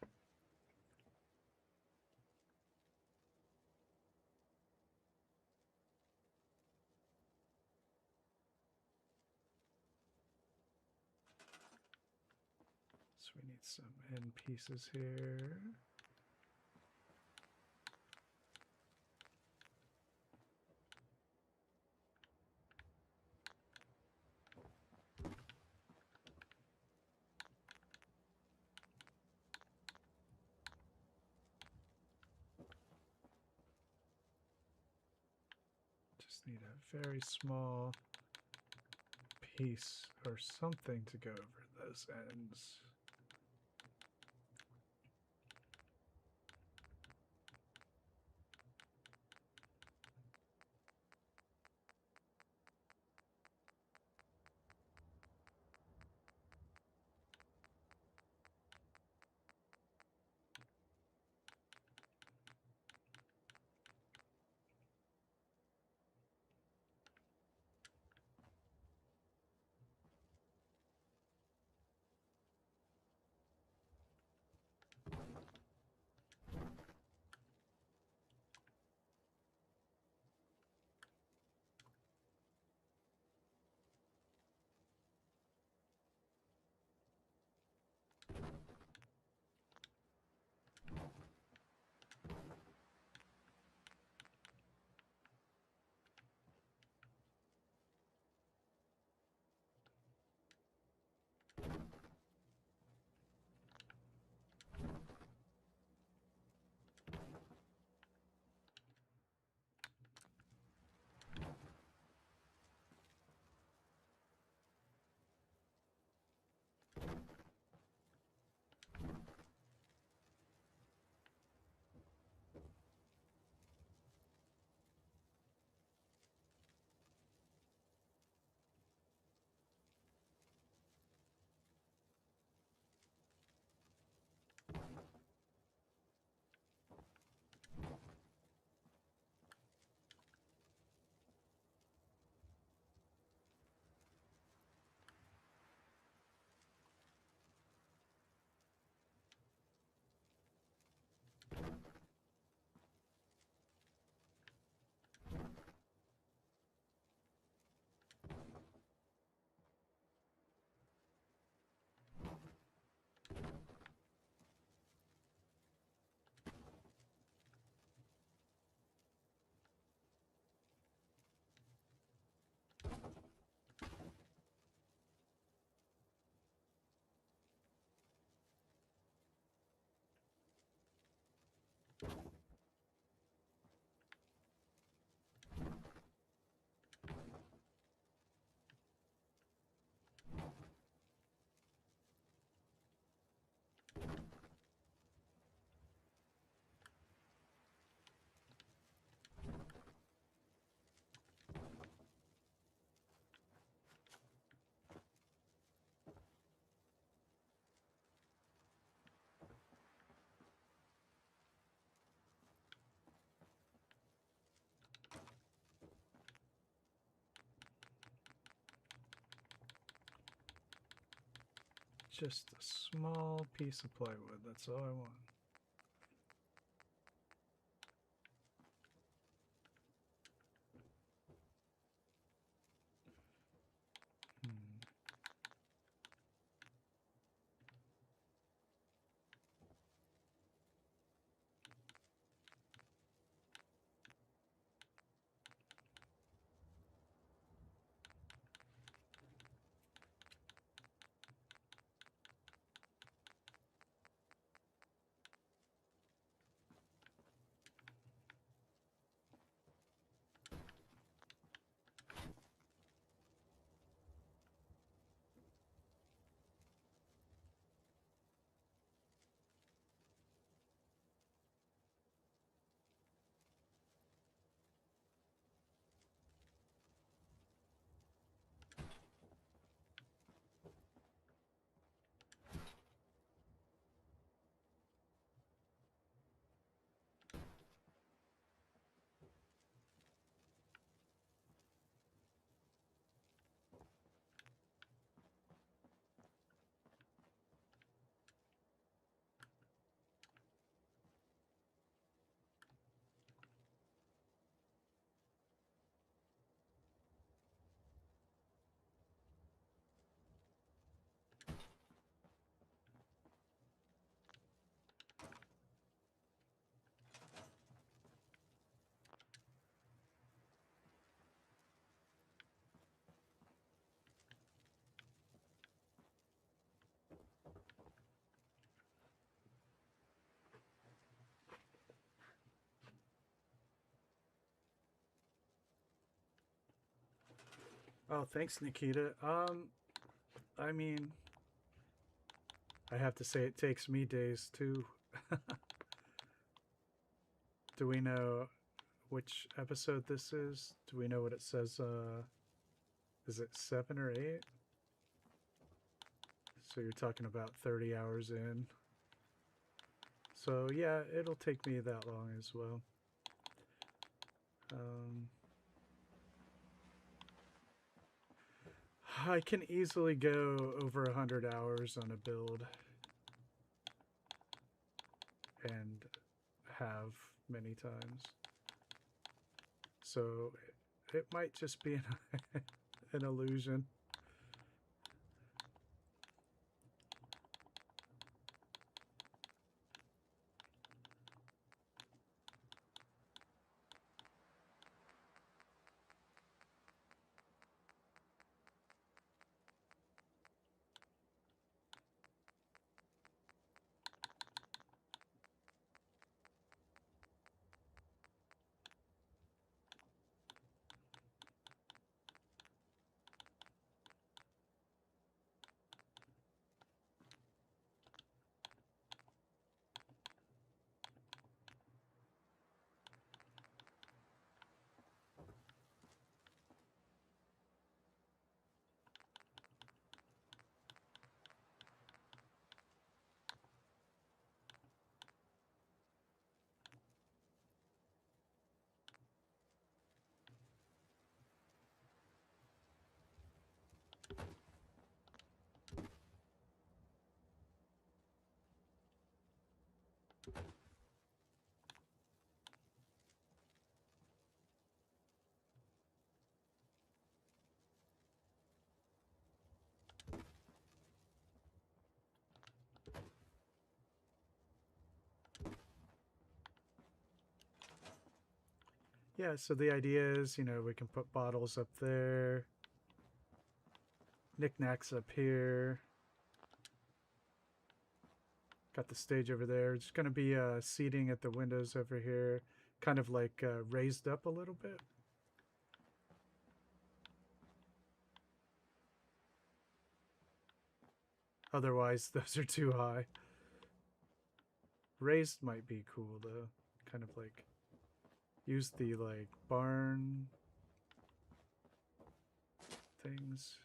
So we need some end pieces here. Just need a very small piece or something to go over those ends. Just a small piece of plywood, that's all I want. Oh, thanks, Nikita. I mean, I have to say it takes me days too. Do we know which episode this is? Do we know what it says? Is it 7 or 8? So you're talking about 30 hours in. So yeah, it'll take me that long as well. I can easily go over 100 hours on a build and have many times. So it might just be an illusion. Yeah, so the idea is, you know, we can put bottles up there, knickknacks up here. Got the stage over there. It's going to be seating at the windows over here, kind of like raised up a little bit. Otherwise, those are too high. Raised might be cool though. Kind of like use the like barn things.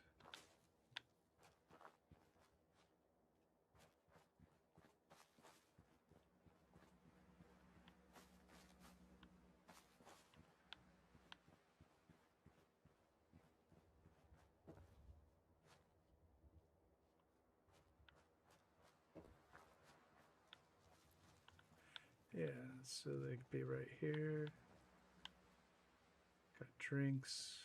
Yeah, so they could be right here. Got drinks.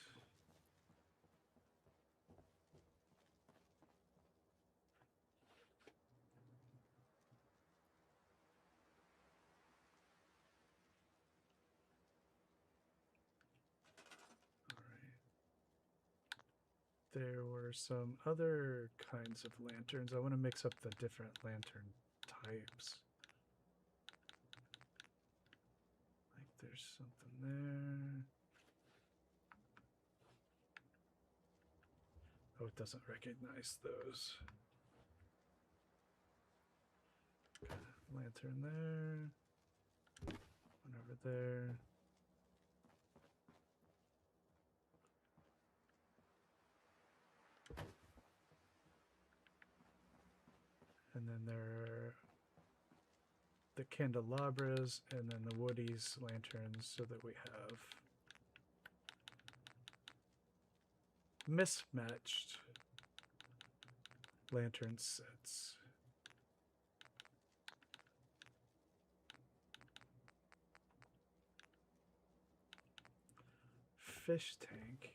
There were some other kinds of lanterns. I want to mix up the different lantern types. Like there's something there. Oh, it doesn't recognize those. Lantern there. One over there. And then there are the candelabras and then the Woody's lanterns so that we have mismatched lantern sets. Fish tank.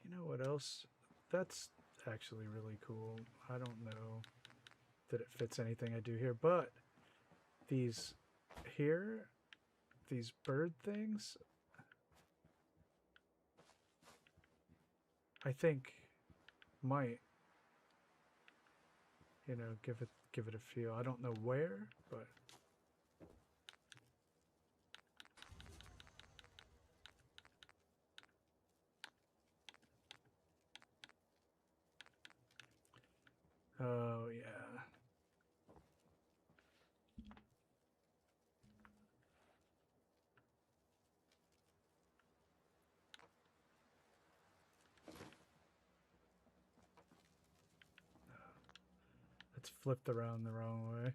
You know what else? That's actually really cool. I don't know that it fits anything I do here, but these here, these bird things, I think might, you know, give it a feel. I don't know where, but oh yeah. It's flipped around the wrong way.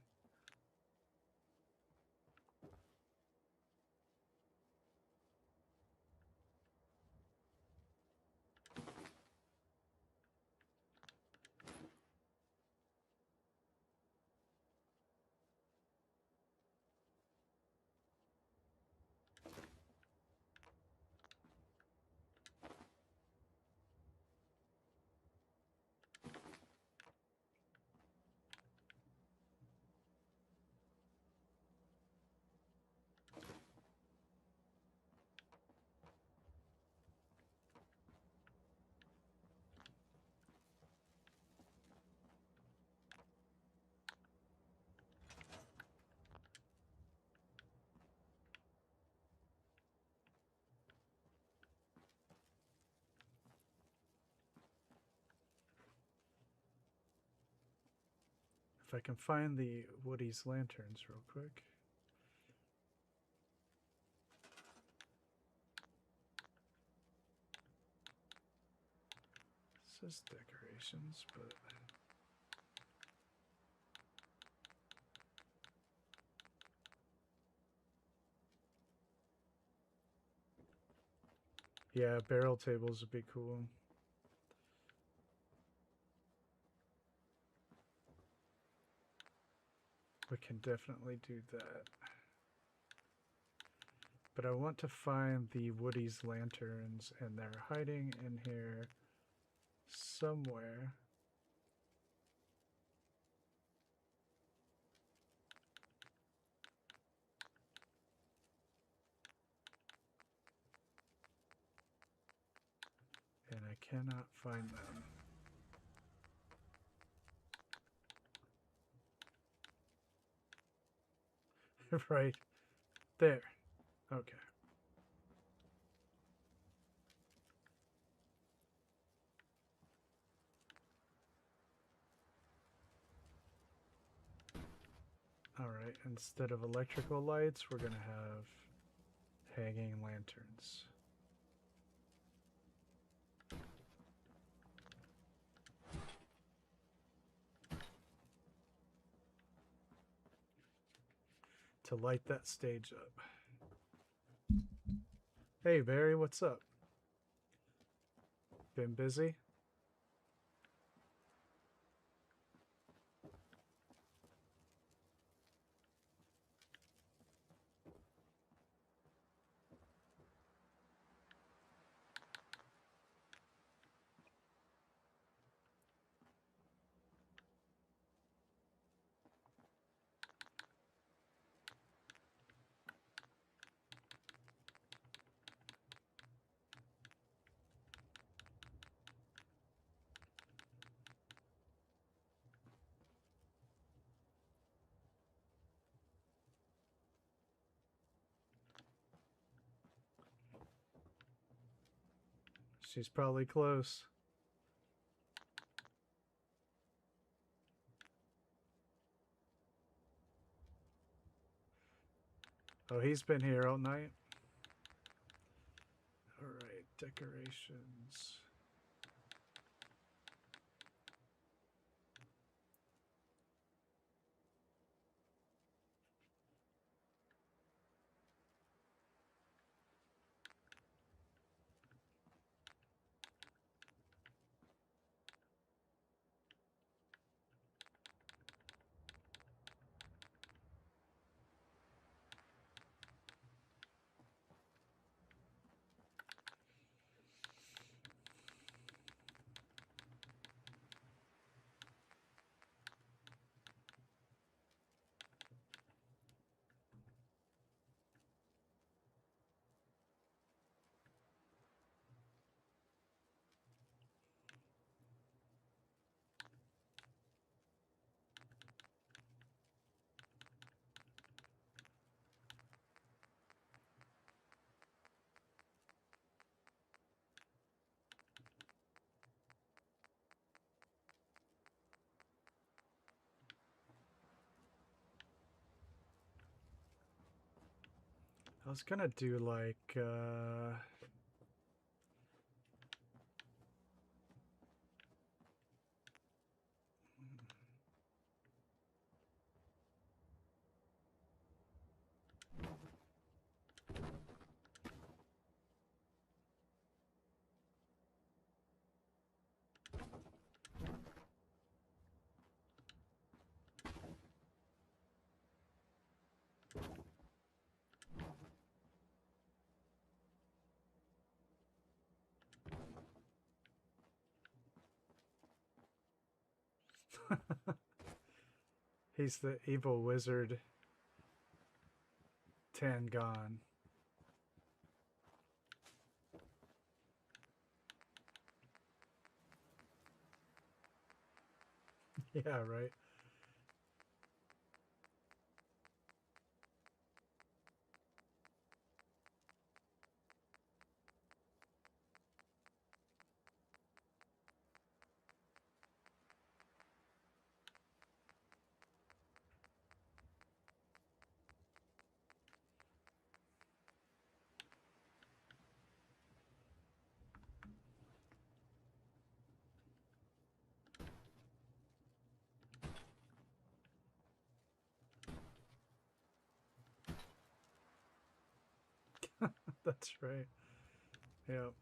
If I can find the Woody's lanterns real quick. It says decorations, but yeah, barrel tables would be cool. We can definitely do that. But I want to find the Woody's lanterns, and they're hiding in here somewhere. And I cannot find them. Right there. Okay. All right, instead of electrical lights, we're going to have hanging lanterns. To light that stage up. Hey Barry, what's up? Been busy? She's probably close. Oh, he's been here all night. All right, decorations. I was gonna do like he's the evil wizard Tangon. Yeah, right. That's right. Yep.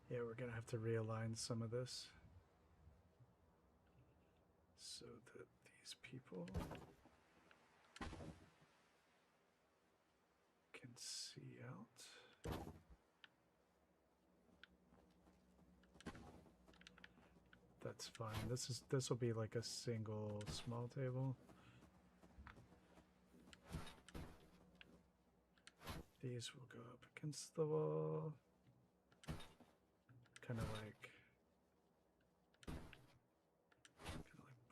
Yeah, we're gonna have to realign some of this so that these people can see out. That's fine. This will be like a single small table. These will go up against the wall. Kind of like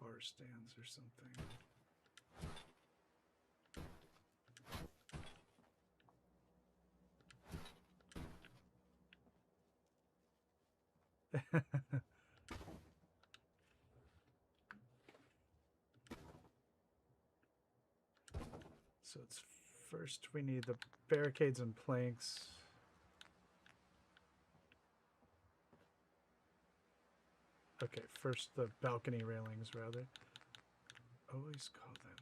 bar stands or something. So it's first we need the barricades and planks. Okay, first the balcony railings rather. Always call them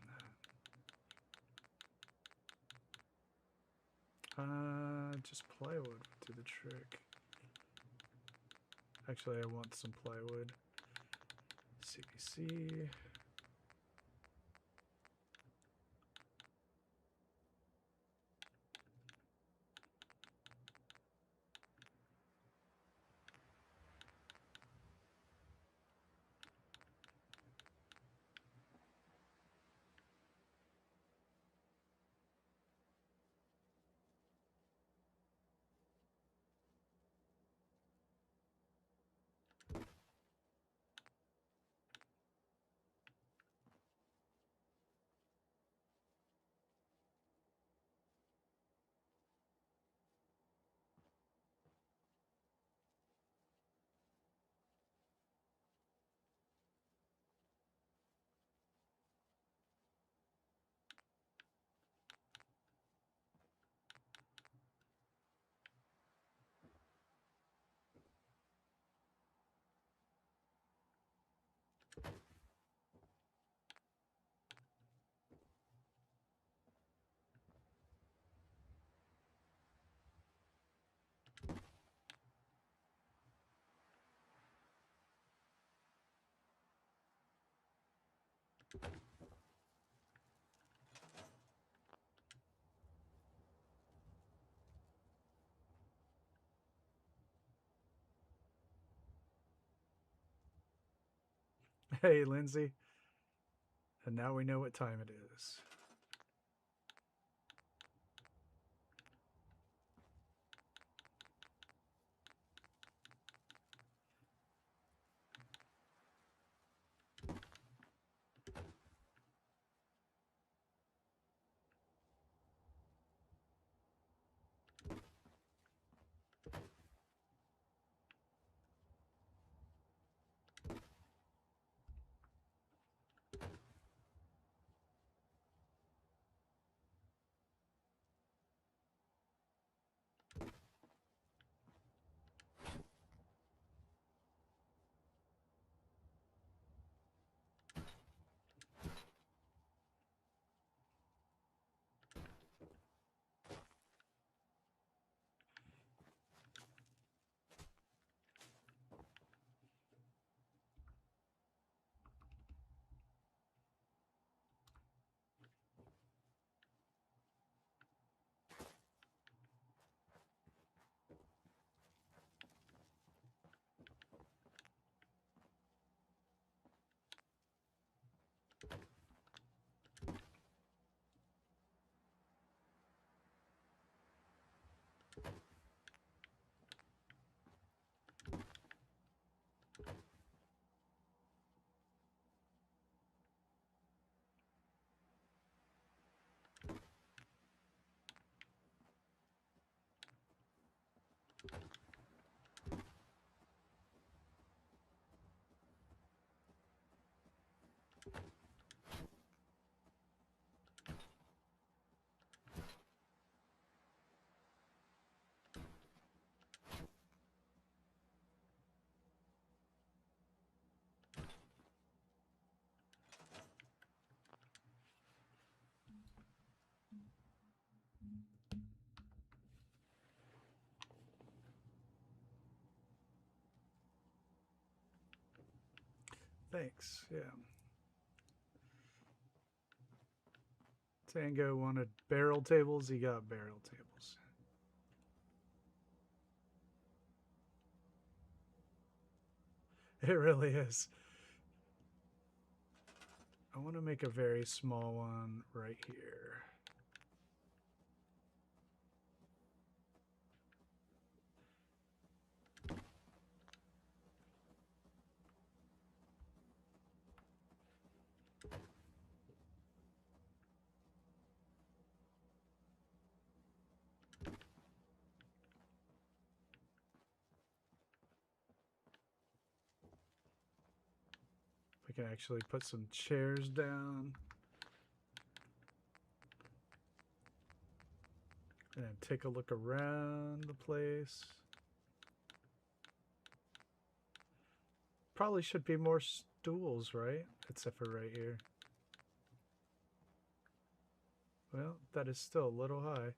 that. Just plywood would do the trick. Actually, I want some plywood. CPC. Hey, Lindsay. And now we know what time it is. Thanks. Yeah. Tango wanted barrel tables. He got barrel tables. It really is. I want to make a very small one right here. We can actually put some chairs down. And take a look around the place. Probably should be more stools, right? Except for right here. Well, that is still a little high.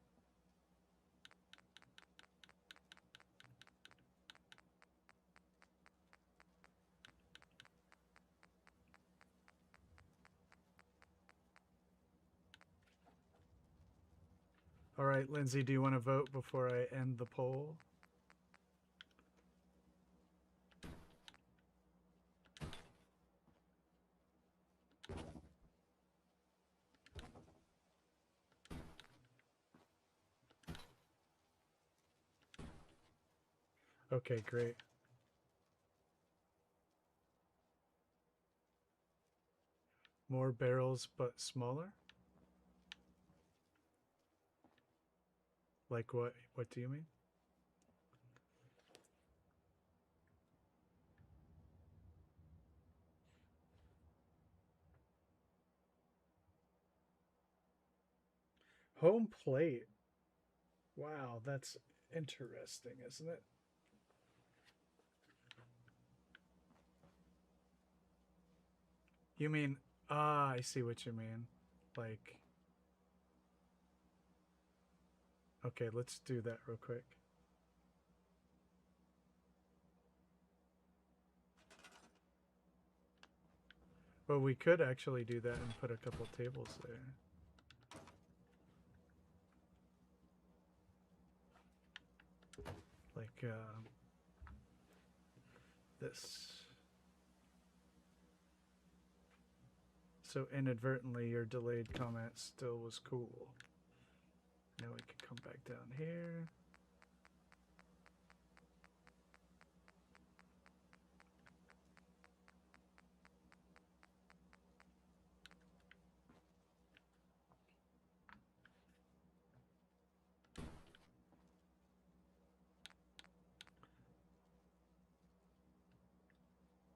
All right, Lindsay, do you want to vote before I end the poll? Okay, great. More barrels, but smaller? Like what? What do you mean? Home plate. Wow, that's interesting, isn't it? You mean, I see what you mean. Like, okay, let's do that real quick. Well, we could actually do that and put a couple tables there. Like, this. So inadvertently, your delayed comment still was cool. Now we can come back down here.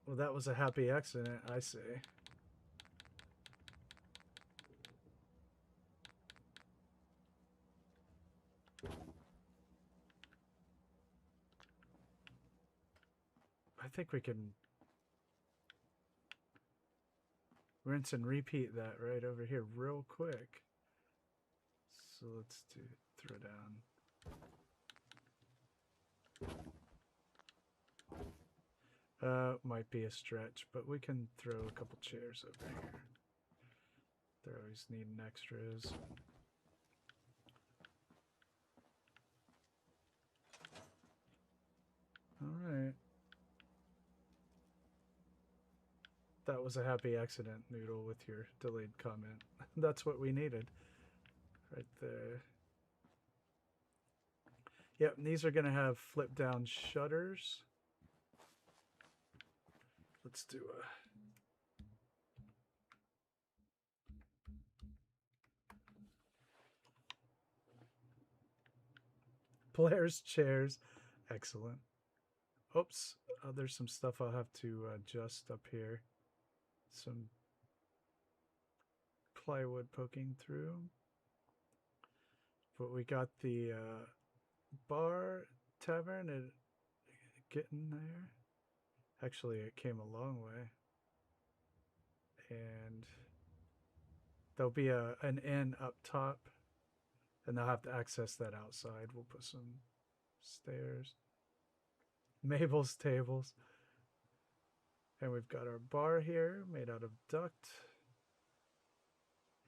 Well, that was a happy accident, I say. I think we can rinse and repeat that right over here real quick. So let's do throw down. Might be a stretch, but we can throw a couple chairs over here. They're always needing extras. Alright. That was a happy accident, Noodle, with your delayed comment. That's what we needed. Right there. Yep, and these are going to have flip down shutters. Let's do a... Blair's chairs. Excellent. Oops. There's some stuff I'll have to adjust up here. Some plywood poking through. But we got the bar tavern and getting there. Actually, it came a long way. And there'll be an inn up top. And they'll have to access that outside. We'll put some stairs. Mabel's tables. And we've got our bar here made out of duct.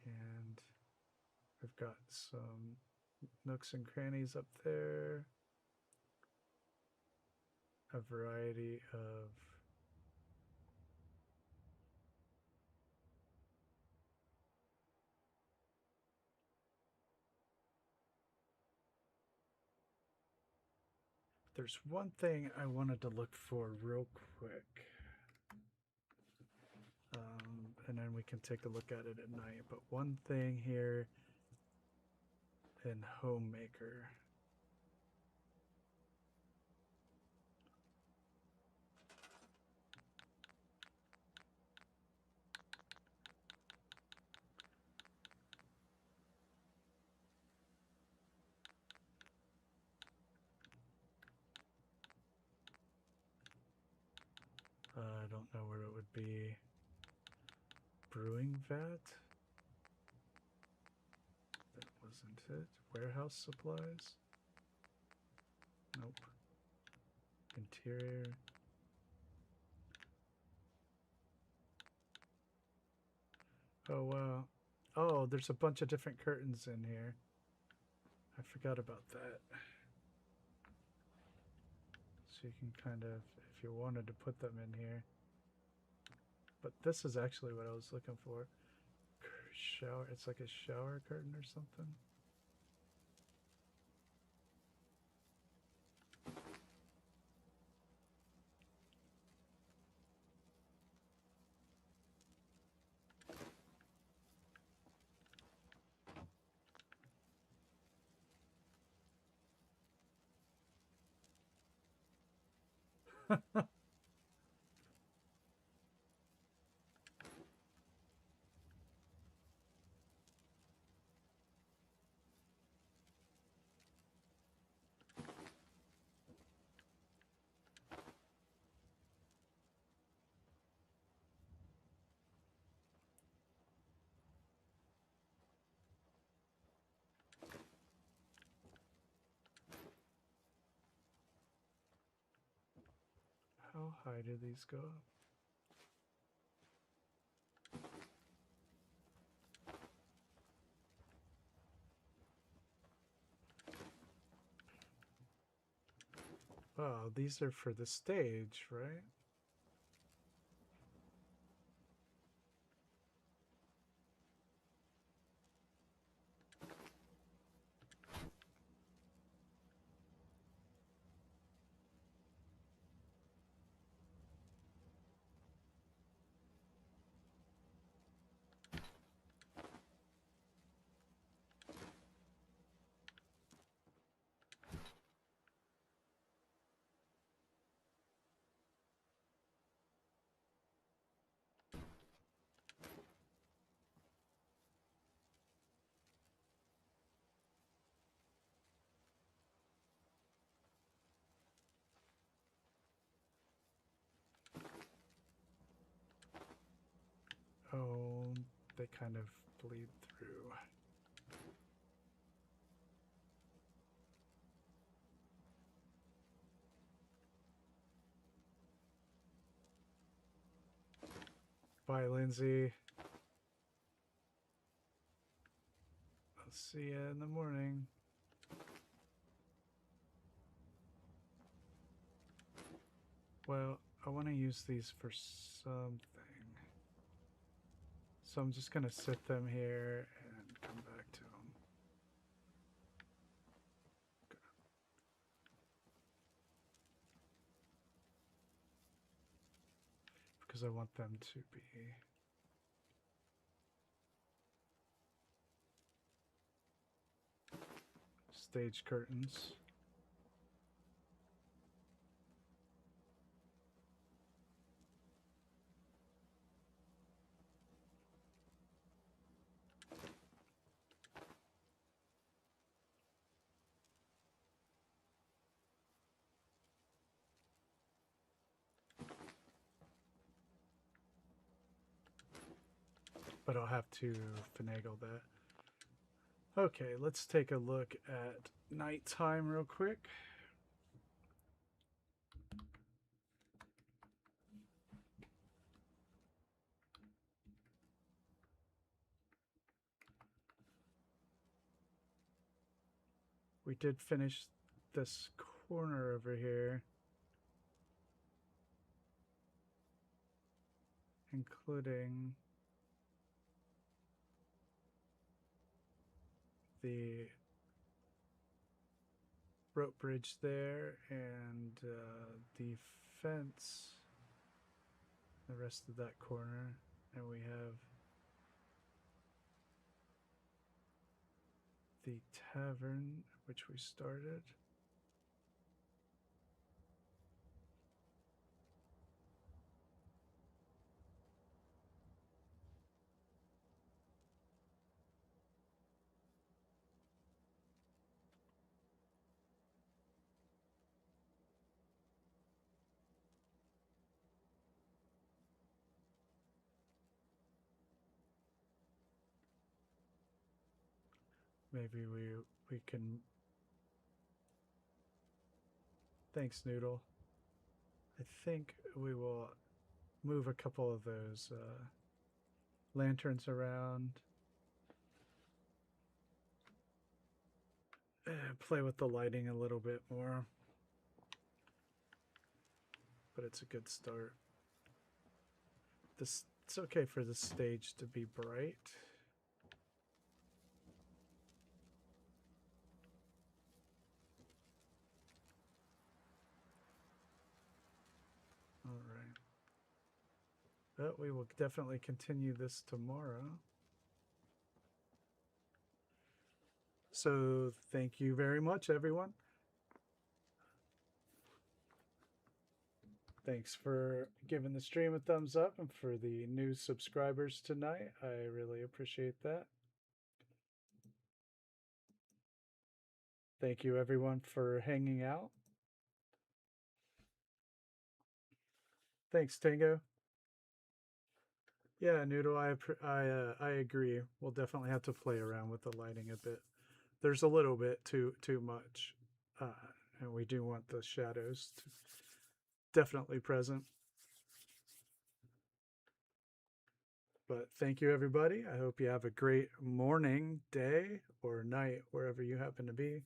And we've got some nooks and crannies up there. A variety of there's one thing I wanted to look for real quick. And then we can take a look at it at night. But one thing here in Homemaker. I don't know where it would be. Brewing vat? That wasn't it. Warehouse supplies? Nope. Interior. Oh, wow. Oh, there's a bunch of different curtains in here. I forgot about that. So you can kind of, if you wanted to put them in here. But this is actually what I was looking for. Shower, it's like a shower curtain or something. How high do these go up? Oh, these are for the stage, right? Oh, they kind of bleed through. Bye, Lindsay. I'll see you in the morning. Well, I want to use these for something. So I'm just going to sit them here and come back to them. Because I want them to be stage curtains. But I'll have to finagle that. Okay, let's take a look at nighttime real quick. We did finish this corner over here, including the rope bridge there and the fence, the rest of that corner, and we have the tavern, which we started. Maybe we can. Thanks, Noodle. I think we will move a couple of those lanterns around. play with the lighting a little bit more. But it's a good start. It's okay for the stage to be bright. All right. But we will definitely continue this tomorrow. So thank you very much, everyone. Thanks for giving the stream a thumbs up and for the new subscribers tonight. I really appreciate that. Thank you, everyone, for hanging out. Thanks, Tango. Yeah, Noodle, I agree. We'll definitely have to play around with the lighting a bit. There's a little bit too much, and we do want the shadows to definitely present. But thank you, everybody. I hope you have a great morning, day, or night, wherever you happen to be.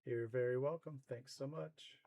You're very welcome. Thanks so much.